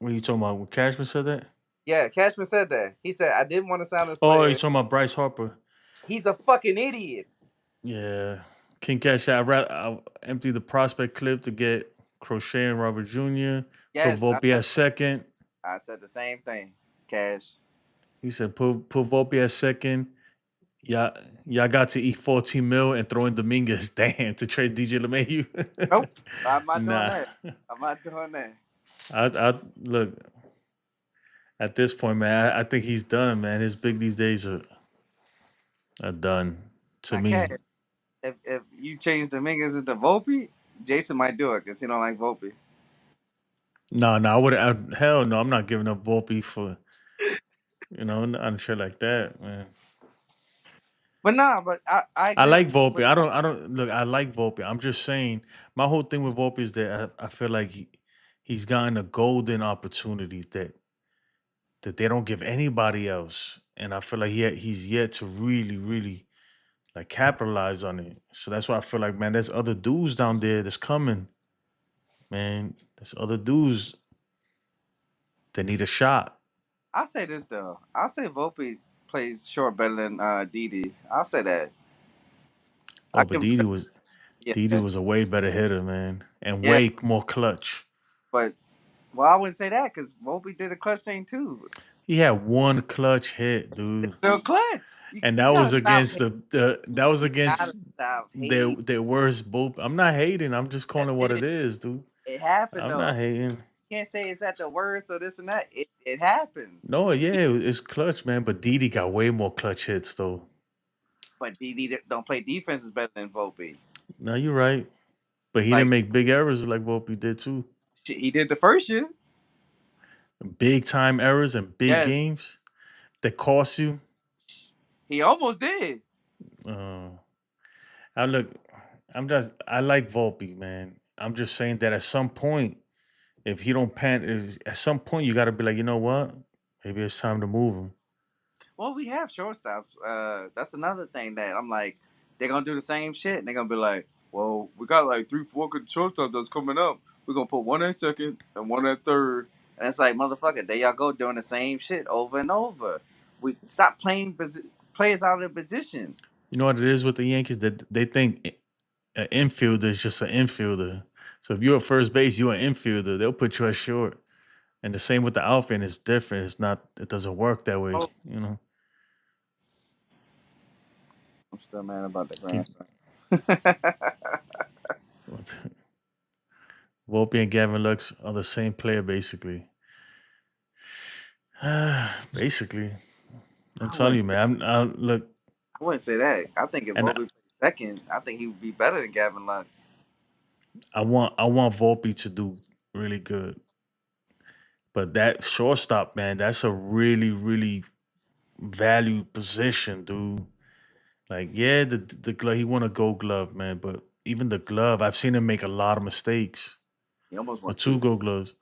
What are you talking about? When Cashman said that? Yeah, Cashman said that. He said I didn't want to sign this Oh, you player. talking about Bryce Harper? He's a fucking idiot. Yeah, King Cash. I empty the prospect clip to get Crochet and Robert Jr. Put Yes, Volpe at second. I said the same thing. Cash. He said put Volpe at second. Y'all got to eat 14 mil and throw in Dominguez. Damn, to trade DJ LeMahieu. Nope, I'm not doing Nah, that. I'm not doing that. I look at this point, man. I think he's done, man. His big these days are done to Now, me. Cash. If you change Dominguez into Volpe, Jason might do it because he don't like Volpe. No, I would. Hell no, I'm not giving up Volpe for not shit like that, man. But nah, but I I agree like with Volpe. I don't look. I like Volpe. I'm just saying. My whole thing with Volpe is that I feel like he's gotten a golden opportunity that they don't give anybody else, and I feel like he's yet to really, really like capitalize on it. So that's why I feel like, man, there's other dudes down there that's coming, man. There's other dudes that need a shot. I'll say this though. I'll say Volpe plays short better than Didi. I'll say that. I Oh, but can. Yeah, Didi was a way better hitter, man, and yeah. way more clutch. But well, I wouldn't say that because Volpe did a clutch thing too. He had one clutch hit, dude, Still clutch. and You that was gotta stop against hating. that was Gotta against stop hating. their worst bullpen. I'm not hating. I'm just calling That's it what it it. is, dude. It happened I'm though. not hating. Can't say it's at the worst or this and that. It happened. No, yeah, it's clutch, man. But Didi got way more clutch hits, though. But DD don't play defense is better than Volpe. No, you're right. But he didn't Like make big errors like Volpe did too. shit, he did the first year. Big time errors and big Yes, games that cost you. he almost did. Uh, I look. I like Volpe, man. I'm just saying that at some point, if he don't pan, at some point you got to be like, you know what? Maybe it's time to move him. Well, we have shortstops. That's another thing that I'm like, they're gonna do the same shit. And they're gonna be like, well, we got like 3, 4 good shortstops that's coming up. We're gonna put one at second and one at third. And it's like, motherfucker, there y'all go doing the same shit over and over. We stop playing players out of their position. You know what it is with the Yankees that they think an infielder is just an infielder. So if you're at first base, you're an infielder. They'll put you at short. And the same with the outfield. It's different. It's not. It doesn't work that way. Oh, You know. I'm still mad about the Can, grandson. Volpe and Gavin Lux are the same player, basically. Basically, I'm I telling wouldn't, you, man. Look, I wouldn't say that. I think if and Volpe played second, I think he would be better than Gavin Lux. I want Volpe to do really good, but that shortstop, man, that's a really, really valued position, dude. Like, yeah, the glove, he won a Gold Glove, man, but even the glove, I've seen him make a lot of mistakes He almost won with two. two Gold Gloves.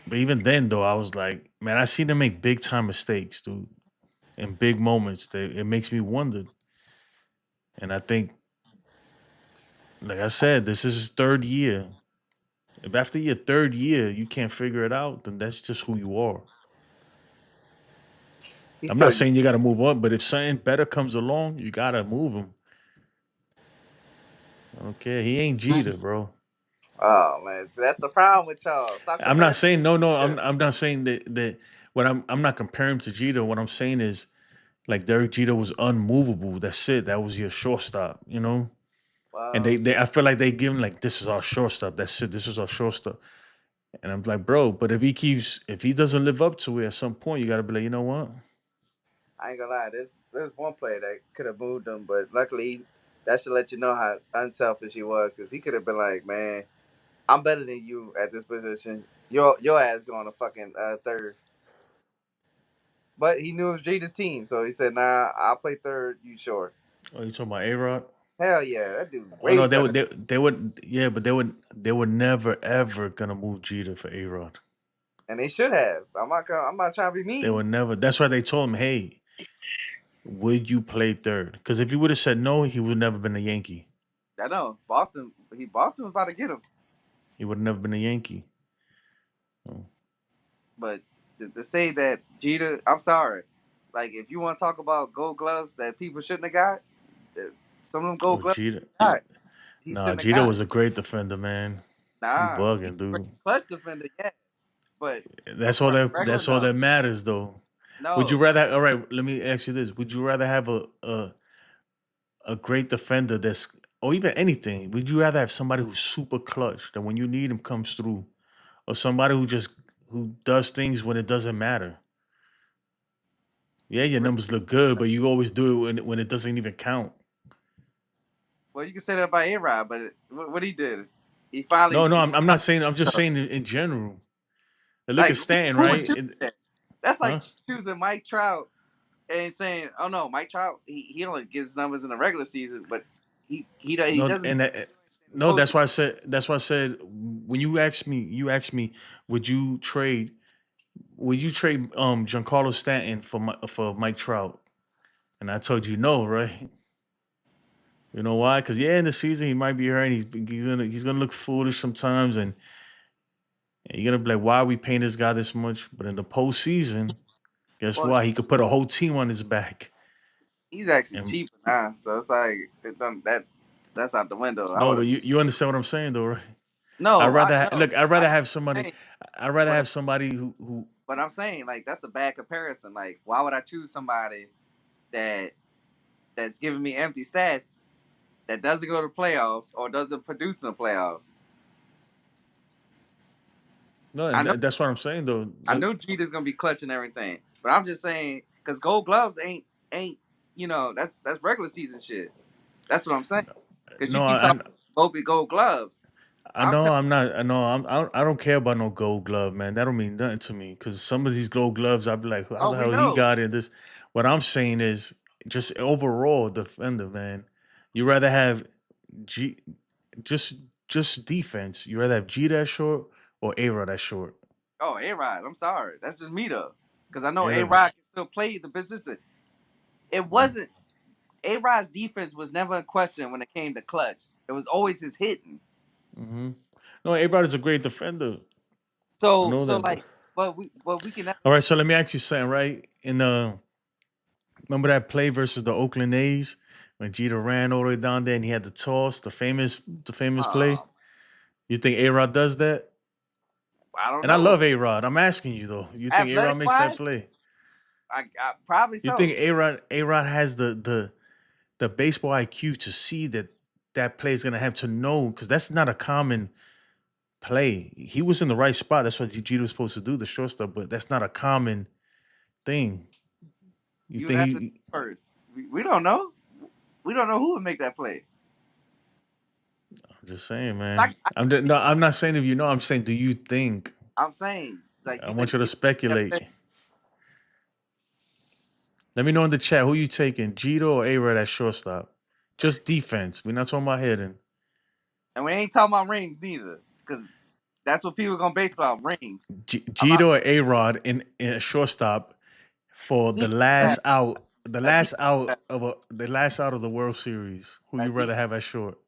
But even then, though, I was like, man, I seen him make big time mistakes, dude, in big moments. That it makes me wonder. And I think, like I said, this is his third year. If after your third year you can't figure it out, then that's just who you are. He's I'm still not saying you got to move on, but if something better comes along, you got to move him. I don't care. He ain't Jeter, bro. Oh man, so that's the problem with y'all. Stop I'm not comparing. saying no. I'm not saying that what I'm not comparing him to Jeter. What I'm saying is like Derek Jeter was unmovable. That's it. That was your shortstop, you know. And Well, I feel like they give him like this is our shortstop. That's it. This is our shortstop. And I'm like, bro, but if he doesn't live up to it at some point, you got to be like, you know what? I ain't gonna lie. There's one player that could have moved him, but luckily that should let you know how unselfish he was because he could have been like, man, I'm better than you at this position. Your ass going to fucking third. But he knew it was Jeter's team, so he said, nah, I'll play third. You sure? Oh, you talking about A-Rod? Hell yeah, that dude's Oh way no, better. they would yeah, but they were never ever gonna move Jeter for A-Rod. And they should have. I'm not trying to be They mean. were never. That's why they told him, hey, would you play third? Because if he would have said no, he would never been a Yankee. I know Boston was about to get him, He would have never been a Yankee. Oh. but to say that Jeter, I'm sorry. Like if you want to talk about Gold Gloves that people shouldn't have got, some of them Gold Oh, Gloves Jeter. he got, he Nah, shouldn't have Jeter got. was a great defender, man. You Nah, he's bugging, a great dude. clutch defender, yeah, but That's all regular that matters, though. Would you no. rather? All right, let me ask you this: would you rather have a great defender that's, or even anything? Would you rather have somebody who's super clutch that when you need him comes through, or somebody who does things when it doesn't matter? Yeah, your numbers look good, but you always do it when it doesn't even count. Well, you can say that about A-Rod, but what he did, he No, finally no, he I'm not saying. I'm just saying in general. Look at like Stanton, who was right? choosing that? That's Huh? like choosing Mike Trout and saying, "Oh no, Mike Trout, he only gives numbers in the regular season, but he No, doesn't do anything in the no. That's postseason." why I said. That's why I said when you asked me, would you trade? Would you trade Giancarlo Stanton for Mike Trout? And I told you no, right? You know why? Because yeah, in the season he might be hurt. And he's gonna look foolish sometimes, and you're gonna be like, why are we paying this guy this much? But in the postseason, guess Well, what? He could put a whole team on his back. he's actually And cheaper now, so it's like that's out the window. I no, would but have you understand what I'm saying, though, right? no, I know, Look. I'd I rather know have what somebody. you're saying, I'd rather but have somebody who but I'm saying like that's a bad comparison. Like, why would I choose somebody that's giving me empty stats that doesn't go to playoffs or doesn't produce in the playoffs? No, I and know that's what I'm saying though. I know Jeter's gonna be clutching everything, but I'm just saying because Gold Gloves ain't that's regular season shit. That's what I'm saying. Because you No, keep talking Volpe Gold Gloves. I know I'm not. I know I don't care about no Gold Glove, man. That don't mean nothing to me. Because some of these Gold Gloves, I'd be like, how the We hell he know. got in this? What I'm saying is, just overall defender, man. You rather have G, just defense. You rather have G that short or A-Rod that short. Oh, A-Rod. I'm sorry. That's just me though. Because I know Yeah. A-Rod can still play the position. It Mm. wasn't A-Rod's defense was never in question when it came to clutch. It was always his hitting. Mm-hmm. No, A-Rod is a great defender. I So know that. like, but we can. All right, so let me ask you something. Right in the remember that play versus the Oakland A's when Jeter ran all the way down there and he had the toss, the famous play. You think A-Rod does that? I don't And I know. love A-Rod. I'm asking you though. You think A-Rod makes that play? I probably so. You think A-Rod has the baseball IQ to see that play is gonna have to know because that's not a common play. He was in the right spot. That's what Jeter was supposed to do, the shortstop. But that's not a common thing. You You think have to he? first. We don't know. We don't know who would make that play. I'm just saying, man. I'm not saying if you know. I'm saying, do you think? I'm saying, like, I want you to speculate. Let me know in the chat who you taking, Jeter or A-Rod at shortstop. Just defense. We're not talking about hitting. And we ain't talking about rings neither, because that's what people are gonna base it off, rings. Jeter or A-Rod in a shortstop for the last out. The last out of the World Series. Who you rather have at short?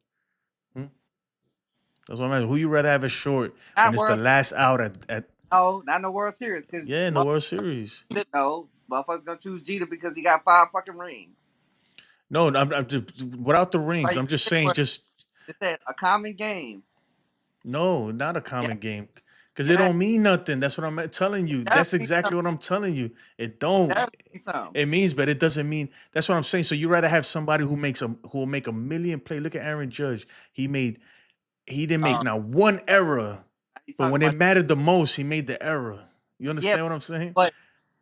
That's what I mean. Who you rather have at short when it's the last out at No, not in the World Series. Because in the World Series. No, motherfuckers gonna choose Jeter because he got 5 fucking rings. No, I'm just without the rings. Like, I'm just saying, it's that a common game. No, not a common game. Because it don't mean nothing. That's what I'm telling you. That's exactly what I'm telling you. It don't. It means, but it doesn't mean. That's what I'm saying. So you rather have somebody who will make a million play. Look at Aaron Judge. He didn't make not one error. But when it mattered the most, he made the error. You understand what I'm saying? But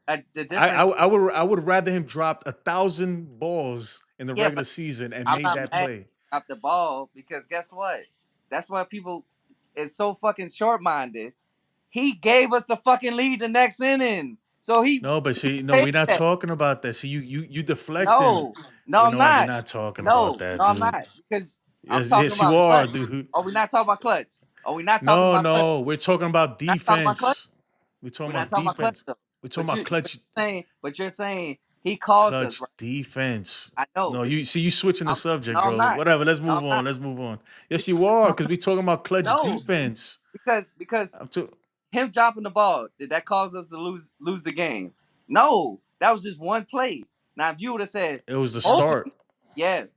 the difference. I would rather him drop 1,000 balls in the regular season and made that play. Drop the ball because guess what? That's why people is so fucking short-minded. He gave us the fucking lead the next inning. So we're not talking about that. See, you deflecting. No, I'm not. We're not talking about that. No, dude. I'm not. Because yes, you are, clutch. dude. Oh, we're not talking about clutch. Oh, we're not talking about clutch. No, we're talking about defense. We're talking about defense. We're talking about clutch. But you're saying he caused us. Clutch defense. I know. No, you switching the subject, bro. Whatever. Let's move on. Let's move on. Yes, you are, because we're talking about clutch defense. Because him dropping the ball, did that cause us to lose the game? No, that was just one play. Now, if you would have said it was the start,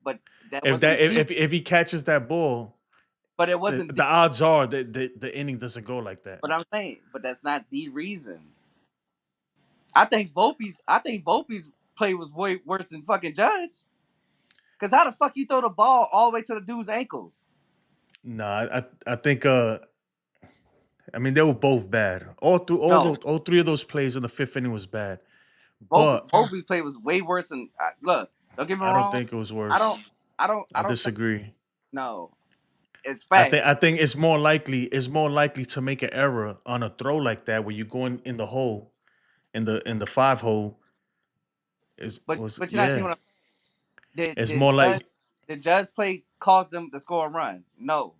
but if he catches that ball, but it wasn't. The odds are that the inning doesn't go like that. But I'm saying, but that's not the reason. I think Volpe's play was way worse than fucking Judge. Because how the fuck you throw the ball all the way to the dude's ankles? Nah, I think I mean, they were both bad. All three of those plays in the fifth inning was bad. But Volpe's play was way worse than look. Don't get me wrong. I don't think it was worse. I disagree. No, it's fact. I think it's more likely to make an error on a throw like that where you're going in the hole, in the 5 hole. But you're not seeing what I'm saying. It's more like the Judge play caused them to score a run. No.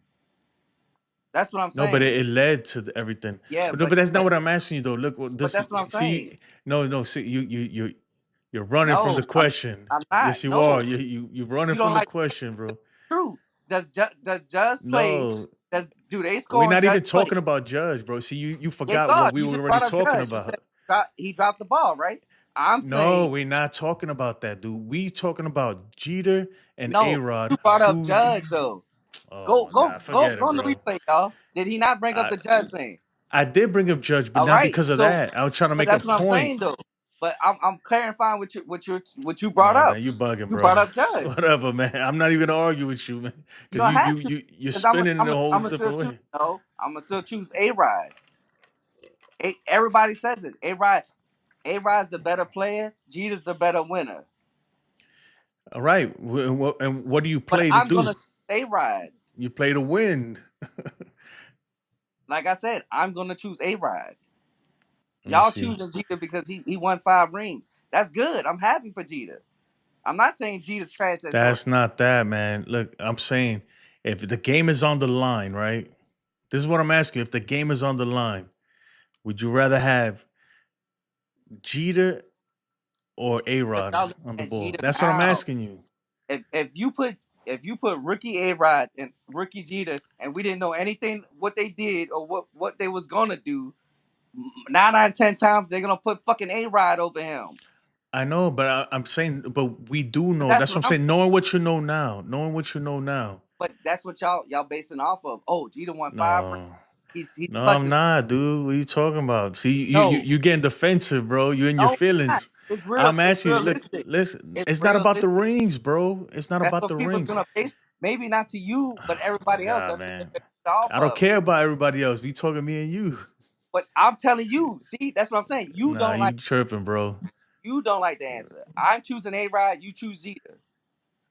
That's what I'm saying. No, but it led to everything. Yeah, but that's not what I'm asking you though. Look, but that's what I'm saying. See, you're running from the question. I'm not. Yes, you are. You're running from the question, bro. True. Does Judge play? No. Do they score? We're not even talking about Judge, bro. See, you forgot what we were already talking about. He dropped the ball, right? I'm saying. No, we're not talking about that, dude. We talking about Jeter and A-Rod. You brought up Judge though. Oh, go on the replay, y'all. Did he not bring up the Judge thing? I did bring up Judge, but All not right. because of So, that. I was trying to but make a that's what I'm point. saying though. But I'm clarifying what you brought Nah, up. man, you bugging, You bro. brought up Judge. Whatever, man. I'm not even gonna argue with you, man, You because don't have to, you're because spinning in a whole I'm still different choose. way. No, I'm gonna still choose A-Rod. Everybody says it. A-Rod's the better player. Jeter's the better winner. All right, and what do you But play to I'm do? gonna choose A-Rod. You play to win. Like I said, I'm gonna choose A-Rod. Let me Y'all see. choosing Jeter because he won 5 rings. That's good. I'm happy for Jeter. I'm not saying Jeter's trash at short. That's not that, man. Look, I'm saying if the game is on the line, right? This is what I'm asking you. If the game is on the line, would you rather have Jeter or But A-Rod y'all looking on the at ball? Jeter That's what I'm now. asking you. If you put rookie A-Rod and rookie Jeter, and we didn't know anything what they did or what they was gonna do, 9 out of 10 times they're gonna put fucking A-Rod over him. I know, but I'm saying, but we do But know. that's That's what what I'm I'm. saying. Knowing what you know now, knowing what you know now. But that's what y'all basing off of. Oh, Jeter won 5 rings. No, He's no, clutch I'm as not, dude. What are you talking about? See, no, you getting defensive, bro. You in your no, it's not. feelings. It's real. I'm It's asking you. Look, realistic. listen. It's It's not about the realistic. rings, bro. It's not That's about what the people's rings. gonna base. Maybe not to you, but Oh my everybody else. god, That's what they're man. basing it off I don't of. care about everybody else. We talking me and you. But I'm telling you, see, that's what I'm saying. You Nah, don't you like. tripping, bro. You don't like the answer. I'm choosing A-Rod. You choose Jeter.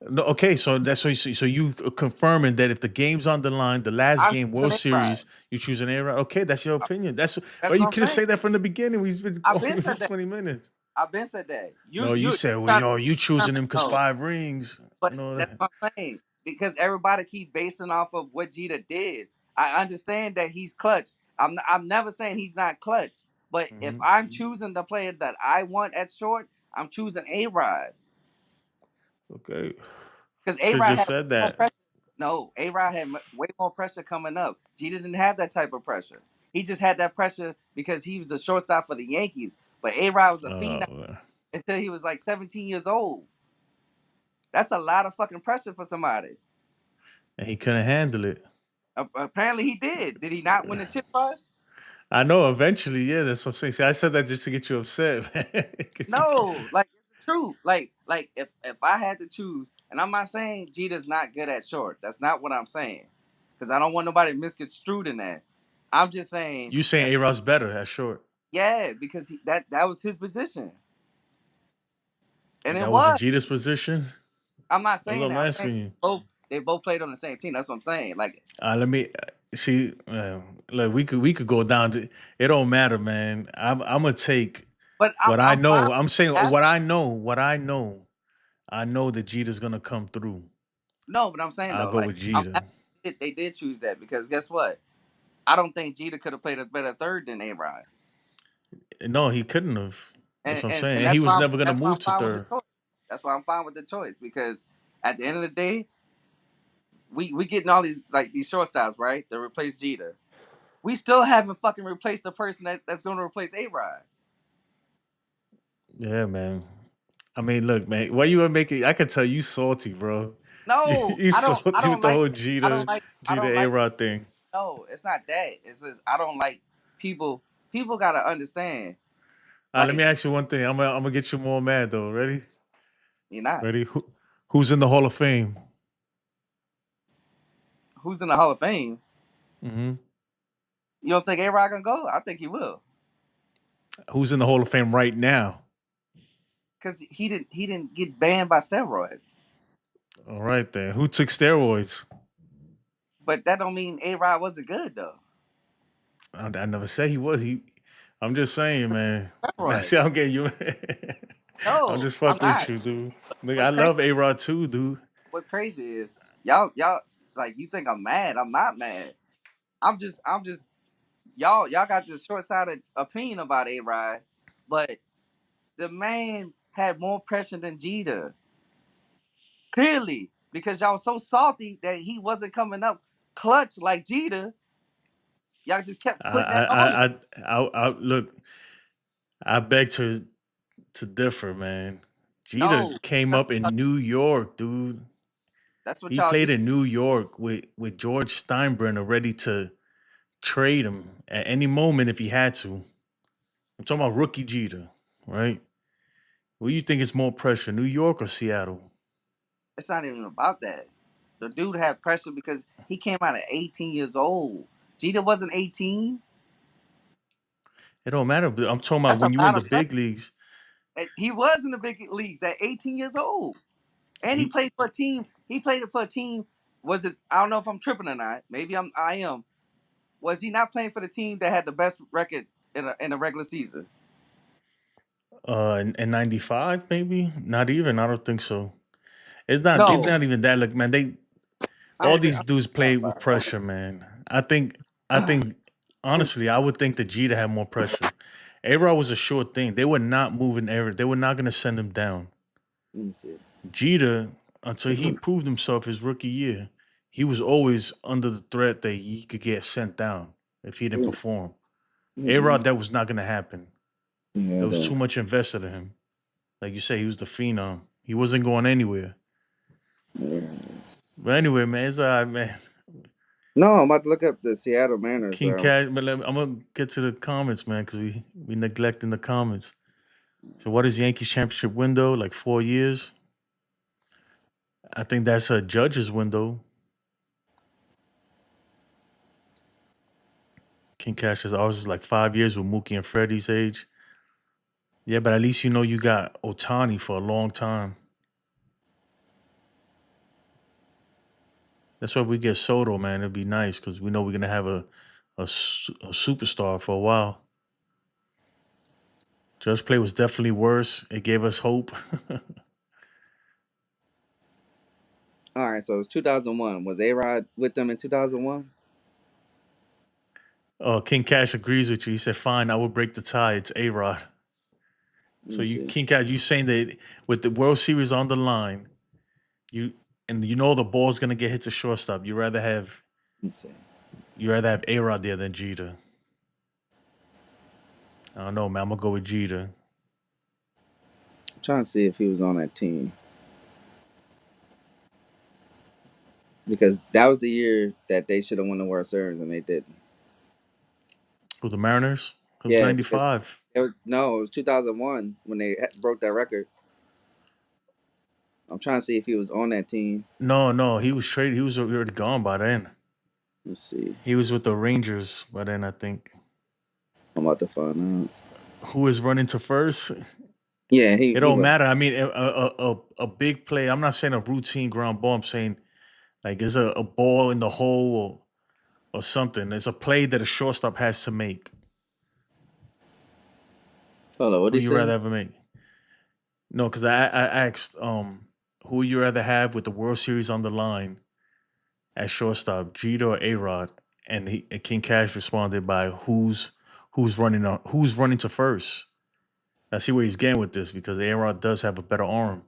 No, okay, so that's so you confirming that if the game's on the line, the last I'm game, World choosing A-Rod. Series, you choose an A. Okay, that's your opinion. That's That's well, what you I'm could have saying. said that from the beginning. We've been I've going been for said that. 20 minutes. I've been said that. No, you You said, well, trying yo, you to choosing him because no. 5 rings. But No, that's that. what I'm saying. Because everybody keep basing off of what Jeter did. I understand that he's clutch. I'm never saying he's not clutch. But if Mhm. I'm choosing the player that I want at short, I'm choosing A-Rod. Okay, Because should have A-Rod just had said more that. pressure. No, A-Rod had way more pressure coming up. Jeter didn't have that type of pressure. He just had that pressure because he was the shortstop for the Yankees. But A-Rod was a phenom Uh, until he was like 17 years old. That's a lot of fucking pressure for somebody. and he couldn't handle it. Apparently he did. Did he not win the chip for us? I know. Eventually, yeah. That's what I'm saying. See, I said that just to get you upset, man. 'Cause No, like it's the truth. Like if I had to choose, and I'm not saying Jeter's not good at short. That's not what I'm saying, because I don't want nobody misconstrued in that. I'm just saying, you saying A Rod's better at short. yeah, because that was his position, and it That was a was. Jeter's position. I'm not That's what saying I'm that. I'm saying asking you. they both played on the same team. That's what I'm saying. Like, Let me see. Look, we could go down to. It don't matter, man. I'm gonna take but what I I'm fine know. with I'm saying that. what I know. What I know. I know that Jeter's gonna come through. No, but I'm saying I'll though, go like with Jeter. they did choose that because guess what? I don't think Jeter could have played a better third than A-Rod. No, he couldn't have. That's and what I'm and, saying. and And he that's was why never gonna I'm move to fine with the third. choice. That's why I'm fine with the choice because at the end of the day, we getting all these like these shortstops right to replace Jeter. We still haven't fucking replaced the person that's going to replace A Rod. Yeah, man. I mean, look, man. Why you gonna make it? I can tell you salty, bro. No, You I salty with don't the like whole I Jeter don't A like. Rod thing. No, it's not that. It's just I don't like people. People gotta understand. Let me Like ask you one thing. I'm gonna get you more mad though. Ready? you're not. Ready? Who's in the Hall of Fame? Who's in the Hall of Fame? Hmm. You don't think A Rod gonna go? I think he will. Who's in the Hall of Fame right now? Cause he didn't get banned by steroids. All right then. Who took steroids? But that don't mean A Rod wasn't good though. I never said he was. I'm just saying, man. Now, Steroids. see, I'm getting you. I'm No, just I'm fucking with not. you, dude. Look, I What's crazy? love A Rod too, dude. What's crazy is y'all like you think I'm mad. I'm not mad. I'm just y'all got this short sighted opinion about A Rod, but the man had more pressure than Jeter. Clearly, because y'all was so salty that he wasn't coming up clutch like Jeter. Y'all just kept I putting I that on him. I I look. I beg to differ, man. Jeter No, came up in New York, dude. that's what He y'all do. played in New York with George Steinbrenner, ready to trade him at any moment if he had to. I'm talking about rookie Jeter, right? What do you think is more pressure, New York or Seattle? It's not even about that. The dude had pressure because he came out at 18 years old. Jeter wasn't 18. It don't matter. But I'm talking about That's a when you in lot the of pressure. big leagues. And he was in the big leagues at 18 years old, and he He played for a team. He played it for a team. Was it? I don't know if I'm tripping or not. Maybe I am. Was he not playing for the team that had the best record in a regular season? in '95 maybe not even. I don't think so. It's not. They're No, not even that. Like man, they I all don't think. these dudes play with 95. pressure, man. I think honestly, I would think that Jeter had more pressure. A-Rod was a sure thing. They were not moving A-Rod. They were not going to send him down. Let me see. Jeter, until he proved himself his rookie year, he was always under the threat that he could get sent down if he didn't perform. A-Rod, that was not going to happen. Yeah, There was too much invested in him. Like you say, he was the phenom. He wasn't going anywhere. But anyway, man, it's all right, man. No, I'm about to look up the Seattle Mariners. King Cash, but I'm gonna get to the comments, man, because we neglecting the comments. So, what is Yankees championship window? Like 4 years? I think that's a judge's window. King Cash is ours is like 5 years with Mookie and Freddie's age. Yeah, but at least you know you got Otani for a long time. That's why we get Soto, man. It'd be nice because we know we're gonna have a superstar for a while. Judge play was definitely worse. It gave us hope. All right, so it was 2001. Was Arod with them in 2001? Oh, King Cash agrees with you. He said, "Fine, I will break the tie. It's A-Rod." Let So me you, see. King Cash, you saying that with the World Series on the line, you the ball's gonna get hit to shortstop. Let me see. You rather have A-Rod there than Jeter. I don't know, man. I'm gonna go with Jeter. I'm trying to see if he was on that team because that was the year that they should have won the World Series and they didn't. Who the Mariners? It was Yeah, because '95. it was 2001 when they broke that record. I'm trying to see if he was on that team. No, he was traded. He was already gone by then. Let's see. He was with the Rangers by then, I think. I'm about to find out. Who is running to first? Yeah, It he don't was. matter. I mean, a big play. I'm not saying a routine ground ball. I'm saying like there's a ball in the hole or something. There's a play that a shortstop has to make. Hold on, what Who did he you say? rather ever make? No, because I asked who would you rather have with the World Series on the line at shortstop, Jeter or A-Rod? And King Cash responded by who's running to first. I see where he's getting with this because A-Rod does have a better arm.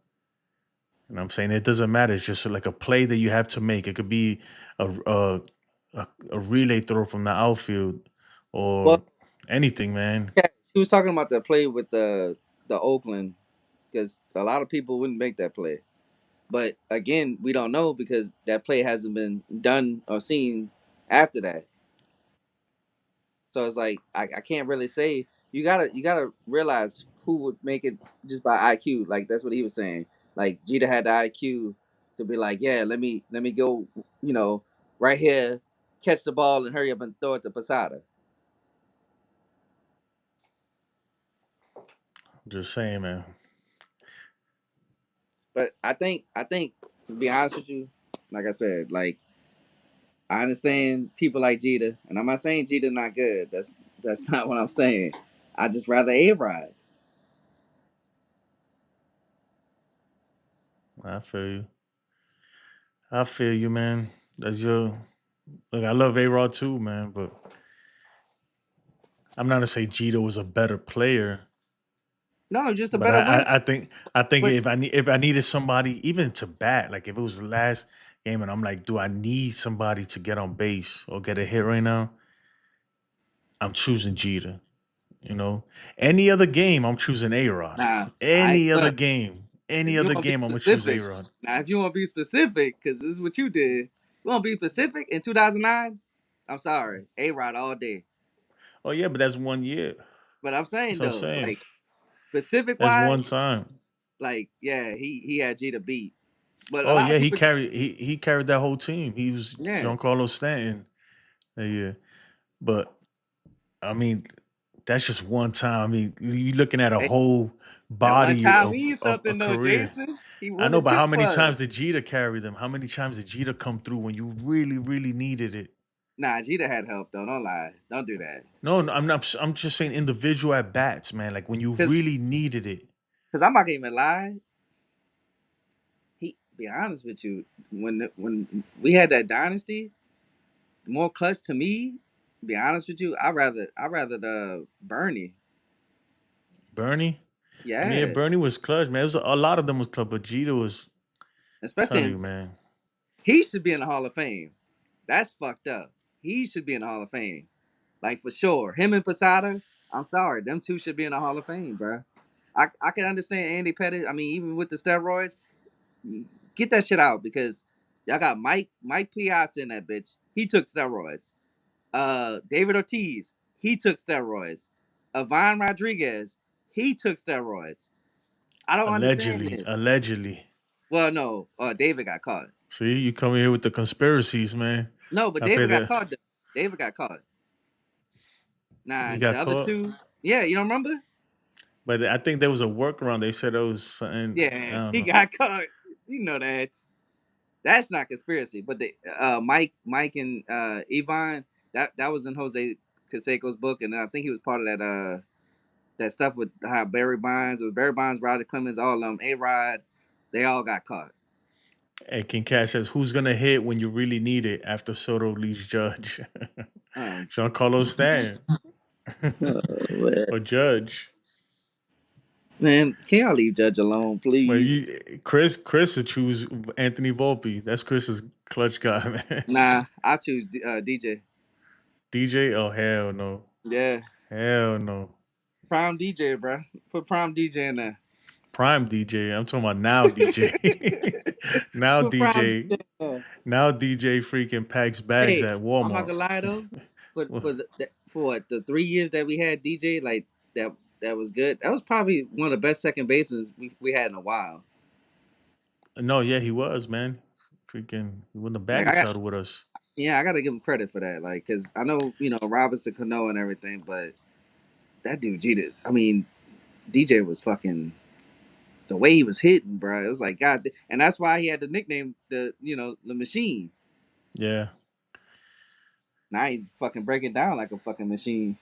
And I'm saying it doesn't matter. It's just like a play that you have to make. It could be a a relay throw from the outfield Well, or anything, man. yeah, he was talking about the play with the Oakland because a lot of people wouldn't make that play. But again, we don't know because that play hasn't been done or seen after that. So it's like I can't really say. You gotta realize who would make it just by IQ. Like that's what he was saying. Like Jeter had the IQ to be like, yeah, let me go, right here, catch the ball and hurry up and throw it to Posada. Just saying, man. But I think to be honest with you, like I said, like I understand people like Jeter, and I'm not saying Jeter's not good. That's not what I'm saying. I just rather A Rod. I feel you. I feel you, man. That's your look. I love A-Rod too, man. But I'm not gonna say Jeter was a better player. No, just a But better winner. I think But if I needed somebody even to bat, like if it was the last game and I'm like, do I need somebody to get on base or get a hit right now? I'm choosing Jeter. You know, any other game, I'm choosing A Rod. nah, I Any other look. game, any If you other want to be game, I'm gonna choose A specific, Rod. now if you want to be specific, because this is what you did. You want to be specific in 2009? I'm sorry, A-Rod all day. Oh yeah, but that's 1 year. But I'm That's saying what I'm though, saying. like specific That's one wise, time. like yeah, he had G to beat. But a Oh lot of yeah, people, he carried that whole team. He was yeah, Giancarlo Stanton that year. But I mean, that's just one time. I mean, you're looking at a hey, whole that one body time of, means of a something though, career. Jason. He I won know, the but how chip many for times us. did Jeter carry them? How many times did Jeter come through when you really, really needed it? Nah, Jeter had help though. Don't lie. Don't do that. No, no, I'm not. I'm just saying individual at bats, man. Like when you Cause, really needed it. cause I'm not gonna even lie. He, be honest with you, when we had that dynasty, more clutch to me. Be honest with you, I rather the Bernie. Bernie. I mean, yeah, Yeah, Bernie was clutch, man. It was a lot of them was clutch, but Jeter was especially telling you, in, man. he should be in the Hall of Fame. That's fucked up. He should be in the Hall of Fame, like for sure. Him and Posada. I'm sorry, them two should be in the Hall of Fame, bro. I can understand Andy Pettit. I mean, even with the steroids, get that shit out because y'all got Mike Piazza in that bitch. He took steroids. David Ortiz, he took steroids. Ivan Rodriguez, he took steroids. I don't understand Allegedly, this. allegedly. Well, no, David got caught. See, you come here with the conspiracies, man. No, but I pay David got the. caught. David got caught. He Nah, the got other caught, two, yeah, you don't remember? but I think there was a workaround. They said it was something. I Yeah, don't he know. got caught. You know that. That's not conspiracy. But the Mike and Yvonne, that was in Jose Canseco's book, and I think he was part of that stuff with how Barry Bonds, Roger Clemens, all of them, A-Rod, they all got caught. And King Cash says, "Who's gonna hit when you really need it after Soto leaves Judge?" Um, Giancarlo Stanton man, or Judge. man, can y'all leave Judge alone, Well, please? you Chris would choose Anthony Volpe. That's Chris's clutch guy, man. Nah, I choose DJ. DJ, oh hell no, Yeah, hell no. prime DJ, bro. Put prime DJ in there. Prime DJ. I'm talking about now DJ. now Put prime DJ. DJ in there. Now DJ freaking packs bags Hey, at I'm not Walmart. gonna lie though. Well, For what the 3 years that we had DJ, like that was good. That was probably one of the best second basemen we had in a while. no, yeah, he was, man. Freaking he won the Like batting title with us. I gotta give him credit for that. Like, cause I know Robinson Cano and everything, but that dude cheated. I mean, DJ was fucking the way he was hitting, bro. It was like God, and that's why he had the nickname the machine. Yeah. Now he's fucking breaking down like a fucking machine.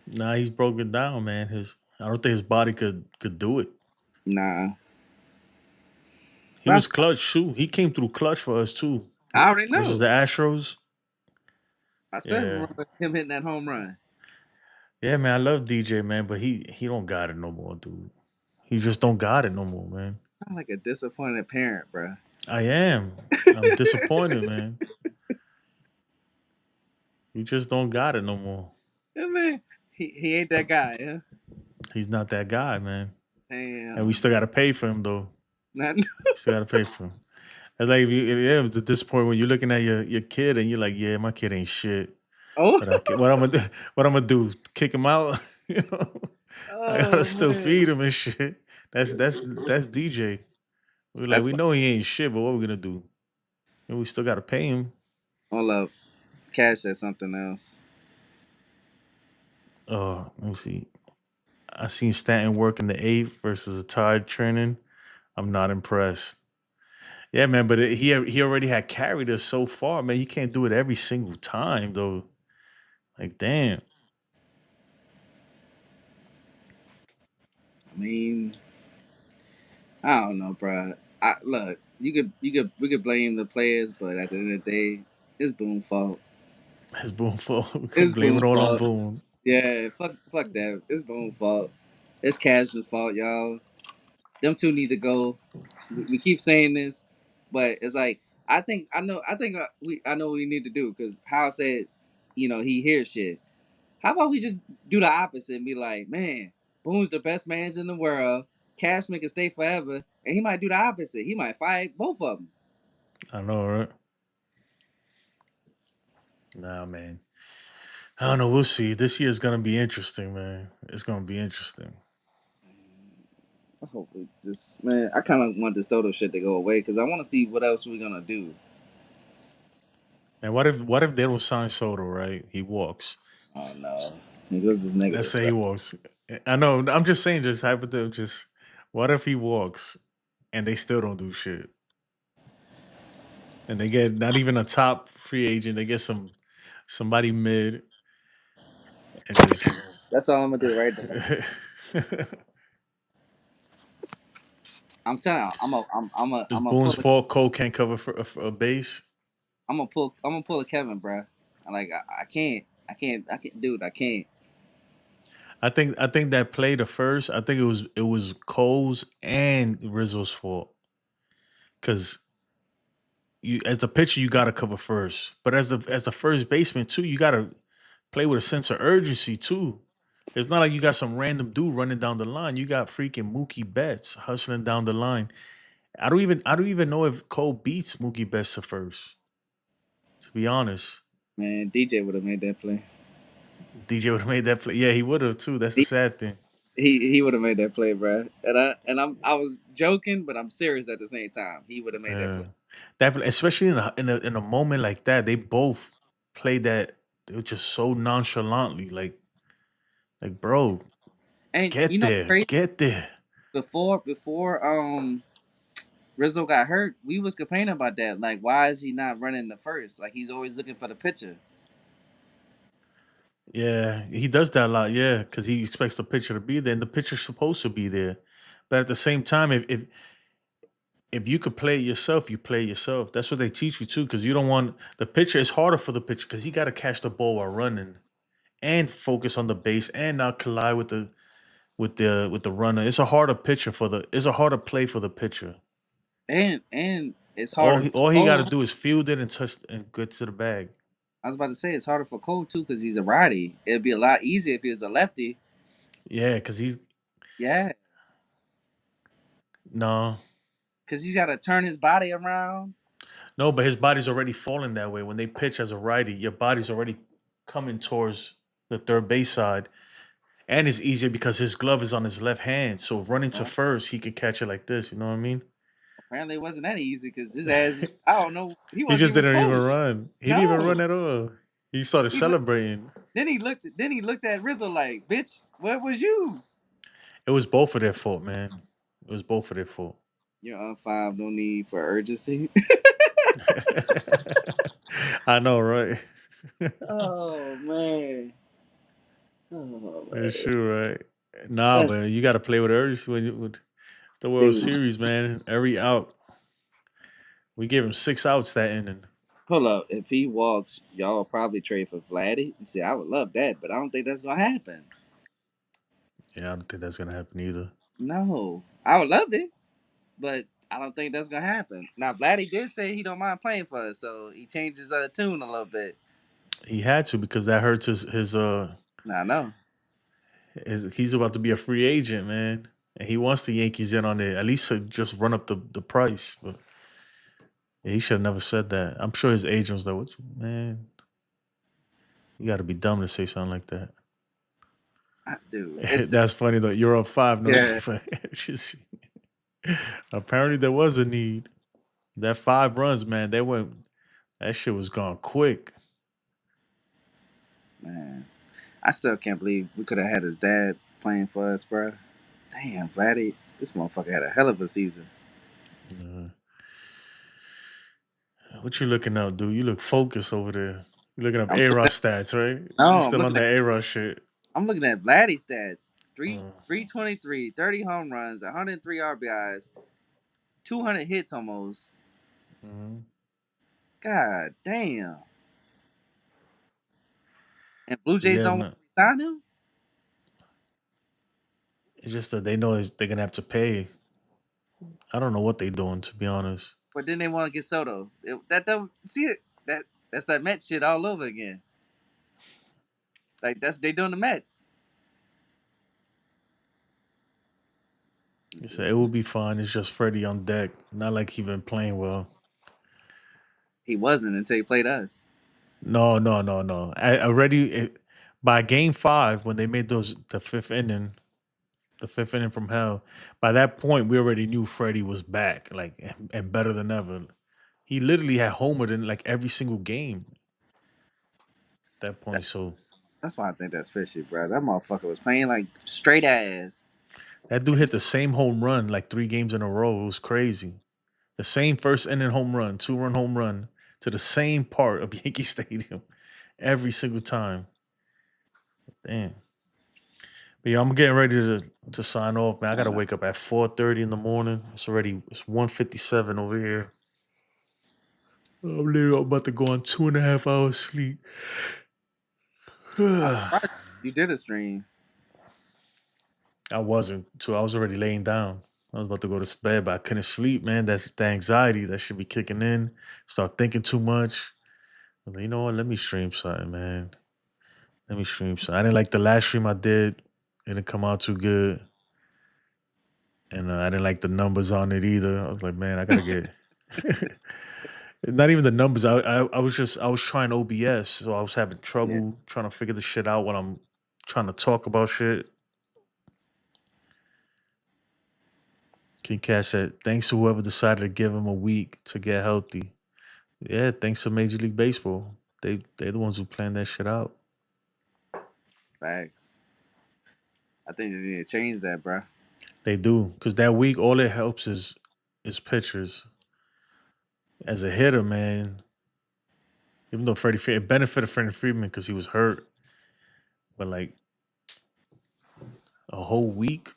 Nah, he's broken down, man. I don't think his body could do it. Nah, He but was clutch too. He came through clutch for us too. I already Versus know. the Astros. I still Yeah. remember him hitting that home run. Yeah, man. I love DJ, man, but he don't got it no more, dude. He just don't got it no more, man. Sound like a disappointed parent, bro. I am. I'm disappointed, man. He just don't got it no more. Yeah, man, he ain't that guy, huh? He's not that guy, man. And we Damn. still gotta pay for him though. Not, Still gotta pay for him. It's like yeah, it's at this point when you're looking at your kid and you're like, yeah, my kid ain't shit. oh, What I'm gonna do? What I'm gonna do? Kick him out? you know, I gotta oh still man. feed him and shit. That's DJ. That's We fine. know he ain't shit, but what we gonna do? And we still gotta pay him. Hold up. Cash said something else. Let me see. I seen Stanton work in the eighth versus a tied training. I'm not impressed. Yeah, man, but he already had carried us so far, man. You can't do it every single time, though. Like, damn. I mean, I don't know, bro. I look. We could blame the players, but at the end of the day, it's Boone's fault. It's Boone fault. It's Blame it Boone's all on fault. Boone. Yeah, fuck that. It's Boone's fault. It's Cashman's fault, y'all. Them two need to go. We keep saying this, but it's like I know what we need to do because Hal said, he hears shit. How about we just do the opposite and be like, man, Boone's the best manager in the world. Cashman can stay forever, and he might do the opposite. He might fight both of them. I know, right? Nah, man. I don't know. We'll see. This year's gonna be interesting, man. It's gonna be interesting. I hope this man. I kind of want the Soto shit to go away because I want to see what else we're gonna do. And what if they don't sign Soto? Right, he walks. Oh no, he goes this Let's negative say he stuff. walks. I know. I'm just saying, just hypothetical. Just what if he walks and they still don't do shit, and they get not even a top free agent. They get somebody mid and just That's all I'm gonna do right there. I'm telling you, it's I'm gonna Boone's fault. Cole can't cover for a base. I'm gonna pull a Kevin, bro. Like I can't, dude. I can't. I think that play the first. I think it was Cole's and Rizzo's fault because you as the pitcher you got to cover first, but as the first baseman too, you got to play with a sense of urgency too. It's not like you got some random dude running down the line. You got freaking Mookie Betts hustling down the line. I don't even know if Cole beats Mookie Betts to first. To be honest, Man, DJ would have made that play. DJ would have made that play. Yeah, he would have too. That's the sad thing. He would have made that play, bro. I was joking, but I'm serious at the same time. He would have made that Yeah, play. especially in a moment like that, they both played that. They were just so nonchalantly, like bro, And you get know, there, crazy get there. before Rizzo got hurt, we was complaining about that. Like, why is he not running the first? Like, he's always looking for the pitcher. Yeah, he does that a lot. Yeah, because he expects the pitcher to be there, and the pitcher's supposed to be there. But at the same time, if you could play it yourself, you play it yourself. That's what they teach you too, because you don't want the pitcher. It's harder for the pitcher because he got to catch the ball while running and focus on the base and not collide with the runner. It's a harder pitcher for the. It's a harder play for the pitcher. And it's All harder he for all he got to Cole. do is field it and touch and get to the bag. I was about to say it's harder for Cole too because he's a righty. It'd be a lot easier if he was a lefty. Yeah, because he's Yeah, no, because he's got to turn his body around. no, but his body's already falling that way. When they pitch as a righty, your body's already coming towards the third base side, and it's easier because his glove is on his left hand. So running to Well, first, he can catch it like this. You know what I mean? apparently, it wasn't that easy because his ass. I don't know. He He wasn't just even didn't even close. run. He didn't even run No. at all. He started He looked. celebrating. Then he looked at Rizzo like, "Bitch, what was you?" It was both of their fault, man. It was both of their fault. You're on five. No need for urgency. I know, right? Oh man. Oh It's man. true, right? Nah, That's but you got to play with urgency when with the World dude. Series, man. Every out, we gave him 6 outs that inning. Hold up. If he walks, y'all probably trade for Vladdy. See, I would love that, but I don't think that's gonna happen. Yeah, I don't think that's gonna happen either. No, I would love it, but I don't think that's gonna happen. Now, Vladdy did say he don't mind playing for us, so he changed his tune a little bit. He had to because that hurts I know. he's about to be a free agent, man. And he wants the Yankees in on it. At least to just run up the price. But yeah, he should have never said that. I'm sure his agent was like, "What, man? You got to be dumb to say something like that." Dude, it's That's funny though. You're up 5-0. yeah, But apparently there was a need. That 5 runs, man. They went. That shit was gone quick. man. I still can't believe we could have had his dad playing for us, bro. Damn, Vladdy, this motherfucker had a hell of a season. Uh, what you looking up, dude? You look focused over there. You looking up I'm A looking Rod at, stats, right? You no, still on that A Rod shit? I'm looking at Vladdy stats. Uh, 323, 30 home runs, 103 RBIs, 200 hits almost. mhm. God damn. And Blue Jays Yeah, don't want no. to resign him? It's just that they know they're gonna have to pay. I don't know what they're doing, to be honest. But then they want to get Soto. That don't see it. That's that Mets shit all over again. Like that's they doing the Mets. They said it will be fine. It's just Freddie on deck. Not like he been playing well. He wasn't until he played us. No, no, no, no. I already. By game 5, when they made the fifth inning from hell, by that point we already knew Freddie was back, like and better than ever. He literally had homered in like every single game at that point. So That's why I think that's fishy, bro. That motherfucker was playing like straight ass. that dude hit the same home run like 3 games in a row. It was crazy. The same first inning home run, 2-run home run to the same part of Yankee Stadium every single time. Damn. But yeah, I'm getting ready to sign off, man. I gotta wake up at 4:30 in the morning. It's 1:57 over here. I'm literally about to go on 2.5 hours sleep. You did a stream. I wasn't, so I was already laying down. I was about to go to bed, but I couldn't sleep, man. That's the anxiety that should be kicking in. Start thinking too much. I was like, you know what? Let me stream something, man. Let me stream something. I didn't like the last stream I did. It didn't come out too good. And I didn't like the numbers on it either. I was like, man, I gotta get not even the numbers. I was trying OBS, so I was having trouble trying to figure the shit out when I'm trying to talk about shit. King Cash said, thanks to whoever decided to give him a week to get healthy. Yeah, thanks to Major League Baseball. They're the ones who planned that shit out. Facts. I think they need to change that, bro. They do, because that week all it helps is pitchers. As a hitter, man, even though it benefited Freddie Freeman because he was hurt, but like a whole week,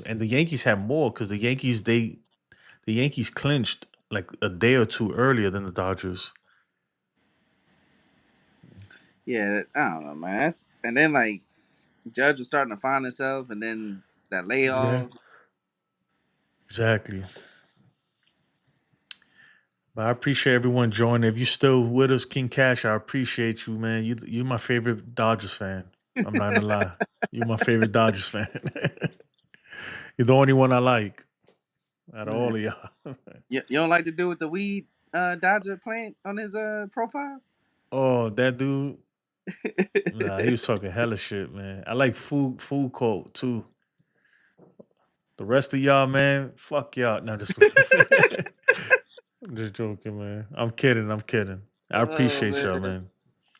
and the Yankees had more because the Yankees clinched like a day or two earlier than the Dodgers. Yeah, I don't know, man. And then like Judge was starting to find himself, and then that layoff. Yeah. Exactly. But I appreciate everyone joining. If you're still with us, King Cash, I appreciate you, man. You're my favorite Dodgers fan. I'm not gonna lie. You're my favorite Dodgers fan. You're the only one I like out of Man. all of y'all. You don't like to do with the weed Dodger plant on his profile? Oh, that dude. Nah, he was talking hella shit, man. I like food quote too. The rest of y'all, man, fuck y'all. No, just I'm just joking, man. I'm kidding. I appreciate y'all, man.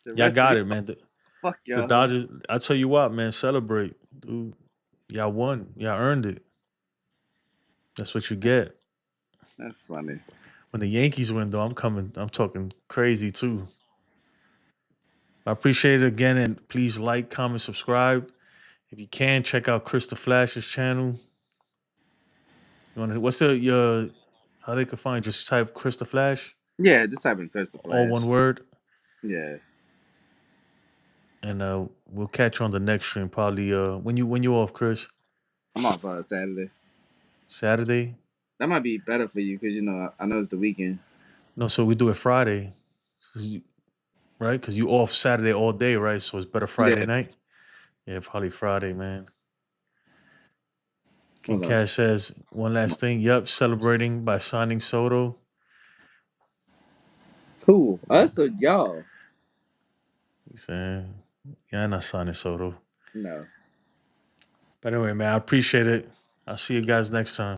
The Y'all rest of got you, it, man. fuck The y'all. Dodgers, I tell you what, man, celebrate. Dude, y'all won. Y'all earned it. That's what you get. That's funny. When the Yankees win, though, I'm talking crazy too. I appreciate it again, and please like, comment, subscribe. If you can, check out Krista Flash's channel. What's your how they can find? Just type Krista Flash, Yeah, just type in Crystal all Flash. one word. Yeah. And we'll catch you on the next stream. Probably when you off, Chris? I'm off Saturday. Saturday? That might be better for you because I know it's the weekend. No, so we do it Friday, right? Because you off Saturday all day, right? So it's better Friday night. Yeah, probably Friday, man. King Hold on. Cash says one last thing. Yep, celebrating by signing Soto. Cool. Us or y'all? He's saying, yeah, I'm not signing Soto. No. But anyway, man, I appreciate it. I'll see you guys next time.